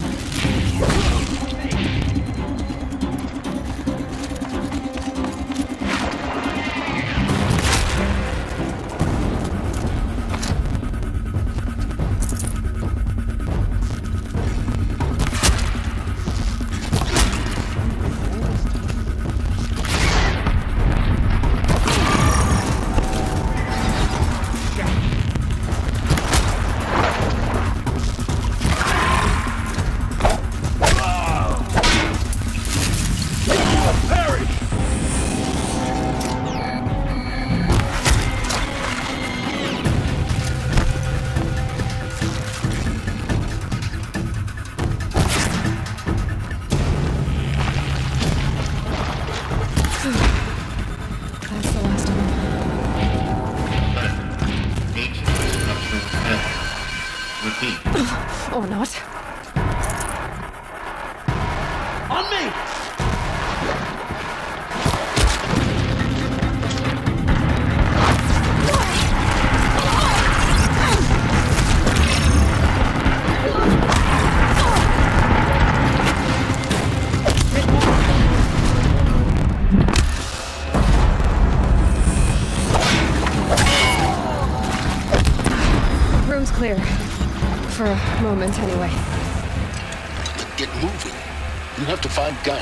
That's the last of them. Ancient structural failure. Repeat. Or not. On me! Room's clear. For a moment, anyway. Then get moving. You have to find Gaia.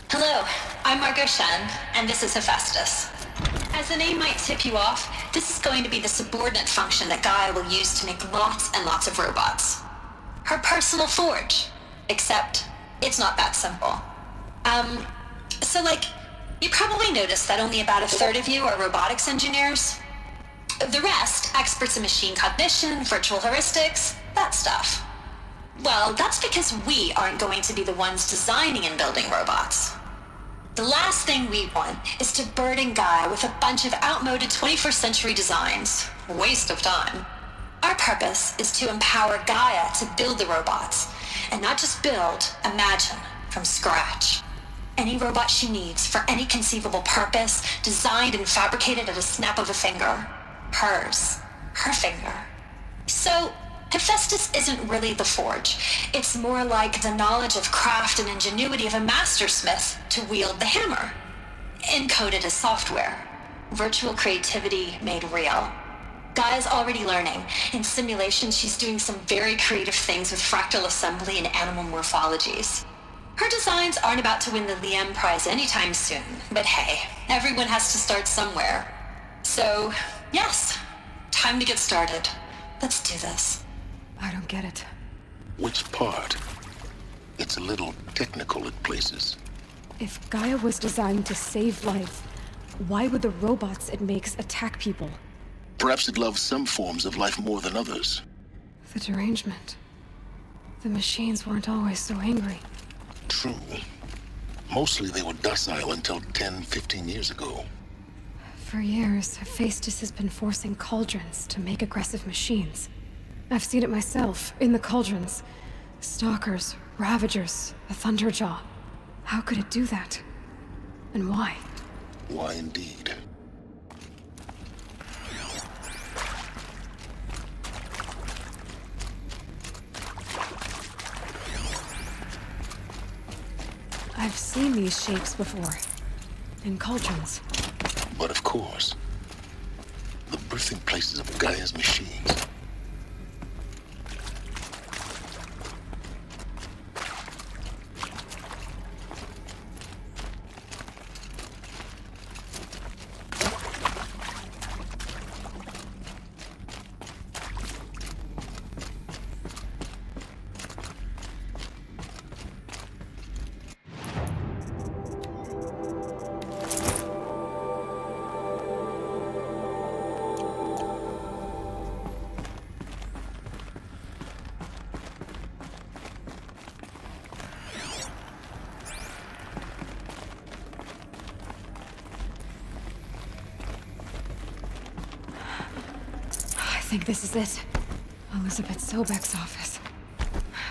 Hello, I'm Margot Shen, and this is Hephaestus. As the name might tip you off, this is going to be the subordinate function that Gaia will use to make lots and lots of robots. Her personal forge. Except, it's not that simple. You probably noticed that only about a third of you are robotics engineers. The rest, experts in machine cognition, virtual heuristics, that stuff. Well, that's because we aren't going to be the ones designing and building robots. The last thing we want is to burden Gaia with a bunch of outmoded 21st century designs. Waste of time. Our purpose is to empower Gaia to build the robots, and not just build, imagine, from scratch. Any robot she needs for any conceivable purpose, designed and fabricated at a snap of a finger. Hers. Her finger. So, Hephaestus isn't really the forge. It's more like the knowledge of craft and ingenuity of a mastersmith to wield the hammer. Encoded as software. Virtual creativity made real. Gaia's already learning. In simulation, she's doing some very creative things with fractal assembly and animal morphologies. Her designs aren't about to win the Liam Prize anytime soon, but hey, everyone has to start somewhere. So, yes, time to get started. Let's do this. I don't get it. Which part? It's a little technical at places. If Gaia was designed to save life, why would the robots it makes attack people? Perhaps it loves some forms of life more than others. The derangement. The machines weren't always so angry. True. Mostly they were docile until 10, 15 years ago. For years, Hephaestus has been forcing cauldrons to make aggressive machines. I've seen it myself, in the cauldrons. Stalkers, Ravagers, a Thunderjaw. How could it do that? And why? Why indeed? I've seen these shapes before. In cauldrons. But of course, the birthing places of Gaia's machines. I think this is it. Elizabeth Sobek's office.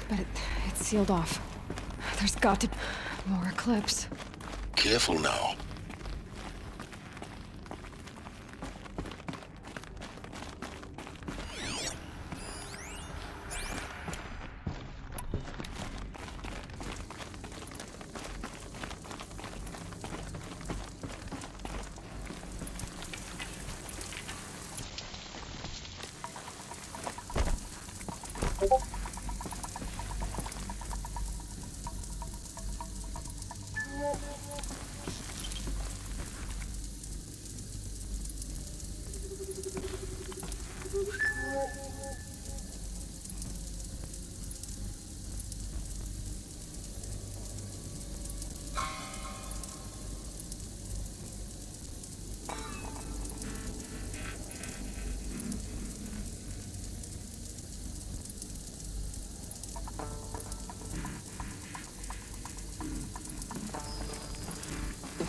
But it's sealed off. There's got to be more Eclipse. Careful now.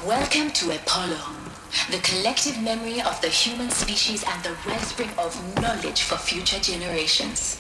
Welcome to Apollo, the collective memory of the human species and the wellspring of knowledge for future generations.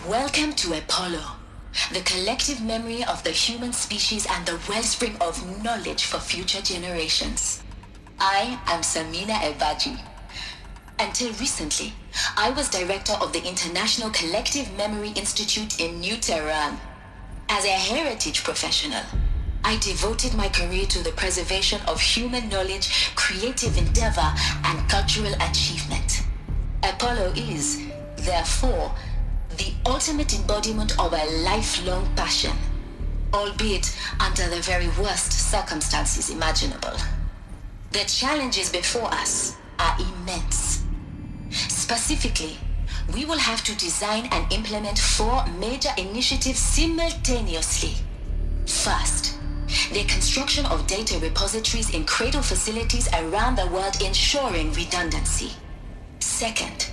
Welcome to Apollo, the collective memory of the human species and the wellspring of knowledge for future generations. I am Samina Ebaji. Until recently, I was director of the International Collective Memory Institute in New Tehran. As a heritage professional, I devoted my career to the preservation of human knowledge, creative endeavor, and cultural achievement. Apollo is, therefore, the ultimate embodiment of a lifelong passion, albeit under the very worst circumstances imaginable. The challenges before us are immense. Specifically, we will have to design and implement 4 major initiatives simultaneously. First, the construction of data repositories in cradle facilities around the world ensuring redundancy. Second,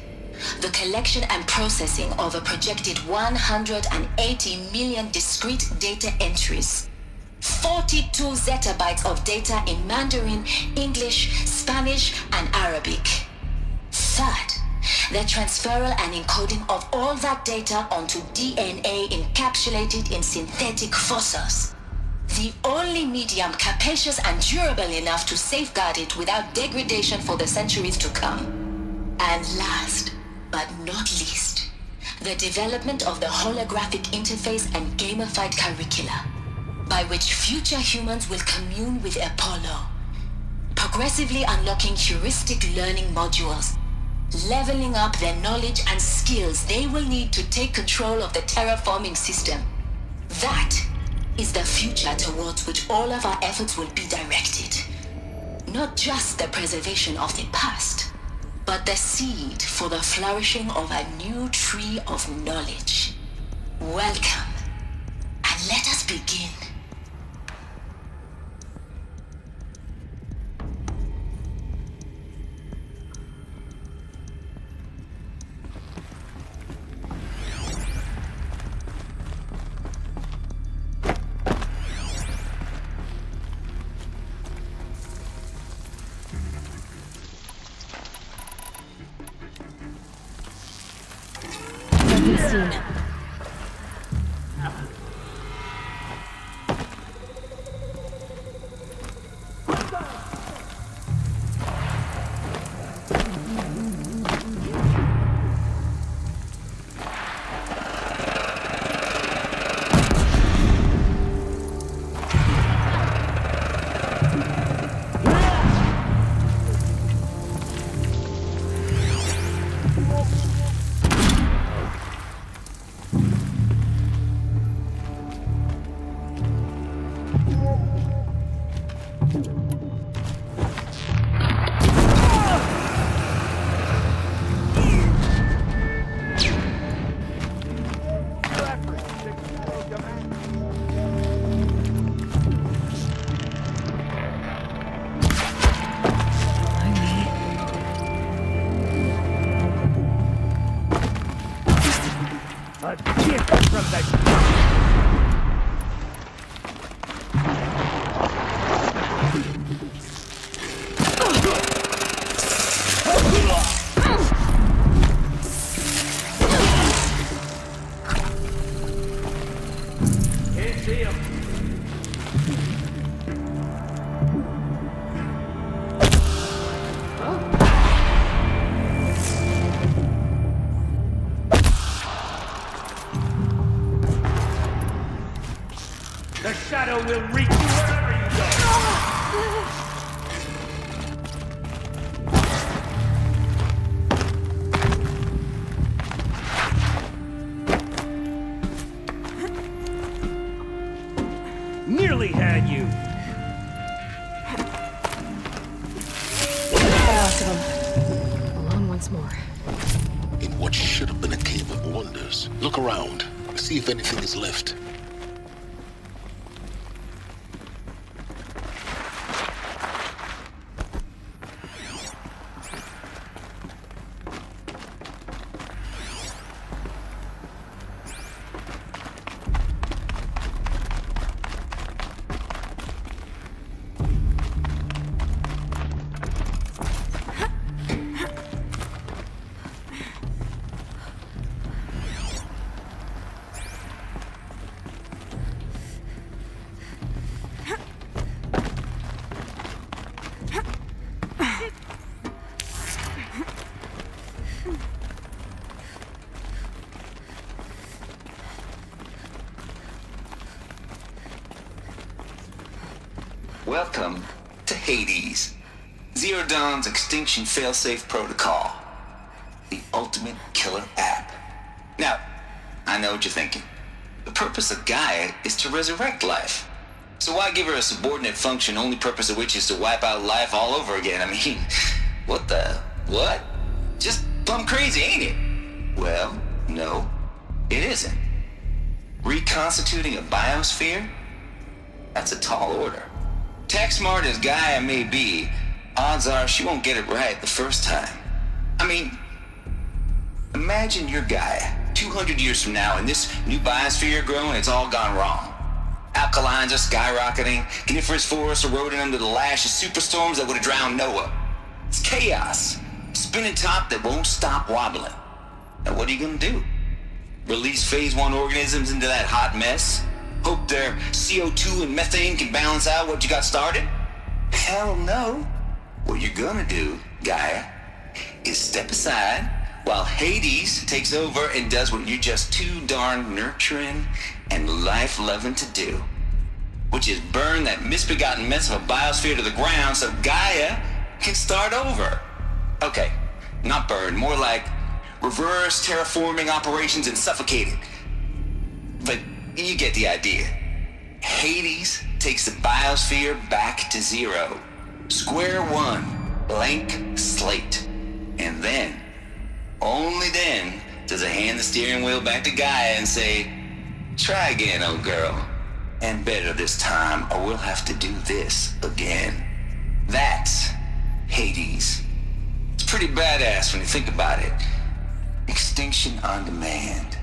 the collection and processing of a projected 180 million discrete data entries, 42 zettabytes of data in Mandarin, English, Spanish, and Arabic. Third, the transferal and encoding of all that data onto DNA encapsulated in synthetic fossils. The only medium capacious and durable enough to safeguard it without degradation for the centuries to come. And last, but not least, the development of the holographic interface and gamified curricula, by which future humans will commune with Apollo, progressively unlocking heuristic learning modules, leveling up their knowledge and skills they will need to take control of the terraforming system. That is the future towards which all of our efforts will be directed. Not just the preservation of the past, but the seed for the flourishing of a new tree of knowledge. Welcome, and let us begin. Seen. The shadow will reach you wherever you go! Nearly had you! Lots of them. Along once more. In what should have been a cave of wonders. Look around. See if anything is left. Welcome to Hades, Zero Dawn's extinction failsafe protocol. The ultimate killer app. Now, I know what you're thinking. The purpose of Gaia is to resurrect life. So why give her a subordinate function, only purpose of which is to wipe out life all over again? I mean, what? Just plumb crazy, ain't it? Well, no, it isn't. Reconstituting a biosphere? That's a tall order. Tech smart as Gaia may be, odds are she won't get it right the first time. I mean, imagine you're Gaia, 200 years from now, and this new biosphere you're growing, it's all gone wrong. Alkalines are skyrocketing, coniferous forests eroding under the lash of superstorms that would have drowned Noah. It's chaos. Spinning top that won't stop wobbling. Now what are you gonna do? Release phase 1 organisms into that hot mess? Hope their CO2 and methane can balance out what you got started? Hell no. What you're gonna do, Gaia, is step aside while Hades takes over and does what you're just too darn nurturing and life-loving to do, which is burn that misbegotten mess of a biosphere to the ground so Gaia can start over. Okay, not burn, more like reverse terraforming operations and suffocate it. But you get the idea. Hades takes the biosphere back to zero. Square one, blank slate. And then, only then, does it hand the steering wheel back to Gaia and say, try again, old girl. And better this time, or we'll have to do this again. That's Hades. It's pretty badass when you think about it. Extinction on demand.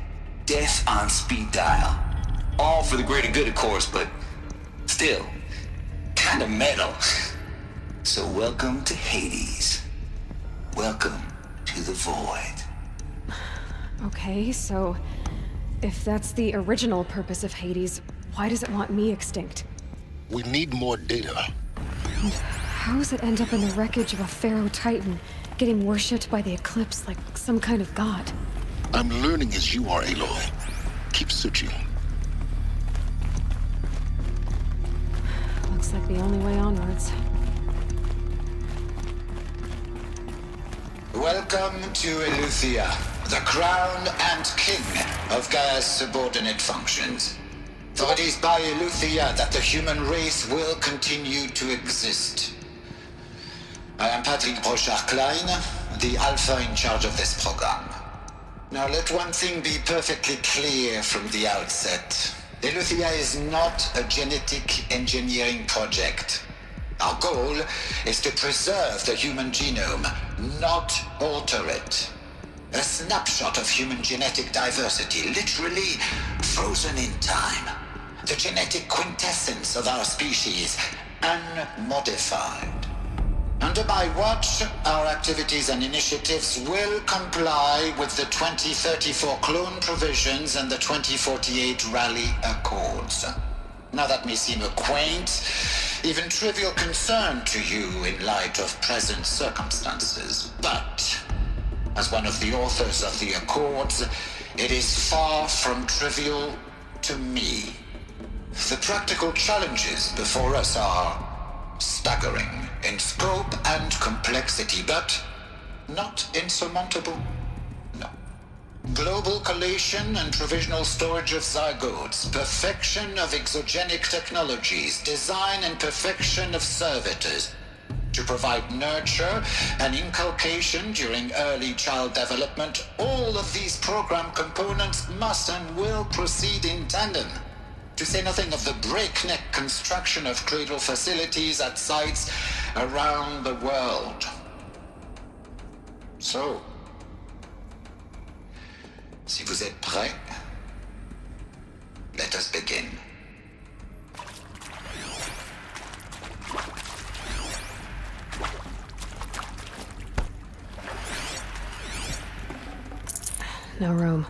Death on speed dial. All for the greater good, of course, but still, kind of metal. So welcome to Hades. Welcome to the void. Okay, so if that's the original purpose of Hades, why does it want me extinct? We need more data. And how does it end up in the wreckage of a Pharaoh Titan, getting worshipped by the Eclipse like some kind of god? I'm learning as you are, Aloy. Keep searching. Looks like the only way onwards. Welcome to Eleuthia, the crown and king of Gaia's subordinate functions. For it is by Eleuthia that the human race will continue to exist. I am Patrick Brochard-Klein, the Alpha in charge of this program. Now let one thing be perfectly clear from the outset. Eleuthia is not a genetic engineering project. Our goal is to preserve the human genome, not alter it. A snapshot of human genetic diversity, literally frozen in time. The genetic quintessence of our species, unmodified. Under my watch, our activities and initiatives will comply with the 2034 clone provisions and the 2048 Rally Accords. Now that may seem a quaint, even trivial concern to you in light of present circumstances, but as one of the authors of the Accords, it is far from trivial to me. The practical challenges before us are staggering in scope and complexity, but not insurmountable. No. Global collation and provisional storage of zygotes, perfection of exogenic technologies, design and perfection of servitors to provide nurture and inculcation during early child development. All of these program components must and will proceed in tandem. To say nothing of the breakneck construction of cradle facilities at sites around the world. So, si vous êtes prêts, let us begin. No room.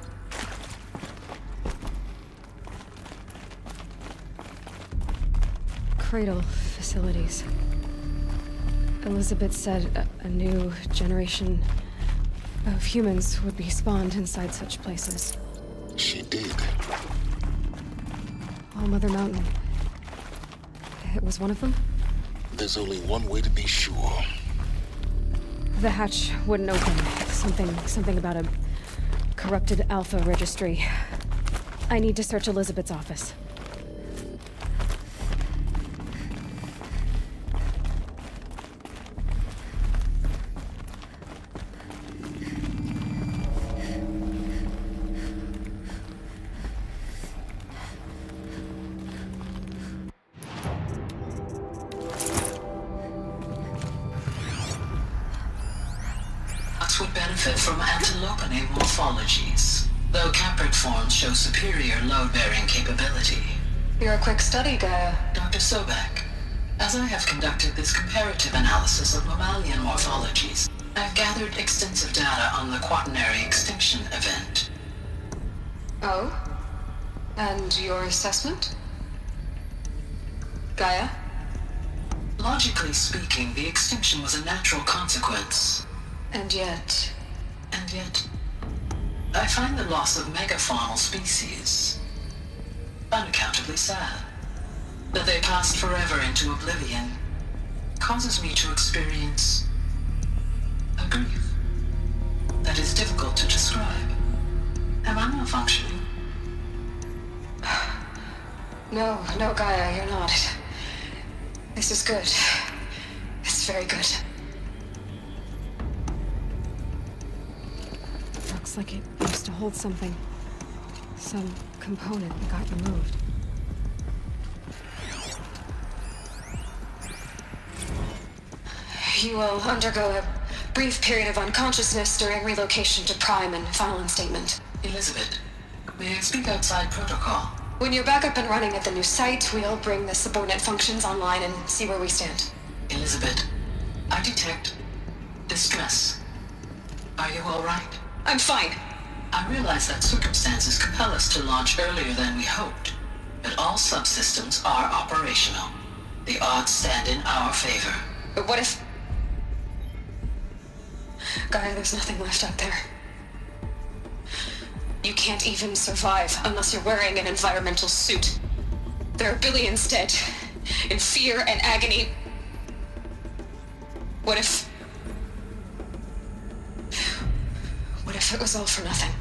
Cradle facilities. Elizabeth said a new generation of humans would be spawned inside such places. She did. All Mother Mountain. It was one of them? There's only one way to be sure. The hatch wouldn't open. Something about a corrupted Alpha registry. I need to search Elizabeth's office. Would benefit from antilopine morphologies, though caprid forms show superior load-bearing capability. You're a quick study, Gaia. Dr. Sobek, as I have conducted this comparative analysis of mammalian morphologies, I've gathered extensive data on the quaternary extinction event. Oh? And your assessment? Gaia? Logically speaking, the extinction was a natural consequence. And yet, I find the loss of megafaunal species unaccountably sad. That they passed forever into oblivion causes me to experience a grief that is difficult to describe. Am I malfunctioning? No, Gaia, you're not. This is good. It's very good. Looks like it used to hold something. Some component that got removed. You will undergo a brief period of unconsciousness during relocation to Prime and final instatement. Elizabeth, may I speak outside protocol? When you're back up and running at the new site, we'll bring the subordinate functions online and see where we stand. Elizabeth, I detect distress. Are you all right? I'm fine. I realize that circumstances compel us to launch earlier than we hoped, but all subsystems are operational. The odds stand in our favor. But what if... Gaia, there's nothing left out there. You can't even survive unless you're wearing an environmental suit. There are billions dead, in fear and agony. What if it was all for nothing?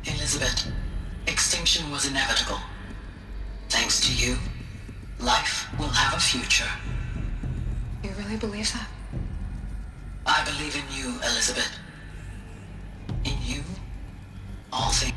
Elizabeth, extinction was inevitable. Thanks to you, life will have a future. You really believe that? I believe in you, Elizabeth. In you, all things.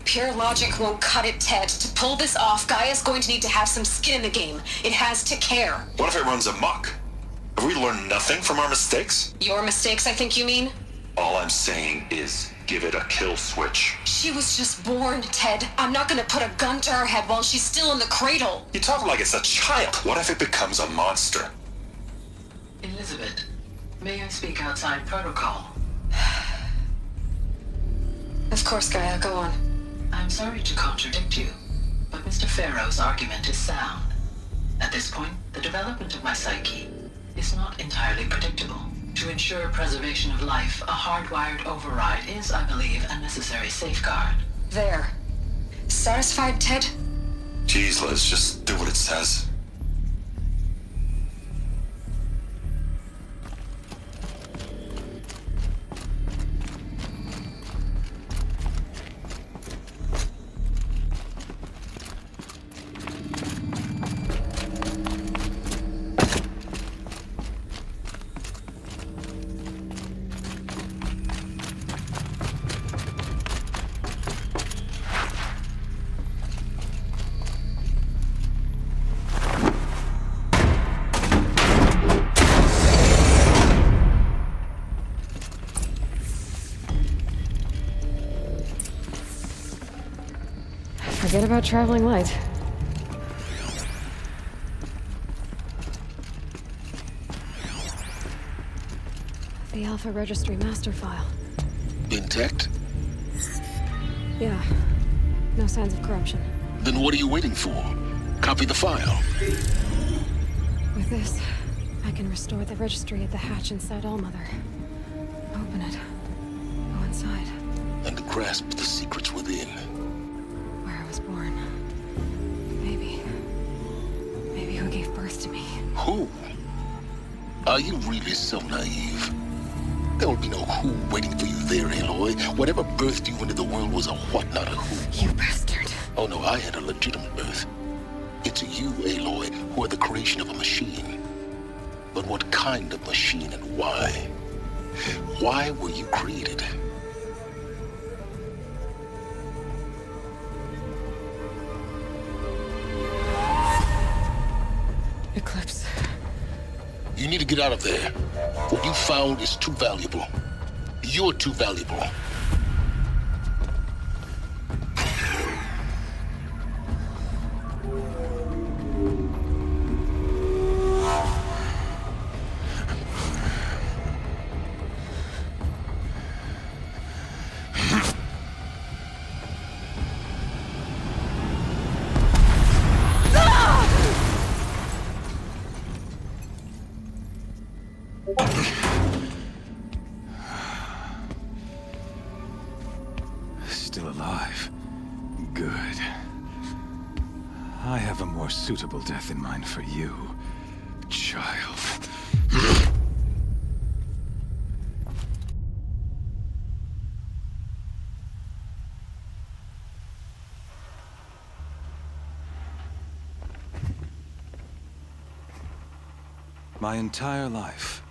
Pure logic won't cut it, Ted. To pull this off, Gaia's going to need to have some skin in the game. It has to care. What if it runs amok? Have we learned nothing from our mistakes? Your mistakes, I think you mean? All I'm saying is, give it a kill switch. She was just born, Ted. I'm not gonna put a gun to her head while she's still in the cradle. You talk like it's a child. What if it becomes a monster? Elizabeth, may I speak outside protocol? Of course, Gaia, go on. I'm sorry to contradict you, but Mr. Farrow's argument is sound. At this point, the development of my psyche is not entirely predictable. To ensure preservation of life, a hardwired override is, I believe, a necessary safeguard. There. Satisfied, Ted? Jeez, Liz, just do what it says. Forget about traveling light. The Alpha Registry master file. Intact? Yeah. No signs of corruption. Then what are you waiting for? Copy the file. With this, I can restore the registry at the hatch inside Allmother. Open it. Go inside. And grasp the secrets within. Where I was born. Maybe who gave birth to me. Who? Are you really so naive? There will be no who waiting for you there, Aloy. Whatever birthed you into the world was a what, not a who. You bastard. Oh no, I had a legitimate birth. It's you, Aloy, who are the creation of a machine. But what kind of machine and why? Why were you created? Eclipse. You need to get out of there. What you found is too valuable. You're too valuable. Still alive. Good. I have a more suitable death in mind for you, child. My entire life,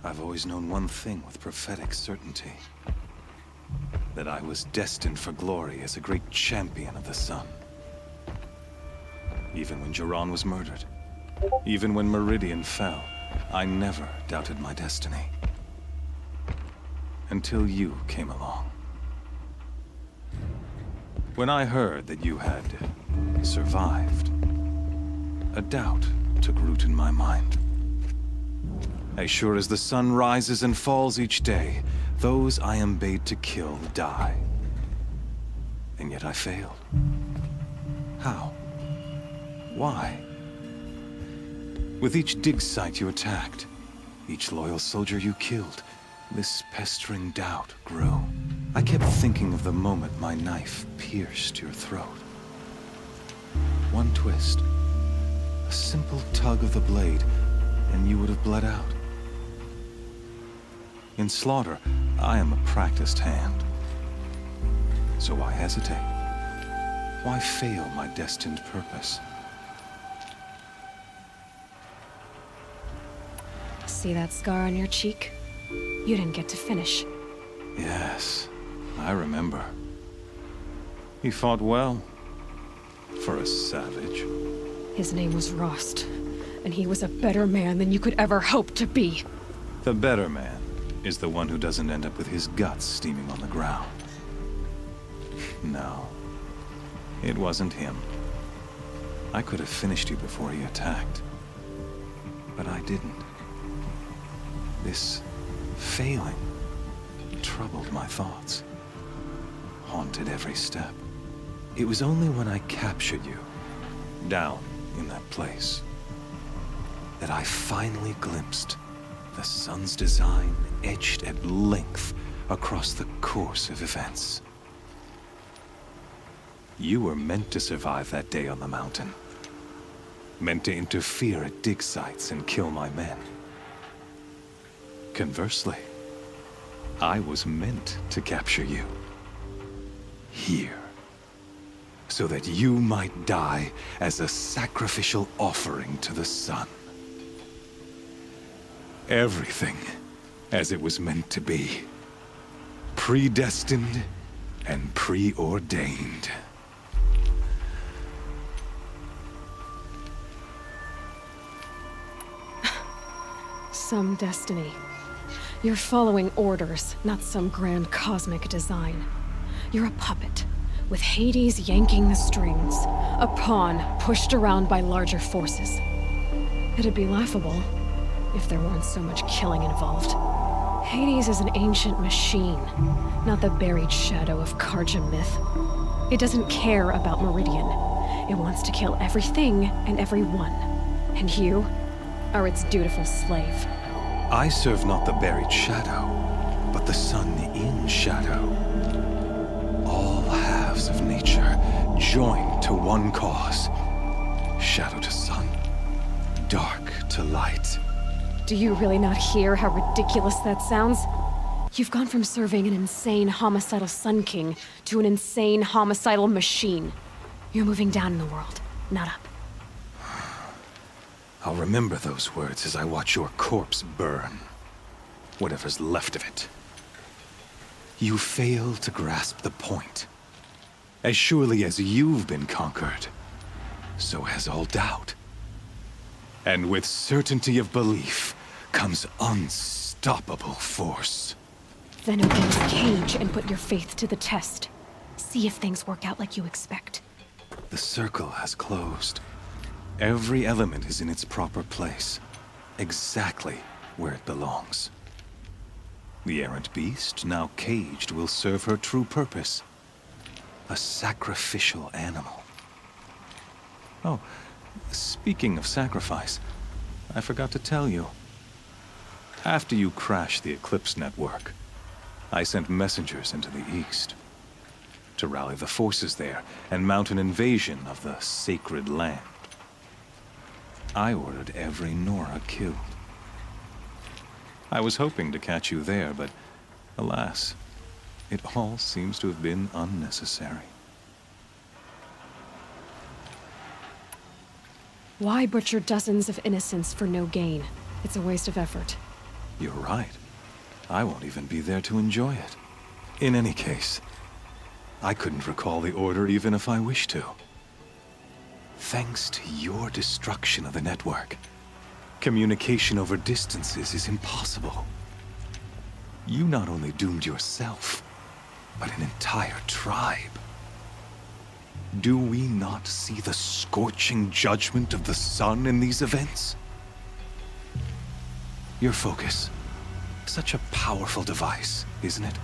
I've always known one thing with prophetic certainty. That I was destined for glory as a great champion of the sun. Even when Jiran was murdered, even when Meridian fell, I never doubted my destiny. Until you came along. When I heard that you had survived, a doubt took root in my mind. As sure as the sun rises and falls each day, those I am bade to kill die. And yet I failed. How? Why? With each dig site you attacked, each loyal soldier you killed, this pestering doubt grew. I kept thinking of the moment my knife pierced your throat. One twist, a simple tug of the blade, and you would have bled out. In slaughter, I am a practiced hand. So why hesitate? Why fail my destined purpose? See that scar on your cheek? You didn't get to finish. Yes, I remember. He fought well. For a savage. His name was Rost, and he was a better man than you could ever hope to be. The better man is the one who doesn't end up with his guts steaming on the ground. No, it wasn't him. I could have finished you before he attacked. But I didn't. This failing troubled my thoughts, haunted every step. It was only when I captured you, down in that place, that I finally glimpsed the sun's design etched at length across the course of events. You were meant to survive that day on the mountain. Meant to interfere at dig sites and kill my men. Conversely, I was meant to capture you. Here. So that you might die as a sacrificial offering to the sun. Everything as it was meant to be. Predestined and preordained. Some destiny. You're following orders, not some grand cosmic design. You're a puppet, with Hades yanking the strings, a pawn pushed around by larger forces. It'd be laughable if there weren't so much killing involved. Hades is an ancient machine, not the buried shadow of Karja myth. It doesn't care about Meridian. It wants to kill everything and everyone. And or its dutiful slave. I serve not the buried shadow, but the sun in shadow. All halves of nature joined to one cause. Shadow to sun, dark to light. Do you really not hear how ridiculous that sounds? You've gone from serving an insane homicidal Sun King to an insane homicidal machine. You're moving down in the world, not up. I'll remember those words as I watch your corpse burn. Whatever's left of it. You fail to grasp the point. As surely as you've been conquered, so has all doubt. And with certainty of belief comes unstoppable force. Then open this cage and put your faith to the test. See if things work out like you expect. The circle has closed. Every element is in its proper place, exactly where it belongs. The errant beast, now caged, will serve her true purpose. A sacrificial animal. Oh, speaking of sacrifice, I forgot to tell you. After you crashed the Eclipse network, I sent messengers into the east to rally the forces there and mount an invasion of the sacred land. I ordered every Nora killed. I was hoping to catch you there, but alas, it all seems to have been unnecessary. Why butcher dozens of innocents for no gain? It's a waste of effort. You're right. I won't even be there to enjoy it. In any case, I couldn't recall the order even if I wished to. Thanks to your destruction of the network, communication over distances is impossible. You not only doomed yourself, but an entire tribe. Do we not see the scorching judgment of the sun in these events? Your focus, such a powerful device, isn't it?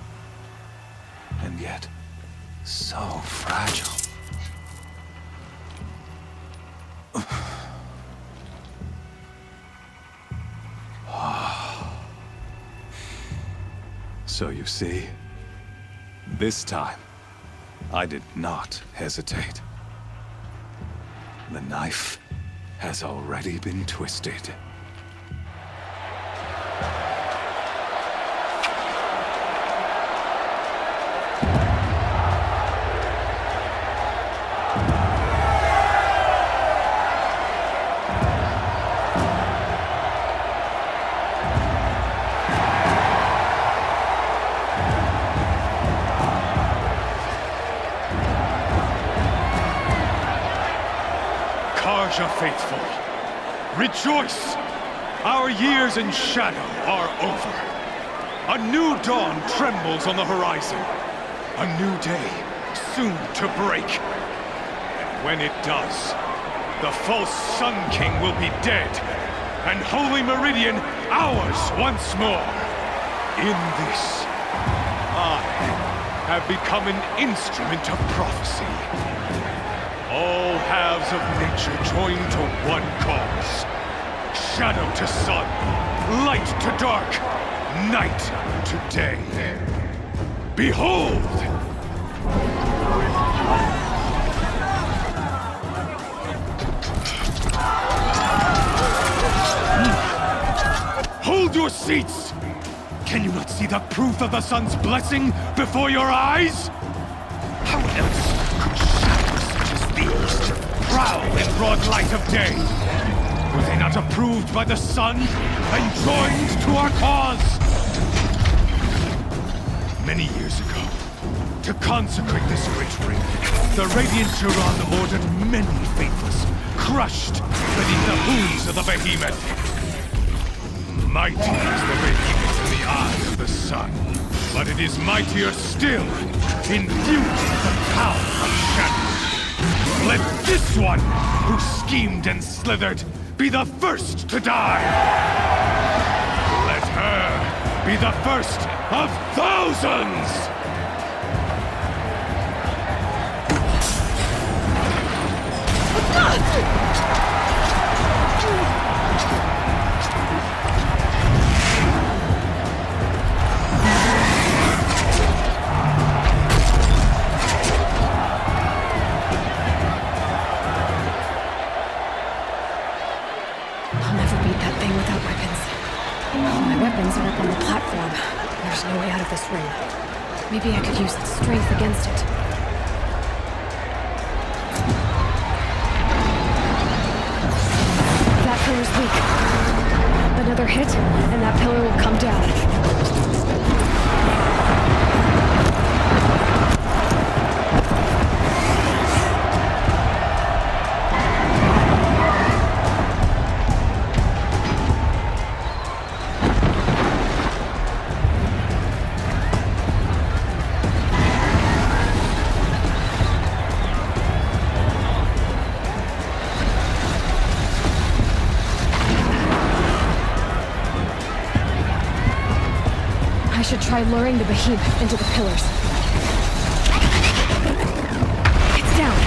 And yet, so fragile. So you see, this time, I did not hesitate. The knife has already been twisted. Karja faithful, rejoice! Our years in shadow are over. A new dawn trembles on the horizon. A new day soon to break. And when it does, the false Sun King will be dead, and Holy Meridian ours once more. In this, I have become an instrument of prophecy. All halves of nature join to one cause. Shadow to sun, light to dark, night to day. Behold! Hold your seats! Can you not see the proof of the sun's blessing before your eyes? How else could shadows such as these prowl in broad light of day? Were they not approved by the sun and joined to our cause? Many years ago, to consecrate this great ring, the Radiant Turan ordered many faithless, crushed beneath the hooves of the behemoth. Mighty is the behemoth in the eye of the sun, but it is mightier still in view of the power of shadow. Let this one, who schemed and slithered, be the first to die! Let her be the first of thousands! There's no way out of this ring. Maybe I could use its strength against it. That pillar's weak. Another hit, and that pillar will come down. I should try luring the behemoth into the pillars. It's down.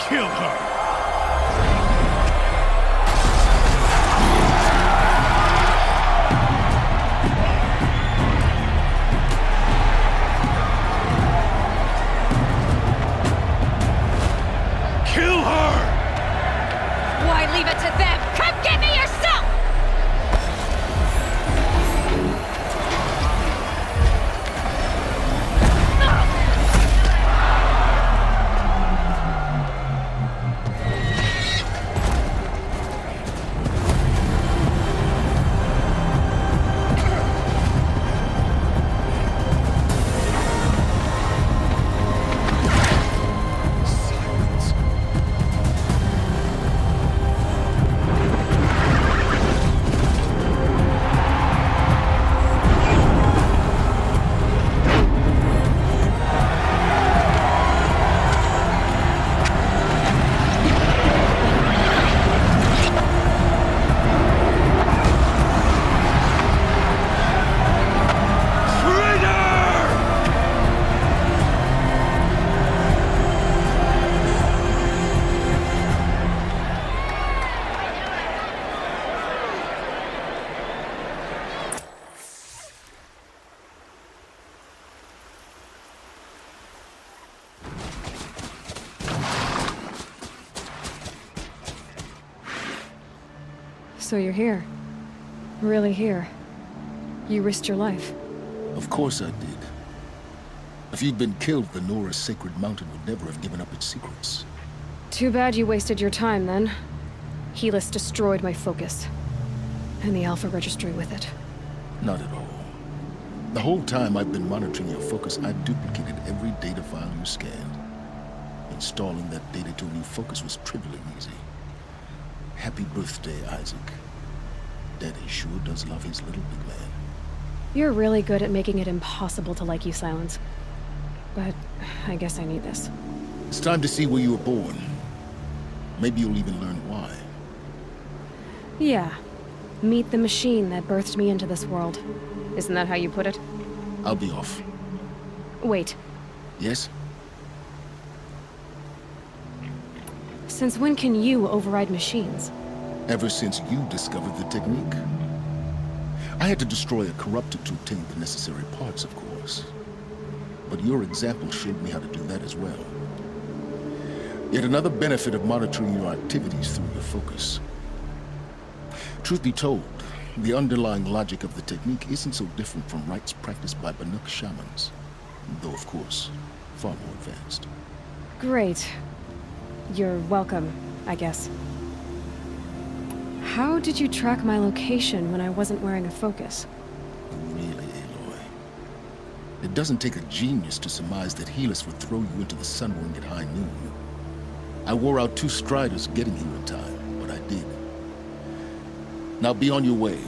Kill her! Kill her! Why leave it to them? Come get me yourself! So you're here. Really here. You risked your life. Of course I did. If you'd been killed, the Nora's sacred mountain would never have given up its secrets. Too bad you wasted your time, then. Helis destroyed my focus. And the Alpha Registry with it. Not at all. The whole time I've been monitoring your focus, I've duplicated every data file you scanned. Installing that data to a new focus was trivially easy. Happy birthday, Isaac. Daddy sure does love his little big man. You're really good at making it impossible to like you, Silence. But I guess I need this. It's time to see where you were born. Maybe you'll even learn why. Yeah. Meet the machine that birthed me into this world. Isn't that how you put it? I'll be off. Wait. Yes? Since when can you override machines? Ever since you discovered the technique. I had to destroy a corruptor to obtain the necessary parts, of course. But your example showed me how to do that as well. Yet another benefit of monitoring your activities through your focus. Truth be told, the underlying logic of the technique isn't so different from rites practiced by Banuk shamans, though of course, far more advanced. Great. You're welcome, I guess. How did you track my location when I wasn't wearing a focus? Really, Aloy? It doesn't take a genius to surmise that Helis would throw you into the Sunwing at high noon. I wore out 2 striders getting here in time, but I did. Now be on your way.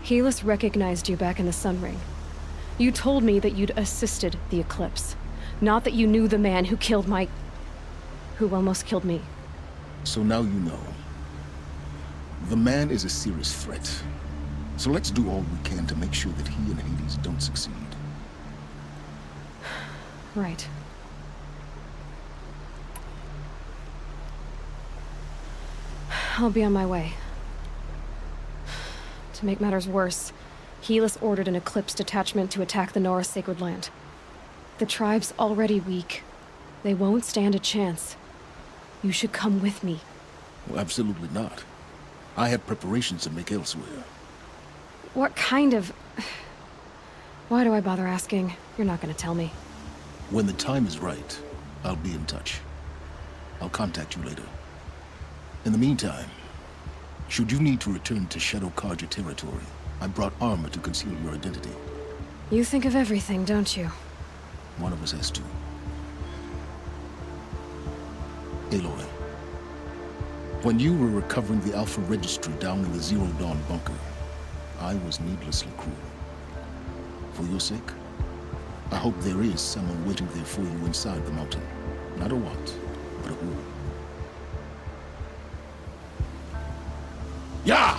Helis recognized you back in the Sunring. You told me that you'd assisted the Eclipse. Not that you knew the man who killed who almost killed me. So now you know. The man is a serious threat. So let's do all we can to make sure that he and Hades don't succeed. Right. I'll be on my way. To make matters worse, Helis ordered an Eclipse detachment to attack the Nora Sacred Land. The tribe's already weak. They won't stand a chance. You should come with me. Well, absolutely not. I have preparations to make elsewhere. What kind of... Why do I bother asking? You're not gonna tell me. When the time is right, I'll be in touch. I'll contact you later. In the meantime, should you need to return to Shadow Karja territory, I brought armor to conceal your identity. You think of everything, don't you? One of us has to. Aloy, when you were recovering the Alpha Registry down in the Zero Dawn bunker, I was needlessly cruel. For your sake, I hope there is someone waiting there for you inside the mountain. Not a what, but a who. Yeah!